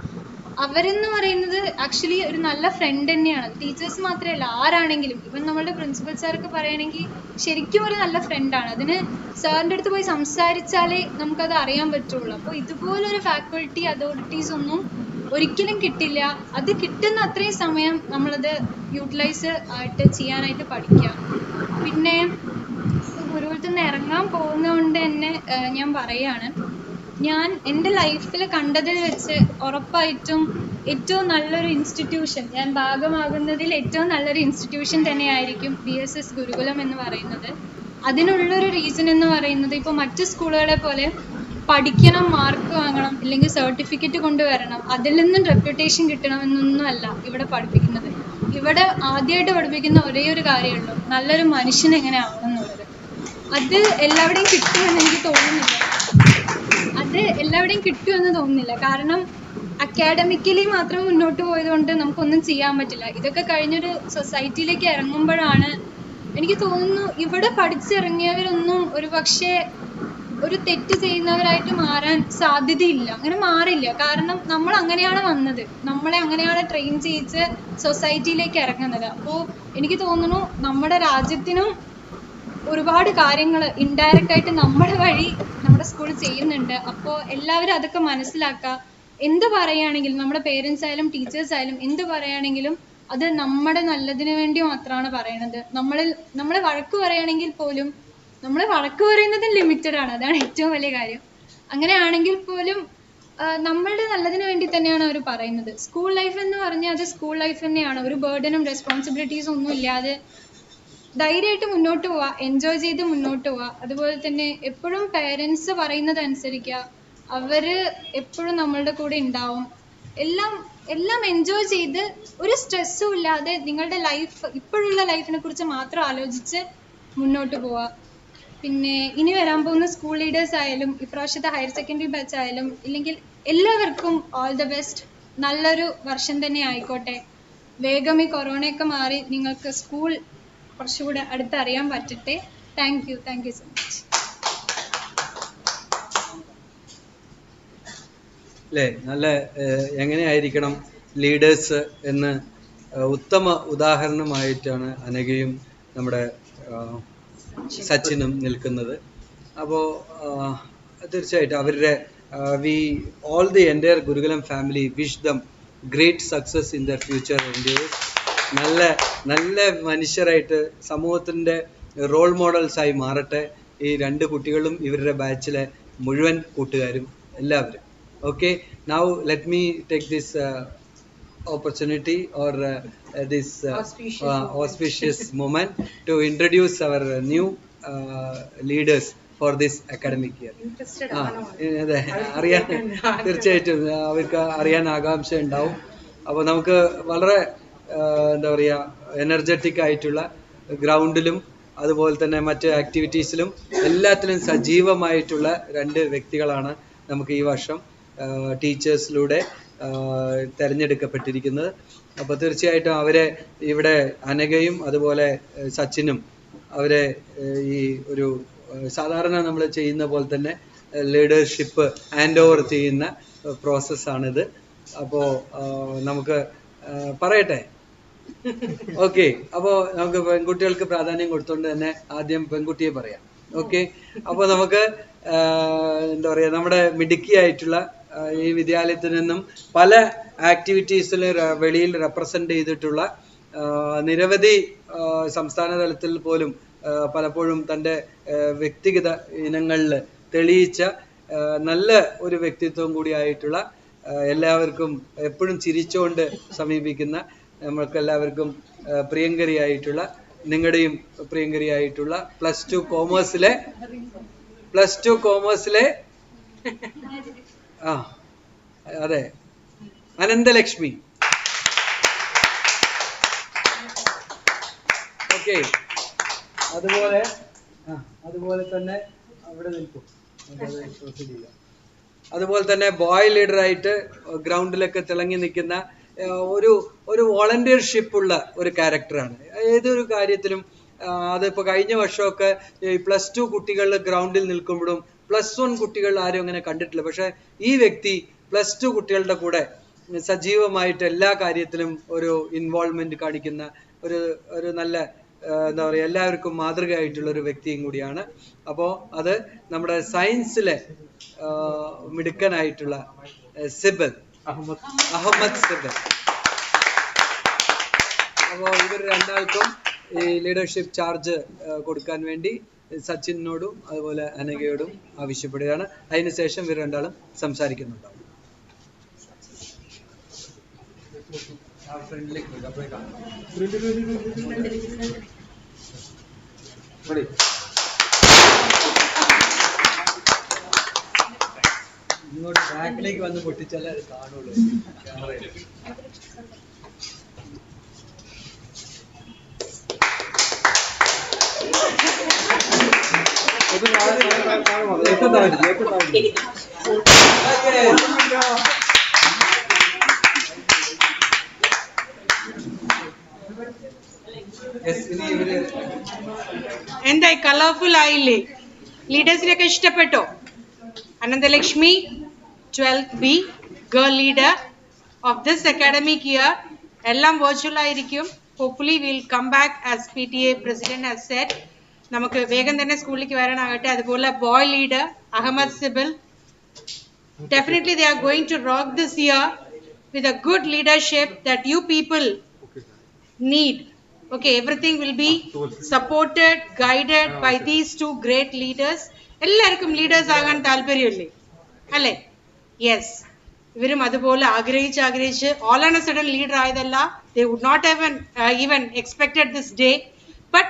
അവരെന്ന് പറയുന്നത് ആക്ച്വലി ഒരു നല്ല ഫ്രണ്ട് തന്നെയാണ്. ടീച്ചേഴ്സ് മാത്രമല്ല, ആരാണെങ്കിലും. ഇവൻ നമ്മളുടെ പ്രിൻസിപ്പൽ സാറൊക്കെ പറയുകയാണെങ്കിൽ ശരിക്കും ഒരു നല്ല ഫ്രണ്ടാണ്. അതിന് സാറിൻ്റെ അടുത്ത് പോയി സംസാരിച്ചാലേ നമുക്കത് അറിയാൻ പറ്റുള്ളൂ. അപ്പോൾ ഇതുപോലൊരു ഫാക്കൾട്ടി അതോറിറ്റീസ് ഒന്നും ഒരിക്കലും കിട്ടില്ല. അത് കിട്ടുന്ന അത്രയും സമയം നമ്മളത് യൂട്ടിലൈസ് ആയിട്ട് ചെയ്യാനായിട്ട് പഠിക്കുക. പിന്നെ ഗുരുകുലത്തിൽ നിന്ന് ഇറങ്ങാൻ പോകുന്നതുകൊണ്ട് തന്നെ ഞാൻ പറയുകയാണ്, ഞാൻ എൻ്റെ ലൈഫിൽ കണ്ടതിൽ വെച്ച് ഉറപ്പായിട്ടും ഏറ്റവും നല്ലൊരു ഇൻസ്റ്റിറ്റ്യൂഷൻ, ഞാൻ ഭാഗമാകുന്നതിൽ ഏറ്റവും നല്ലൊരു ഇൻസ്റ്റിറ്റ്യൂഷൻ തന്നെയായിരിക്കും BSS ഗുരുകുലം എന്ന് പറയുന്നത്. അതിനുള്ളൊരു റീസൺ എന്ന് പറയുന്നത്, ഇപ്പോൾ മറ്റ് സ്കൂളുകളെ പോലെ പഠിക്കണം, മാർക്ക് വാങ്ങണം, ഇല്ലെങ്കിൽ സർട്ടിഫിക്കറ്റ് കൊണ്ടുവരണം, അതിൽ നിന്നും റെപ്യൂട്ടേഷൻ കിട്ടണമെന്നൊന്നും അല്ല ഇവിടെ പഠിപ്പിക്കുന്നത്. ഇവിടെ ആദ്യമായിട്ട് പഠിപ്പിക്കുന്ന ഒരേ ഒരു കാര്യമുള്ളൂ, നല്ലൊരു മനുഷ്യൻ എങ്ങനെ ആവണം എന്നുള്ളത്. അത് എല്ലാവിടെയും കിട്ടുമെന്ന് എനിക്ക് തോന്നുന്നില്ല. കാരണം അക്കാഡമിക്കലി മാത്രം മുന്നോട്ട് പോയതുകൊണ്ട് നമുക്കൊന്നും ചെയ്യാൻ പറ്റില്ല. ഇതൊക്കെ കഴിഞ്ഞൊരു സൊസൈറ്റിയിലേക്ക് ഇറങ്ങുമ്പോഴാണ് എനിക്ക് തോന്നുന്നു ഇവിടെ പഠിച്ചിറങ്ങിയവരൊന്നും ഒരു പക്ഷേ ഒരു തെറ്റ് ചെയ്യുന്നവരായിട്ട് മാറാൻ സാധ്യതയില്ല. അങ്ങനെ മാറില്ല. കാരണം നമ്മൾ അങ്ങനെയാണ് വന്നത്, നമ്മളെ അങ്ങനെയാണ് ട്രെയിൻ ചെയ്യിച്ച് സൊസൈറ്റിയിലേക്ക് ഇറങ്ങുന്നത്. അപ്പോൾ എനിക്ക് തോന്നുന്നു നമ്മുടെ രാജ്യത്തിനും ഒരുപാട് കാര്യങ്ങൾ ഇൻഡയറക്റ്റ് ആയിട്ട് നമ്മുടെ വഴി നമ്മുടെ സ്കൂൾ ചെയ്യുന്നുണ്ട്. അപ്പോൾ എല്ലാവരും അതൊക്കെ മനസ്സിലാക്കുക. എന്ത് പറയുകയാണെങ്കിലും നമ്മുടെ പേരൻസ് ആയാലും ടീച്ചേഴ്സ് ആയാലും എന്ത് പറയുകയാണെങ്കിലും അത് നമ്മുടെ നല്ലതിന് വേണ്ടി മാത്രമാണ് പറയണത്. നമ്മളെ വഴക്ക് പറയുകയാണെങ്കിൽ പോലും നമ്മൾ വഴക്ക് പറയുന്നത് ലിമിറ്റഡ് ആണ്. അതാണ് ഏറ്റവും വലിയ കാര്യം. അങ്ങനെയാണെങ്കിൽ പോലും നമ്മളുടെ നല്ലതിന് വേണ്ടി തന്നെയാണ് അവർ പറയുന്നത്. സ്കൂൾ ലൈഫ് എന്ന് പറഞ്ഞാൽ അത് സ്കൂൾ ലൈഫ് തന്നെയാണ്. ഒരു ബേർഡനും റെസ്പോൺസിബിലിറ്റീസും ഒന്നും ഇല്ലാതെ ധൈര്യമായിട്ട് മുന്നോട്ട് പോവുക, എൻജോയ് ചെയ്ത് മുന്നോട്ട് പോവുക. അതുപോലെ തന്നെ എപ്പോഴും പേരൻസ് പറയുന്നത് അനുസരിക്കുക. അവർ എപ്പോഴും നമ്മളുടെ കൂടെ ഉണ്ടാവും. എല്ലാം എൻജോയ് ചെയ്ത് ഒരു സ്ട്രെസ്സും ഇല്ലാതെ നിങ്ങളുടെ ലൈഫ്, ഇപ്പോഴുള്ള ലൈഫിനെ കുറിച്ച് മാത്രം ആലോചിച്ച് മുന്നോട്ട് പോവുക. പിന്നെ ഇനി വരാൻ പോകുന്ന സ്കൂൾ ലീഡേഴ്സ് ആയാലും ഇപ്രാവശ്യത്തെ ഹയർ സെക്കൻഡറി ബാച്ച് ആയാലും ഇല്ലെങ്കിൽ എല്ലാവർക്കും ഓൾ ദ ബെസ്റ്റ്. നല്ലൊരു വർഷം തന്നെ ആയിക്കോട്ടെ. വേഗം ഈ കൊറോണയൊക്കെ മാറി നിങ്ങൾക്ക് സ്കൂൾ കുറച്ചുകൂടെ അടുത്തറിയാൻ പറ്റട്ടെ. Thank you so much. അല്ലേ, നല്ല എങ്ങനെയായിരിക്കണം ലീഡേഴ്സ് എന്ന് ഉത്തമ ഉദാഹരണമായിട്ടാണ് അനഘയും നമ്മുടെ സച്ചിനും നിൽക്കുന്നത്. അപ്പോൾ തീർച്ചയായിട്ടും അവരുടെ all the entire Gurukulam family wish them great success in their future endeavors. നല്ല മനുഷ്യരായിട്ട് സമൂഹത്തിൻ്റെ റോൾ മോഡൽസ് ആയി മാറട്ടെ ഈ രണ്ട് കുട്ടികളും ഇവരുടെ ബാച്ചിലെ മുഴുവൻ കൂട്ടുകാരും എല്ലാവരും. Okay, now let me take this opportunity or this auspicious moment to introduce our new leaders for this academic year. അറിയാൻ തീർച്ചയായിട്ടും അവർക്ക് അറിയാൻ ആകാംക്ഷ ഉണ്ടാവും. അപ്പോൾ നമുക്ക് വളരെ എന്താ പറയുക, എനർജറ്റിക് ആയിട്ടുള്ള ഗ്രൗണ്ടിലും അതുപോലെ തന്നെ മറ്റ് ആക്ടിവിറ്റീസിലും എല്ലാത്തിലും സജീവമായിട്ടുള്ള രണ്ട് വ്യക്തികളാണ് നമുക്ക് ഈ വർഷം ടീച്ചേഴ്സിലൂടെ തിരഞ്ഞെടുക്കപ്പെട്ടിരിക്കുന്നത്. അപ്പോൾ തീർച്ചയായിട്ടും അവരെ ഇവിടെ അനഘയും അതുപോലെ സച്ചിനും അവരെ ഈ ഒരു സാധാരണ നമ്മൾ ചെയ്യുന്ന പോലെ തന്നെ ലീഡർഷിപ്പ് ഹാൻഡ് ഓവർ ചെയ്യുന്ന പ്രോസസ്സാണിത്. അപ്പോൾ നമുക്ക് പറയട്ടെ. ഓക്കെ, അപ്പോൾ നമുക്ക് പെൺകുട്ടികൾക്ക് പ്രാധാന്യം കൊടുത്തുകൊണ്ട് തന്നെ ആദ്യം പെൺകുട്ടിയെ പറയാം. ഓക്കെ, അപ്പോൾ നമുക്ക് എന്താ പറയുക, നമ്മുടെ മിടുക്കിയായിട്ടുള്ള ഈ വിദ്യാലയത്തിൽ നിന്നും പല ആക്ടിവിറ്റീസിൽ വെളിയിൽ റെപ്രസെൻ്റ് ചെയ്തിട്ടുള്ള നിരവധി സംസ്ഥാന തലത്തിൽ പോലും പലപ്പോഴും തൻ്റെ വ്യക്തിഗത ഇനങ്ങളിൽ തെളിയിച്ച നല്ല ഒരു വ്യക്തിത്വം കൂടിയായിട്ടുള്ള, എല്ലാവർക്കും എപ്പോഴും ചിരിച്ചുകൊണ്ട് സമീപിക്കുന്ന, നമ്മൾക്കെല്ലാവർക്കും പ്രിയങ്കരിയായിട്ടുള്ള, നിങ്ങളുടെയും പ്രിയങ്കരിയായിട്ടുള്ള പ്ലസ് ടു കോമേഴ്സിലെ അതെ, അനന്തലക്ഷ്മി. ഓക്കെ, അതുപോലെ തന്നെ അവിടെ നിൽക്കും. അതുപോലെ തന്നെ ബോയ് ലീഡറായിട്ട് ഗ്രൗണ്ടിലൊക്കെ തിളങ്ങി നിൽക്കുന്ന ഒരു വോളണ്ടിയർഷിപ്പുള്ള ഒരു ക്യാരക്ടറാണ്. ഏതൊരു കാര്യത്തിലും അതിപ്പോൾ കഴിഞ്ഞ വർഷമൊക്കെ +2 കുട്ടികൾ ഗ്രൗണ്ടിൽ നിൽക്കുമ്പോഴും +1 കുട്ടികൾ ആരും അങ്ങനെ കണ്ടിട്ടില്ല. പക്ഷേ ഈ വ്യക്തി +2 കുട്ടികളുടെ കൂടെ സജീവമായിട്ട് എല്ലാ കാര്യത്തിലും ഒരു ഇൻവോൾവ്മെന്റ് കാണിക്കുന്ന ഒരു നല്ല എന്താ പറയുക, എല്ലാവർക്കും മാതൃകയായിട്ടുള്ള ഒരു വ്യക്തിയും കൂടിയാണ്. അപ്പോൾ അത് നമ്മുടെ സയൻസിലെ മിടുക്കനായിട്ടുള്ള സിബൽ അഹമ്മദ് സിബൽ. അപ്പോൾ ഇവർ രണ്ടാൾക്കും ഈ ലീഡർഷിപ്പ് ചാർജ് കൊടുക്കാൻ വേണ്ടി സച്ചിനോടും അതുപോലെ അനഘയോടും ആവശ്യപ്പെടുകയാണ്. അതിനുശേഷം ഇവർ രണ്ടാളും സംസാരിക്കുന്നുണ്ടാവും. ഇങ്ങോട്ട് ബാക്കിലേക്ക് വന്ന് പൊട്ടിച്ചാലേ അത് കാണുള്ളൂ ക്യാമറയിൽ. എന്തായി, കളർഫുൾ ആയില്ലേ? ലീഡേഴ്സിനൊക്കെ ഇഷ്ടപ്പെട്ടോ? Ananthalakshmi 12th B girl leader of this academic year. എല്ലാം വെർച്വൽ ആയിരിക്കും. Hopefully will come back as PTA president has said. നമുക്ക് വേഗം തന്നെ സ്കൂളിലേക്ക് വരാനാകട്ടെ. അതുപോലെ boy leader Ahmed Sibal. Definitely they are going to rock this year with a good leadership that you people need. Okay, everything will be supported, guided by these two great leaders. എല്ലാവർക്കും leaders ആകാൻ താല്പര്യമില്ലേ അല്ലേ? Yes, ഇവരും അതുപോലെ ആഗ്രഹിച്ച് all on a sudden leader ആയതല്ല. They would not have even expected this day. But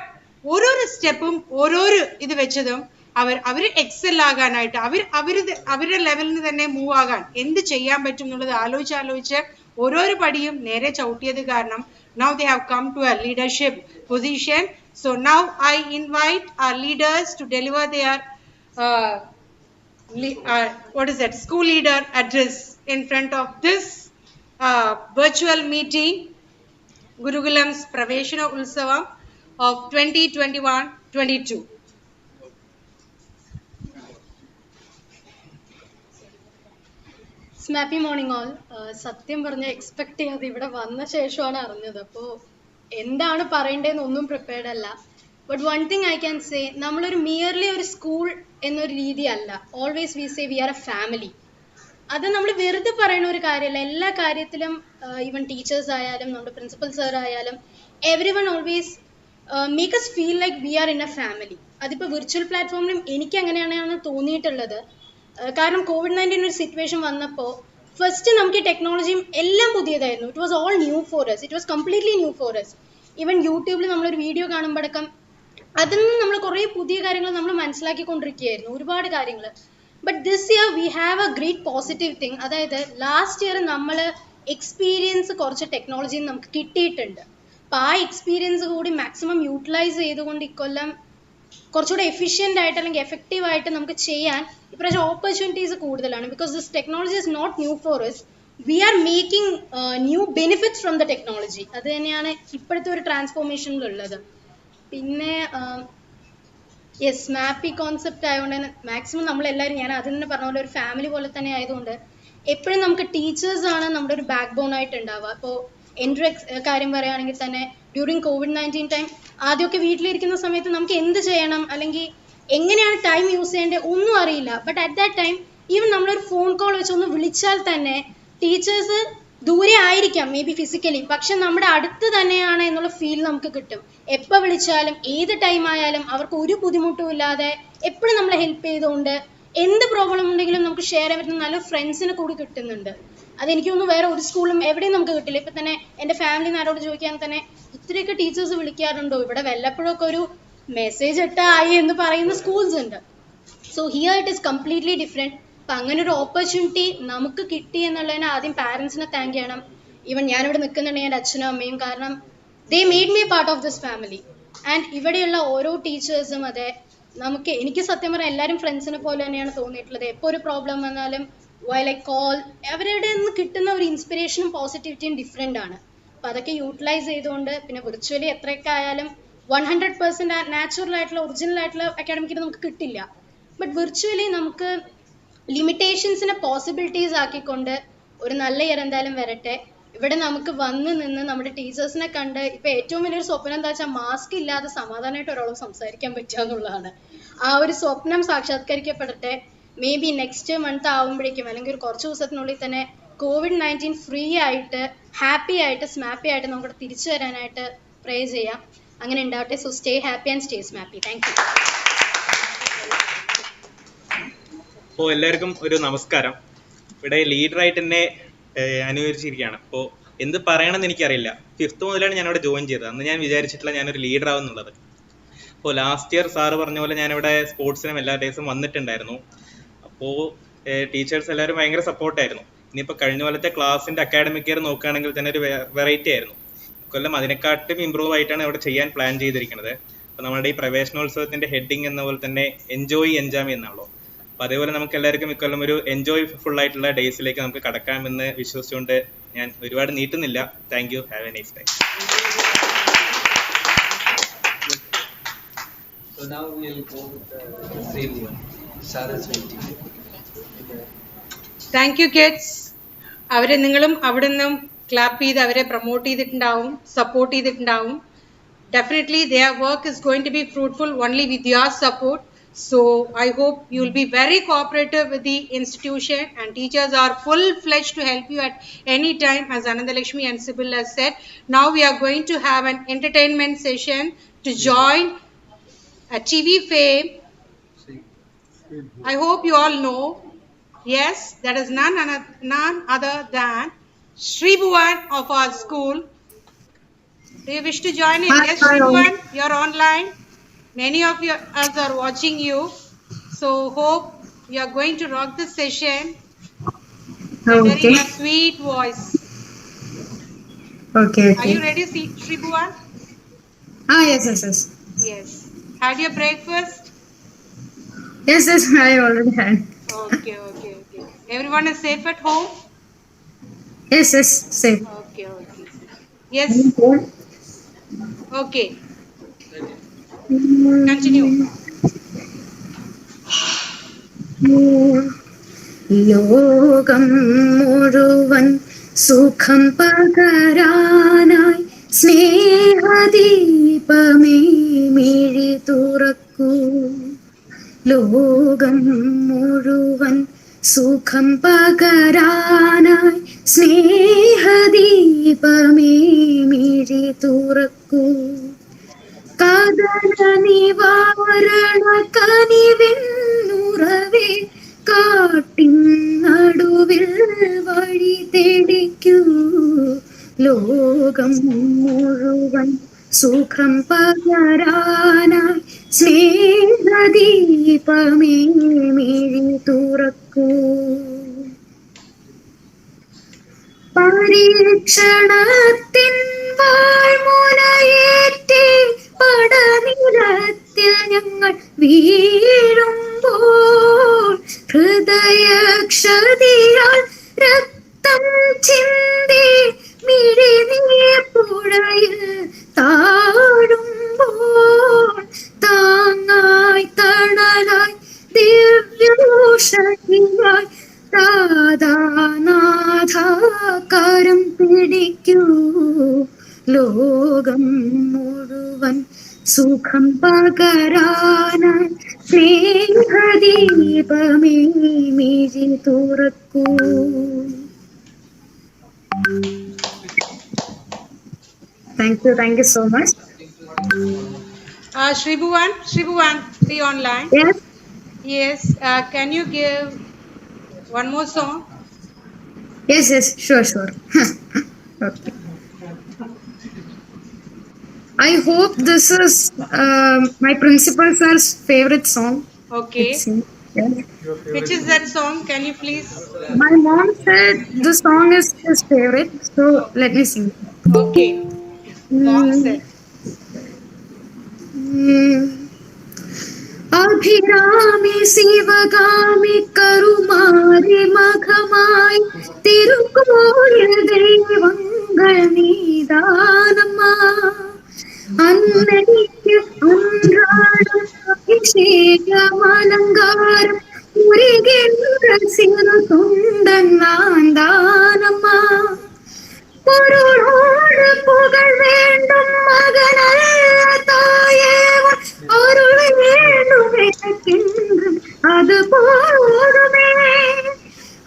ഓരോരോ സ്റ്റെപ്പും ഓരോരോ ഇത് വെച്ചതും അവർ എക്സൽ ആകാനായിട്ട് അവരുടെ ലെവലിൽ തന്നെ മൂവ് ആകാൻ എന്ത് ചെയ്യാൻ പറ്റും എന്നുള്ളത് ആലോചിച്ച് ഓരോരോ പടിയും നേരെ ചവിട്ടിയത് കാരണം now they have come to a leadership position. So now I invite our leaders to deliver their school leader address in front of this virtual meeting, Gurukulam's Praveshana Utsavam of 2021-22. Smappy morning all. സത്യം പറഞ്ഞ expect ചെയ്യാതെ ഇവിടെ വന്ന ശേഷമാണ് അറിഞ്ഞത്. അപ്പോൾ എന്താണ് പറയേണ്ടതെന്ന് ഒന്നും പ്രിപ്പയർഡ് അല്ല. But one thing I can say, നമ്മളൊരു മിയർലി ഒരു സ്കൂൾ എന്നൊരു രീതിയല്ല. Always we say we are a family. അത് നമ്മൾ വെറുതെ പറയുന്ന ഒരു കാര്യമല്ല. എല്ലാ കാര്യത്തിലും ഈവൻ ടീച്ചേഴ്സ് ആയാലും നമ്മുടെ പ്രിൻസിപ്പൽ സാർ ആയാലും every one always make us feel like we are in A family. അതിപ്പോൾ വിർച്വൽ പ്ലാറ്റ്ഫോമിലും എനിക്ക് അങ്ങനെയാണ് തോന്നിയിട്ടുള്ളത്. കാരണം COVID-19 ഒരു സിറ്റുവേഷൻ വന്നപ്പോൾ ഫസ്റ്റ് നമുക്ക് ഈ ടെക്നോളജിയും എല്ലാം പുതിയതായിരുന്നു. It was all new for us. It was completely new for us. Even യൂട്യൂബിൽ നമ്മളൊരു വീഡിയോ കാണുമ്പോഴടക്കം അതിൽ നിന്ന് നമ്മൾ കുറേ പുതിയ കാര്യങ്ങൾ നമ്മൾ മനസ്സിലാക്കിക്കൊണ്ടിരിക്കുകയായിരുന്നു, ഒരുപാട് കാര്യങ്ങൾ. But this year we have A great positive thing. അതായത് ലാസ്റ്റ് ഇയർ നമ്മൾ എക്സ്പീരിയൻസ് കുറച്ച് ടെക്നോളജിയിൽ നമുക്ക് കിട്ടിയിട്ടുണ്ട്. അപ്പോൾ ആ എക്സ്പീരിയൻസ് കൂടി മാക്സിമം യൂട്ടിലൈസ് ചെയ്തുകൊണ്ട് ഇക്കൊല്ലം കുറച്ചുകൂടെ എഫിഷ്യൻ്റ് ആയിട്ട് അല്ലെങ്കിൽ എഫക്റ്റീവ് ആയിട്ട് നമുക്ക് ചെയ്യാൻ ഇപ്രാവശ്യം ഓപ്പർച്യൂണിറ്റീസ് കൂടുതലാണ്. Because this technology is not new for us. We are making new benefits from the technology. അത് തന്നെയാണ് ഇപ്പോഴത്തെ ഒരു ട്രാൻസ്ഫോർമേഷനിലുള്ളത്. പിന്നെ യെസ്, സ്മാപ്പി കോൺസെപ്റ്റ് ആയതുകൊണ്ട് തന്നെ മാക്സിമം നമ്മളെല്ലാവരും, ഞാൻ അതിൽ തന്നെ പറഞ്ഞ പോലെ ഒരു ഫാമിലി പോലെ തന്നെ ആയതുകൊണ്ട് എപ്പോഴും നമുക്ക് ടീച്ചേഴ്സാണ് നമ്മുടെ ഒരു ബാക്ക് ബോൺ ആയിട്ട് ഉണ്ടാവുക. അപ്പോൾ എൻ്റെ ഒരു കാര്യം പറയുകയാണെങ്കിൽ തന്നെ ഡ്യൂറിങ് COVID-19 ടൈം ആദ്യമൊക്കെ വീട്ടിലിരിക്കുന്ന സമയത്ത് നമുക്ക് എന്ത് ചെയ്യണം അല്ലെങ്കിൽ എങ്ങനെയാണ് ടൈം യൂസ് ചെയ്യേണ്ടത് ഒന്നും അറിയില്ല. But at that time even നമ്മളൊരു ഫോൺ കോൾ വെച്ച് ഒന്ന് വിളിച്ചാൽ തന്നെ ടീച്ചേഴ്സ് ദൂരെ ആയിരിക്കാം മേ ബി ഫിസിക്കലി, പക്ഷെ നമ്മുടെ അടുത്ത് തന്നെയാണ് എന്നുള്ള ഫീൽ നമുക്ക് കിട്ടും. എപ്പോൾ വിളിച്ചാലും ഏത് ടൈം ആയാലും അവർക്ക് ഒരു ബുദ്ധിമുട്ടും ഇല്ലാതെ എപ്പോഴും നമ്മളെ ഹെൽപ്പ് ചെയ്തുകൊണ്ട് എന്ത് പ്രോബ്ലം ഉണ്ടെങ്കിലും നമുക്ക് ഷെയർ ചെയ്യാൻ പറ്റുന്ന നല്ല ഫ്രണ്ട്സിനെ കൂടി കിട്ടുന്നുണ്ട്. അതെനിക്കൊന്നും വേറെ ഒരു സ്കൂളിലും എവിടെയും നമുക്ക് കിട്ടില്ല. ഇപ്പം തന്നെ എൻ്റെ ഫാമിലി ആരോട് ചോദിക്കാൻ തന്നെ ഇത്രയൊക്കെ ടീച്ചേഴ്സ് വിളിക്കാറുണ്ടോ, ഇവിടെ വല്ലപ്പോഴൊക്കെ ഒരു മെസ്സേജ് ഇട്ടായി എന്ന് പറയുന്ന സ്കൂൾസ് ഉണ്ട്. So here it is completely different. അപ്പം അങ്ങനെ ഒരു ഓപ്പർച്യൂണിറ്റി നമുക്ക് കിട്ടി എന്നുള്ളതിന് ആദ്യം പാരൻസിനെ താങ്ക് ചെയ്യണം. ഈവൻ ഞാനിവിടെ നിൽക്കുന്നുണ്ടെങ്കിൽ എൻ്റെ അച്ഛനും അമ്മയും, കാരണം they made me part of this family. And ഇവിടെയുള്ള ഓരോ ടീച്ചേഴ്സും അതെ, എനിക്ക് സത്യം പറഞ്ഞാൽ എല്ലാവരും ഫ്രണ്ട്സിനെ പോലെ തന്നെയാണ് തോന്നിയിട്ടുള്ളത്. എപ്പോൾ ഒരു പ്രോബ്ലം വന്നാലും വൈൽ ഐ കോൾ, അവരുടെ നിന്ന് കിട്ടുന്ന ഒരു ഇൻസ്പിറേഷനും പോസിറ്റിവിറ്റിയും ഡിഫറെൻ്റ് ആണ്. അപ്പം അതൊക്കെ യൂട്ടിലൈസ് ചെയ്തുകൊണ്ട്, പിന്നെ വിർച്വലി എത്രയൊക്കെ ആയാലും 100% നാച്ചുറൽ ആയിട്ടുള്ള ഒറിജിനൽ ആയിട്ടുള്ള അക്കാഡമിക്കിൽ നമുക്ക് കിട്ടില്ല. ബട്ട് വിർച്വലി നമുക്ക് ലിമിറ്റേഷൻസിനെ പോസിബിലിറ്റീസ് ആക്കിക്കൊണ്ട് ഒരു നല്ല ഇയർ എന്തായാലും വരട്ടെ. ഇവിടെ നമുക്ക് വന്ന് നിന്ന് നമ്മുടെ ടീച്ചേഴ്സിനെ കണ്ട്, ഇപ്പം ഏറ്റവും വലിയൊരു സ്വപ്നം എന്താ വെച്ചാൽ മാസ്ക് ഇല്ലാതെ സമാധാനമായിട്ട് ഒരാളും സംസാരിക്കാൻ പറ്റുക എന്നുള്ളതാണ്. ആ ഒരു സ്വപ്നം സാക്ഷാത്കരിക്കപ്പെടട്ടെ. മേ ബി നെക്സ്റ്റ് മന്ത് ആവുമ്പോഴേക്കും അല്ലെങ്കിൽ ഒരു കുറച്ച് ദിവസത്തിനുള്ളിൽ തന്നെ COVID-19 ഫ്രീ ആയിട്ട് ഹാപ്പി ആയിട്ട് സ്മാപ്പി ആയിട്ട് നമുക്ക് തിരിച്ചു വരാനായിട്ട് പ്രേ ചെയ്യാം. അങ്ങനെ ഉണ്ടാവട്ടെ. So stay happy and stay smappy. Thank you. അപ്പോൾ എല്ലാവർക്കും ഒരു നമസ്കാരം. ഇവിടെ ലീഡറായിട്ട് എന്നെ അനുകരിച്ചിരിക്കുകയാണ്. അപ്പോൾ എന്ത് പറയണമെന്ന് എനിക്കറിയില്ല. 5th മുതലാണ് ഞാനിവിടെ ജോയിൻ ചെയ്തത്. അന്ന് ഞാൻ വിചാരിച്ചിട്ടില്ല ഞാനൊരു ലീഡറാവും എന്നുള്ളത്. അപ്പോൾ ലാസ്റ്റ് ഇയർ സാറ് പറഞ്ഞ പോലെ ഞാനിവിടെ സ്പോർട്സിനും എല്ലാ ഡേയ്സും വന്നിട്ടുണ്ടായിരുന്നു. അപ്പോൾ ടീച്ചേഴ്സ് എല്ലാവരും ഭയങ്കര സപ്പോർട്ടായിരുന്നു. ഇനിയിപ്പോൾ കഴിഞ്ഞ പോലത്തെ ക്ലാസ്സിൻ്റെ അക്കാഡമിക് ഇയർ നോക്കുകയാണെങ്കിൽ തന്നെ ഒരു വെറൈറ്റി ആയിരുന്നു. കൊല്ലം അതിനെക്കാട്ടും ഇമ്പ്രൂവ് ആയിട്ടാണ് ഇവിടെ ചെയ്യാൻ പ്ലാൻ ചെയ്തിരിക്കുന്നത്. അപ്പോൾ നമ്മുടെ ഈ പ്രവേശനോത്സവത്തിൻ്റെ ഹെഡിങ് എന്ന പോലെ തന്നെ എൻജോയ് എൻജാമി എന്നാണല്ലോ. അപ്പോൾ അതേപോലെ നമുക്ക് എല്ലാവർക്കും ഇക്കൊല്ലം ഒരു എൻജോയ് ഫുൾ ആയിട്ടുള്ള ഡേയ്സിലേക്ക് നമുക്ക് കടക്കാമെന്ന് വിശ്വസിച്ചുകൊണ്ട് ഞാൻ ഒരുപാട് നീട്ടുന്നില്ല. Thank you. Have a nice day. So now we'll go with Sribuan. Sarah's waiting. Thank you kids. അവരെ നിങ്ങളും അവിടെ നിന്നും ക്ലാപ്പ് ചെയ്ത് അവരെ പ്രൊമോട്ട് ചെയ്തിട്ടുണ്ടാവും, സപ്പോർട്ട് ചെയ്തിട്ടുണ്ടാവും. Definitely their work is going to be fruitful only with your support. So I hope you will be very cooperative with the institution, and teachers are full-fledged to help you at any time, as Anandalakshmi and Sibyl has said. Now we are going to have an entertainment session to join a TV fame. I hope you all know. Yes, that is none other than Sribuan of our school. Do you wish to join in? Yes, Sribuan, you're online. Many of us are watching you. So hope you are going to rock this session. Okay. A sweet voice. Okay. Are you ready, Sribuan? Yes. Yes. Had your breakfast? Yes, I already had. Okay. Everyone is safe at home? Yes, safe. Okay. Yes. Okay. Continue. ലോകം മുഴുവൻ സുഖം പകരാനായി സ്നേഹദീപമേ മിഴി തുറക്കൂ. ലോകം മുഴുവൻ സുഖം പകരാനായി സ്നേഹദീപമേ മിഴി തുറക്കൂ. കദന നിവാരണ കനിവിന്നുറവേ കാട്ടിൻ നടുവിൽ വഴി തെളിക്കൂ. ലോകം മുഴുവൻ സുഖം പകരാനായി സ്നേഹദീപമേ മിഴി തുറക്കൂ. പരീക്ഷണത്തിൻ വാൾമുനയേറ്റി പടനിലത്തിൽ ഞങ്ങൾ വീഴുമ്പോൾ ഹൃദയക്ഷതിയാൽ രക്തം ചിന്തി മിഴിനീർപ്പുഴയിൽ താഴുമ്പോൾ താങ്ങായി തണലായി ദിവ്യഭൂഷണിയായി കരം പിടിക്കൂ. ലോകം മുഴുവൻ സുഖം പകരാനായി സ്നേഹദീപമേ മിഴി തുറക്കൂ. Thank you so much. Sribuan, be online. Yes. Can you give one more song? Yes, sure. Okay. I hope this is my principal sir's favorite song. Okay. Yes. Which is that song? Can you please? My mom said the song is his favorite, so let me sing. Okay. Mom said. Abhirami Sivagami करुमारी मघा தாய் திருக்கோயில் தெய்வங்கள் நீதானம்மா அன்னைக்கு அன்றாடம் அபிஷேகம் அலங்காரம் உருகின்ற சிறு தொண்டன் நான் தானம்மா பொருளோடு புகழ் வேண்டும் மகனல்ல தாயே அருள் வேண்டும் எனக்கென்று அது போதுமே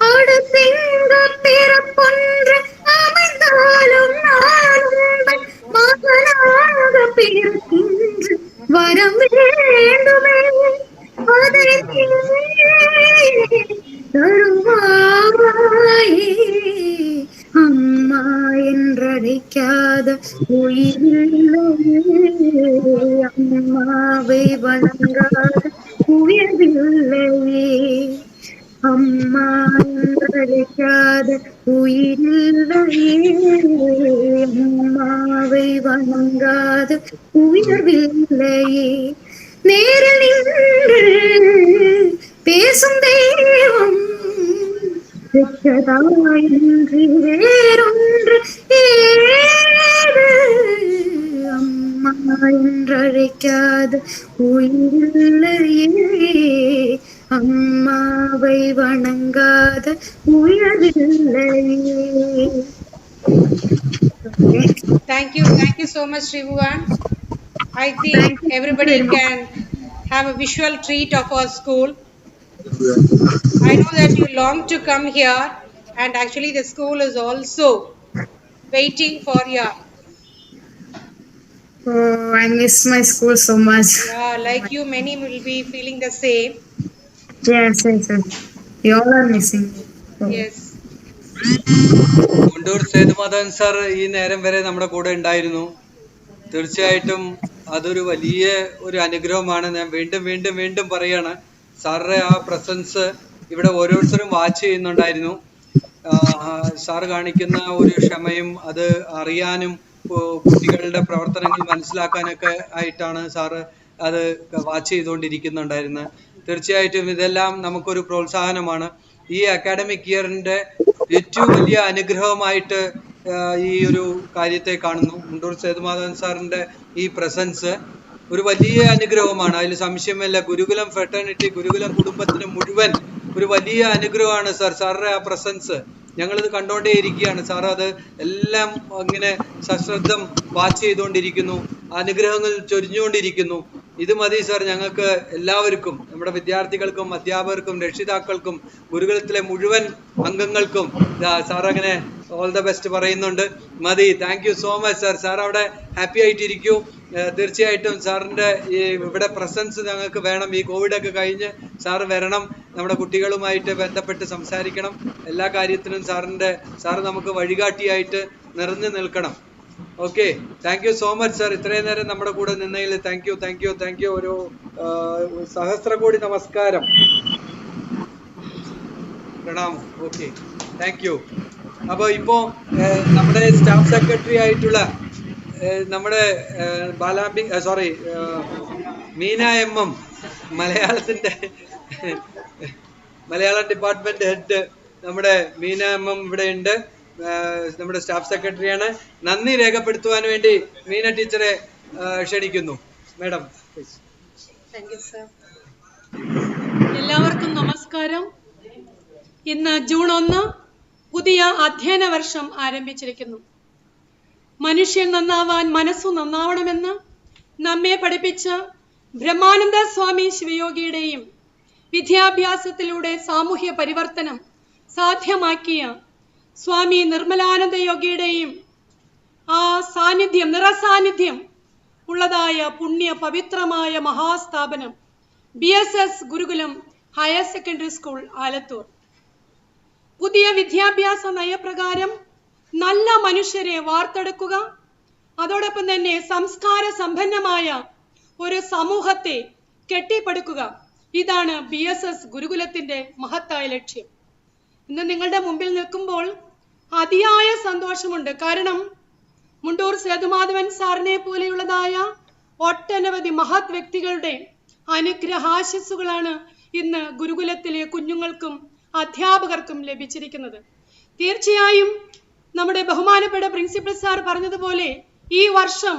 அடுத்திங்க பிறப்பொன்று அமைந்தாலும் நான் உங்கள் மகனாக பிறக்கின்ற வரம் வேண்டுமே அதை தருவாயே அம்மா என்றழைக்காத உயிரில்லையே அம்மாவை வணங்காத உயர்வில்லையே அம்மா என்றழைக்காத உயிரில்லையே அம்மாவை வணங்காத உயர்வில்லையே நேரில் நின்று பேசும் தெய்வம் பெற்றதாயின்றி வேறொன்று ஏது அம்மா என்றழைக்காத உயிரில்லையே அம்மாவை வணங்காத உயர்வில்லையே. Thank you so much, Trivuan. I think everybody can have a visual treat of our school. I know that you long to come here, and actually the school is also waiting for you. Oh, I miss my school so much. Yeah, like you, many will be feeling the same. Yes. You all are missing. Oh. Yes. Mundur Sethumadhavan sir ഈ നേരം വരെ നമ്മുടെ കൂടെ ഉണ്ടായിരുന്നു. തീർച്ചയായിട്ടും അതൊരു വലിയ ഒരു അനുഗ്രഹമാണ്. ഞാൻ വീണ്ടും പറയാണ്, സാറിന്റെ ആ പ്രസൻസ് ഇവിടെ ഓരോരുത്തരും വാച്ച് ചെയ്യുന്നുണ്ടായിരുന്നു. സാറ് കാണിക്കുന്ന ഒരു ക്ഷമയും അത് അറിയാനും കുട്ടികളുടെ പ്രവർത്തനങ്ങൾ മനസ്സിലാക്കാനൊക്കെ ആയിട്ടാണ് സാറ് അത് വാച്ച് ചെയ്തുകൊണ്ടിരിക്കുന്നുണ്ടായിരുന്നത്. തീർച്ചയായിട്ടും ഇതെല്ലാം നമുക്കൊരു പ്രോത്സാഹനമാണ്. ഈ അക്കാഡമിക് ഇയറിന്റെ ഏറ്റവും വലിയ അനുഗ്രഹമായിട്ട് ഈ ഒരു കാര്യത്തെ കാണുന്നു. മുണ്ടൂർ സേതുമാധവൻ സാറിന്റെ ഈ പ്രസൻസ് ഒരു വലിയ അനുഗ്രഹമാണ്, അതിൽ സംശയമില്ല. ഗുരുകുലം ഫ്രട്ടേണിറ്റി, ഗുരുകുലം കുടുംബത്തിന് മുഴുവൻ ഒരു വലിയ അനുഗ്രഹമാണ് സാറിന്റെ ആ പ്രസൻസ്. ഞങ്ങളിത് കണ്ടോണ്ടേ ഇരിക്കുകയാണ്. സാർ അത് എല്ലാം ഇങ്ങനെ സശ്രദ്ധം വാച്ച് ചെയ്തുകൊണ്ടിരിക്കുന്നു, അനുഗ്രഹങ്ങൾ ചൊരിഞ്ഞുകൊണ്ടിരിക്കുന്നു. ഇത് മതി സാർ ഞങ്ങൾക്ക് എല്ലാവർക്കും, നമ്മുടെ വിദ്യാർത്ഥികൾക്കും അധ്യാപകർക്കും രക്ഷിതാക്കൾക്കും ഗുരുകുലത്തിലെ മുഴുവൻ അംഗങ്ങൾക്കും സാർ അങ്ങനെ ഓൾ ദ ബെസ്റ്റ് പറയുന്നുണ്ട്. മതി. Thank you so much sir. Sir അവിടെ ഹാപ്പി ആയിട്ടിരിക്കൂ. തീർച്ചയായിട്ടും സാറിൻ്റെ ഈ ഇവിടെ പ്രസൻസ് ഞങ്ങൾക്ക് വേണം. ഈ കോവിഡൊക്കെ കഴിഞ്ഞ് സാറ് വരണം, നമ്മുടെ കുട്ടികളുമായിട്ട് ബന്ധപ്പെട്ട് സംസാരിക്കണം. എല്ലാ കാര്യത്തിനും സാറ് നമുക്ക് വഴികാട്ടിയായിട്ട് നിറഞ്ഞു നിൽക്കണം. Okay, thank you so much sir. ഇത്രയും നേരം നമ്മുടെ കൂടെ നിന്നതിൽ താങ്ക് യു. ഒരു സഹസ്രകോടി നമസ്കാരം, പ്രണാമം. Okay, thank you. അപ്പോൾ ഇപ്പോൾ നമ്മുടെ സ്റ്റാഫ് സെക്രട്ടറി ആയിട്ടുള്ള നമ്മുടെ Meena MM, Malayalam department head നമ്മുടെ മീന MM ഇവിടെ ഉണ്ട്. നമ്മുടെ സ്റ്റാഫ് സെക്രട്ടറിയാണ്. നന്ദി രേഖപ്പെടുത്തുവാൻ വേണ്ടി മീന ടീച്ചറെ ക്ഷണിക്കുന്നു. Madam please. Thank you sir. എല്ലാവർക്കും നമസ്കാരം. ഇന്ന് ജൂൺ 1 പുതിയ അധ്യയന വർഷം ആരംഭിച്ചിരിക്കുന്നു. മനുഷ്യൻ നന്നാവാൻ മനസ്സു നന്നാവണമെന്ന് നമ്മെ പഠിപ്പിച്ച ബ്രഹ്മാനന്ദ സ്വാമി ശിവയോഗിയുടെയും വിദ്യാഭ്യാസത്തിലൂടെ സാമൂഹ്യ പരിവർത്തനം സാധ്യമാക്കിയ സ്വാമി നിർമ്മലാനന്ദ യോഗിയുടെയും ആ സാന്നിധ്യം, നിറസാന്നിധ്യം ഉള്ളതായ പുണ്യ പവിത്രമായ മഹാസ്ഥാപനം BSS ഗുരുകുലം ഹയർ സെക്കൻഡറി സ്കൂൾ ആലത്തൂർ. പുതിയ വിദ്യാഭ്യാസ നയപ്രകാരം നല്ല മനുഷ്യരെ വാർത്തെടുക്കുക, അതോടൊപ്പം തന്നെ സംസ്കാര സമ്പന്നമായ ഒരു സമൂഹത്തെ കെട്ടിപ്പടുക്കുക, ഇതാണ് BSS ഗുരുകുലത്തിന്റെ മഹത്തായ ലക്ഷ്യം. ഇന്ന് നിങ്ങളുടെ മുമ്പിൽ നിൽക്കുമ്പോൾ അതിയായ സന്തോഷമുണ്ട്. കാരണം മുണ്ടൂർ സേതുമാധവൻ സാറിനെ പോലെയുള്ളതായ ഒട്ടനവധി മഹത് വ്യക്തികളുടെ അനുഗ്രഹാശസ്സുകളാണ് ഇന്ന് ഗുരുകുലത്തിലെ കുഞ്ഞുങ്ങൾക്കും അധ്യാപകർക്കും ലഭിച്ചിരിക്കുന്നത്. തീർച്ചയായും നമ്മുടെ ബഹുമാനപ്പെട്ട പ്രിൻസിപ്പൽ സാർ പറഞ്ഞതുപോലെ ഈ വർഷം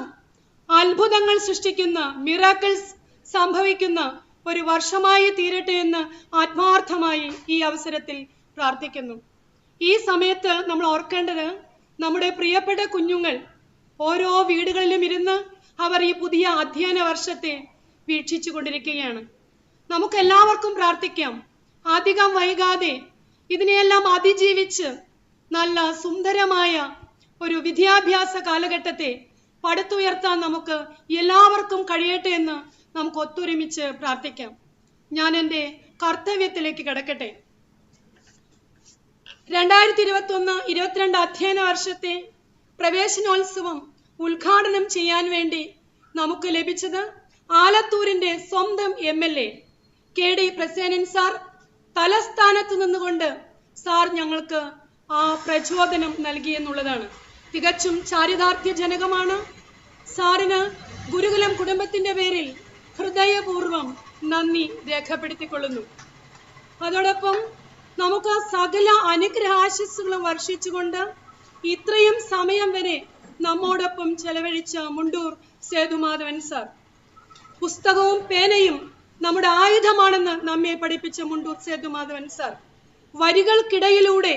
അത്ഭുതങ്ങൾ സൃഷ്ടിക്കുന്ന, മിറാക്കിൾസ് സംഭവിക്കുന്ന ഒരു വർഷമായി തീരട്ടെ എന്ന് ആത്മാർത്ഥമായി ഈ അവസരത്തിൽ പ്രാർത്ഥിക്കുന്നു. ഈ സമയത്ത് നമ്മൾ ഓർക്കേണ്ടത്, നമ്മുടെ പ്രിയപ്പെട്ട കുഞ്ഞുങ്ങൾ ഓരോ വീടുകളിലും ഇരുന്ന് അവർ ഈ പുതിയ അധ്യയന വർഷത്തെ വീക്ഷിച്ചു കൊണ്ടിരിക്കുകയാണ്. നമുക്കെല്ലാവർക്കും പ്രാർത്ഥിക്കാം, അധികം വൈകാതെ ഇതിനെയെല്ലാം അതിജീവിച്ച് നല്ല സുന്ദരമായ ഒരു വിദ്യാഭ്യാസ കാലഘട്ടത്തെ പടുത്തുയർത്താൻ നമുക്ക് എല്ലാവർക്കും കഴിയട്ടെ എന്ന് നമുക്ക് ഒത്തൊരുമിച്ച് പ്രാർത്ഥിക്കാം. ഞാൻ എൻ്റെ കർത്തവ്യത്തിലേക്ക് കടക്കട്ടെ. 2021-22 അധ്യയന വർഷത്തെ പ്രവേശനോത്സവം ഉദ്ഘാടനം ചെയ്യാൻ വേണ്ടി നമുക്ക് ലഭിച്ചത് ആലത്തൂരിന്റെ സ്വന്തം MLA KD പ്രസേനൻ സാർ തലസ്ഥാനത്ത് നിന്നുകൊണ്ട് സാർ ഞങ്ങൾക്ക് ആ പ്രചോദനം നൽകിയെന്നുള്ളതാണ്. തികച്ചും ചാരിതാർത്ഥ്യജനകമാണ്. സാറിന് ഗുരുകുലം കുടുംബത്തിന്റെ പേരിൽ ഹൃദയപൂർവ്വം നന്ദി രേഖപ്പെടുത്തിക്കൊള്ളുന്നു. അതോടൊപ്പം നമുക്ക് സകല അനുഗ്രഹാശിസ്സുകളും വർഷിച്ചുകൊണ്ട് ഇത്രയും സമയം വരെ നമ്മോടൊപ്പം ചെലവഴിച്ച മുണ്ടൂർ സേതുമാധവൻ സാർ, പുസ്തകവും പേനയും നമ്മുടെ ആയുധമാണെന്ന് നമ്മെ പഠിപ്പിച്ച മുണ്ടൂർ സേതുമാധവൻ സാർ, വരികൾക്കിടയിലൂടെ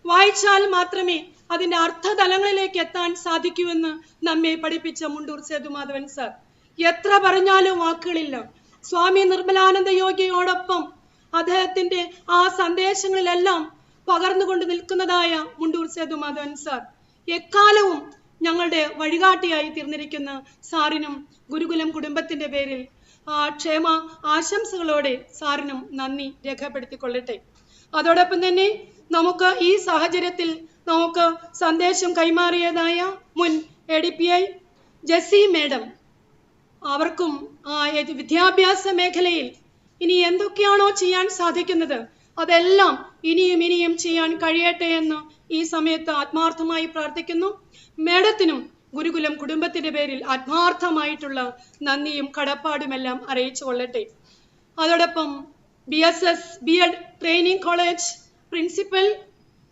വായിച്ചാൽ മാത്രമേ അതിന്റെ അർത്ഥതലങ്ങളിലേക്ക് എത്താൻ സാധിക്കൂവെന്ന് നമ്മെ പഠിപ്പിച്ച മുണ്ടൂർ സേതുമാധവൻ സാർ, എത്ര പറഞ്ഞാലും വാക്കുകളില്ല. സ്വാമി നിർമ്മലാനന്ദ യോഗിയോടൊപ്പം അദ്ദേഹത്തിന്റെ ആ സന്ദേശങ്ങളിലെല്ലാം പകർന്നുകൊണ്ട് നിൽക്കുന്നതായ മുണ്ടൂർ സേതുമാധവൻ സാർ, എക്കാലവും ഞങ്ങളുടെ വഴികാട്ടിയായി തീർന്നിരിക്കുന്ന സാറിനും ഗുരുകുലം കുടുംബത്തിന്റെ പേരിൽ ക്ഷേമ ആശംസകളോടെ സാറിനും നന്ദി രേഖപ്പെടുത്തിക്കൊള്ളട്ടെ. അതോടൊപ്പം തന്നെ നമുക്ക് ഈ സാഹചര്യത്തിൽ നമുക്ക് സന്ദേശം കൈമാറിയതായ മുൻ ADPI ജെസ്സി മേഡം, അവർക്കും വിദ്യാഭ്യാസ മേഖലയിൽ ഇനി എന്തൊക്കെയാണോ ചെയ്യാൻ സാധിക്കുന്നത് അതെല്ലാം ഇനിയും ചെയ്യാൻ കഴിയട്ടെ എന്ന് ഈ സമയത്ത് ആത്മാർത്ഥമായി പ്രാർത്ഥിക്കുന്നു. മേഡത്തിനും ഗുരുകുലം കുടുംബത്തിന്റെ പേരിൽ ആത്മാർത്ഥമായിട്ടുള്ള നന്ദിയും കടപ്പാടുമെല്ലാം അറിയിച്ചു കൊള്ളട്ടെ. അതോടൊപ്പം BSS B.Ed training college principal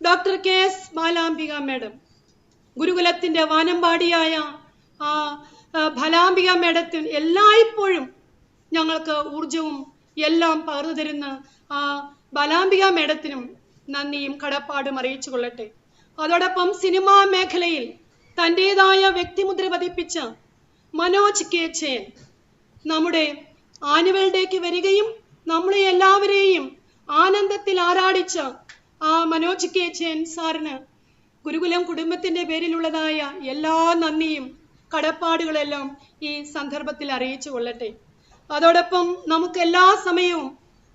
doctor KS Balambika madam, ഗുരുകുലത്തിന്റെ വാനമ്പാടിയായ ഫലാംബിക മേഡത്തിന് എല്ലായ്പ്പോഴും ഞങ്ങൾക്ക് ഊർജവും എല്ലാം പകർന്നു തരുന്ന ബാലാംബിക മേഡത്തിനും നന്ദിയും കടപ്പാടും അറിയിച്ചു കൊള്ളട്ടെ. അതോടൊപ്പം സിനിമാ മേഖലയിൽ തൻ്റെതായ വ്യക്തിമുദ്ര പതിപ്പിച്ച മനോജ് K. ജയൻ നമ്മുടെ ആനുവൽ ഡേക്ക് വരികയും നമ്മളെ എല്ലാവരെയും ആനന്ദത്തിൽ ആരാടിച്ച ആ മനോജ് K. ജയൻ സാറിന് ഗുരുകുലം കുടുംബത്തിന്റെ പേരിലുള്ളതായ എല്ലാ നന്ദിയും കടപ്പാടുകളെല്ലാം ഈ സന്ദർഭത്തിൽ അറിയിച്ചു കൊള്ളട്ടെ. അതോടൊപ്പം നമുക്ക് എല്ലാ സമയവും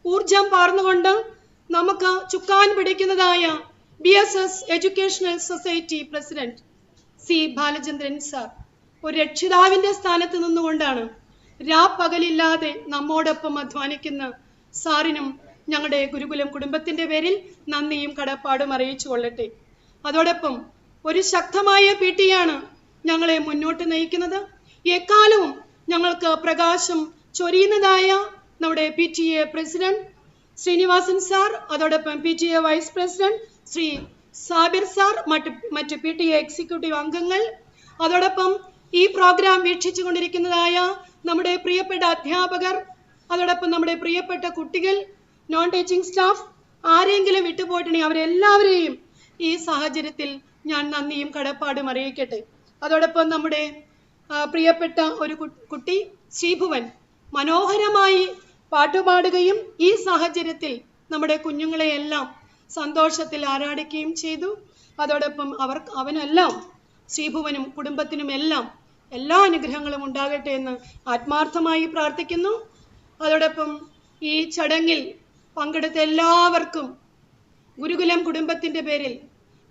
ഊർജം പാർന്നുകൊണ്ട് നമുക്ക് ചുക്കാൻ പിടിക്കുന്നതായ BSS educational society president C. Balachandran sir, ഒരു രക്ഷിതാവിന്റെ സ്ഥാനത്ത് നിന്നുകൊണ്ടാണ് രാപ്പകലില്ലാതെ നമ്മോടൊപ്പം അധ്വാനിക്കുന്ന സാറിനും ഞങ്ങളുടെ ഗുരുകുലം കുടുംബത്തിന്റെ പേരിൽ നന്ദിയും കടപ്പാടും അറിയിച്ചു കൊള്ളട്ടെ. അതോടൊപ്പം ഒരു ശക്തമായ PT-യാണ് ഞങ്ങളെ മുന്നോട്ട് നയിക്കുന്നത്. എക്കാലവും ഞങ്ങൾക്ക് പ്രകാശം ചൊരിയുന്നതായ നമ്മുടെ PTA പ്രസിഡന്റ് ശ്രീനിവാസൻ സാർ, അതോടൊപ്പം PTA vice president Shri Sabir sir, മറ്റ് PTA എക്സിക്യൂട്ടീവ് അംഗങ്ങൾ, അതോടൊപ്പം ഈ പ്രോഗ്രാം വീക്ഷിച്ചു കൊണ്ടിരിക്കുന്നതായ നമ്മുടെ പ്രിയപ്പെട്ട അധ്യാപകർ, അതോടൊപ്പം നമ്മുടെ പ്രിയപ്പെട്ട കുട്ടികൾ, നോൺ ടീച്ചിങ് സ്റ്റാഫ്, ആരെങ്കിലും വിട്ടുപോയിട്ടുണ്ടെങ്കിൽ അവരെല്ലാവരെയും ഈ സാഹചര്യത്തിൽ ഞാൻ നന്ദിയും കടപ്പാടും അറിയിക്കട്ടെ. അതോടൊപ്പം നമ്മുടെ പ്രിയപ്പെട്ട ഒരു കുട്ടി ശ്രീഭുവൻ മനോഹരമായി പാട്ടുപാടുകയും ഈ സാഹചര്യത്തിൽ നമ്മുടെ കുഞ്ഞുങ്ങളെയെല്ലാം സന്തോഷത്തിൽ ആരാധിക്കുകയും ചെയ്തു. അതോടൊപ്പം അവനെല്ലാം ശ്രീഭുവനും കുടുംബത്തിനും എല്ലാം എല്ലാ അനുഗ്രഹങ്ങളും ഉണ്ടാകട്ടെ എന്ന് ആത്മാർത്ഥമായി പ്രാർത്ഥിക്കുന്നു. അതോടൊപ്പം ഈ ചടങ്ങിൽ പങ്കെടുത്ത എല്ലാവർക്കും ഗുരുകുലം കുടുംബത്തിന്റെ പേരിൽ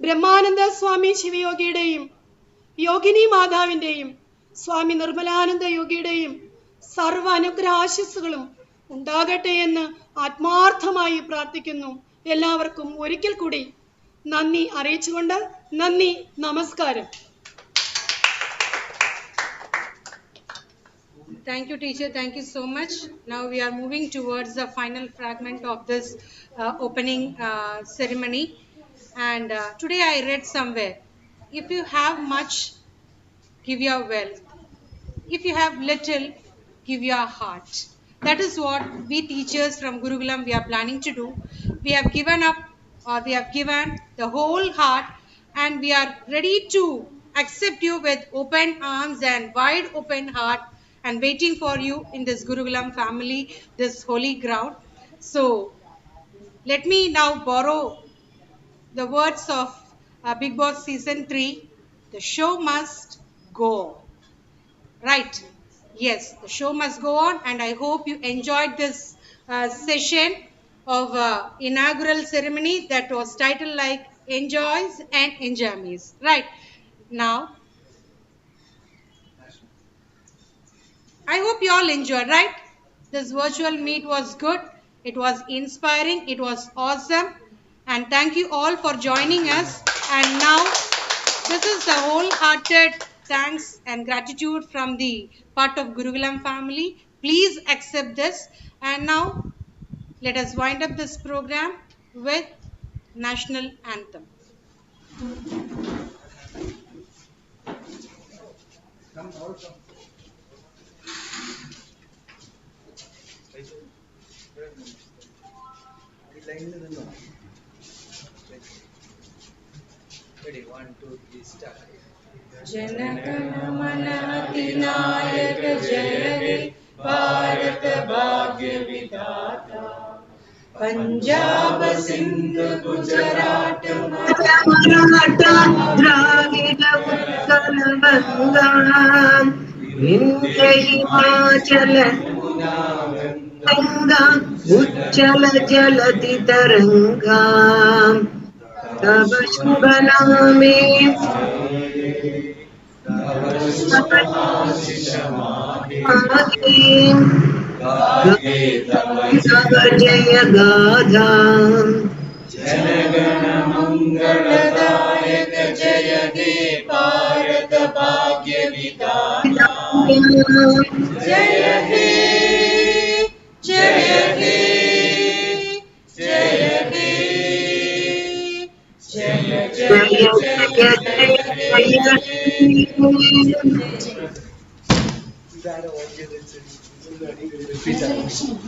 ബ്രഹ്മാനന്ദ സ്വാമി ശിവയോഗിയുടെയും യോഗിനി മാതാവിൻ്റെയും സ്വാമി നിർമ്മലാനന്ദ യോഗിയുടെയും സർവ്വ അനുഗ്രഹാശിസ്സുകളും ഉണ്ടാകട്ടെ എന്ന് ആത്മാർത്ഥമായി പ്രാർത്ഥിക്കുന്നു. എല്ലാവർക്കും ഒരിക്കൽ കൂടി നന്ദി അറിയിച്ചുകൊണ്ട് നന്ദി, നമസ്കാരം. Thank you, teacher. Thank you so much. Now we are moving towards the final fragment of this opening ceremony. And today I read somewhere, if you have much, give your wealth. If you have little, give your heart. That is what we teachers from Gurukulam we are planning to do. We have given up, or we have given the whole heart, and we are ready to accept you with open arms and wide open heart, and waiting for you in this Gurukulam family, this holy ground. So let me now borrow the words of Big Boss Season 3. The show must go on. Right. Yes, the show must go on, and I hope you enjoyed this session of inaugural ceremony that was titled like Enjoys and Enjamies. Right. Now, I hope you all enjoyed, right? This virtual meet was good. It was inspiring. It was awesome. And thank you all for joining us. And now, this is the wholehearted thanks and gratitude from the part of Gurukulam family. Please accept this. And now, let us wind up this program with National Anthem. Ready, 1, 2, 3, start. जनगणमनाधिनायक जय हे भारत भाग्य विधाता पंजाब सिंध गुजरात मराठा द्राविड उत्कल बंगा विंध्य हिमाचल गंगा उच्चल जलधि तरंगा तब शुभ नामे जय गाधा जनगण मंगलदायक जय हे भारत भाग्य विधाता जय हे जय हे जय हे जय जय जय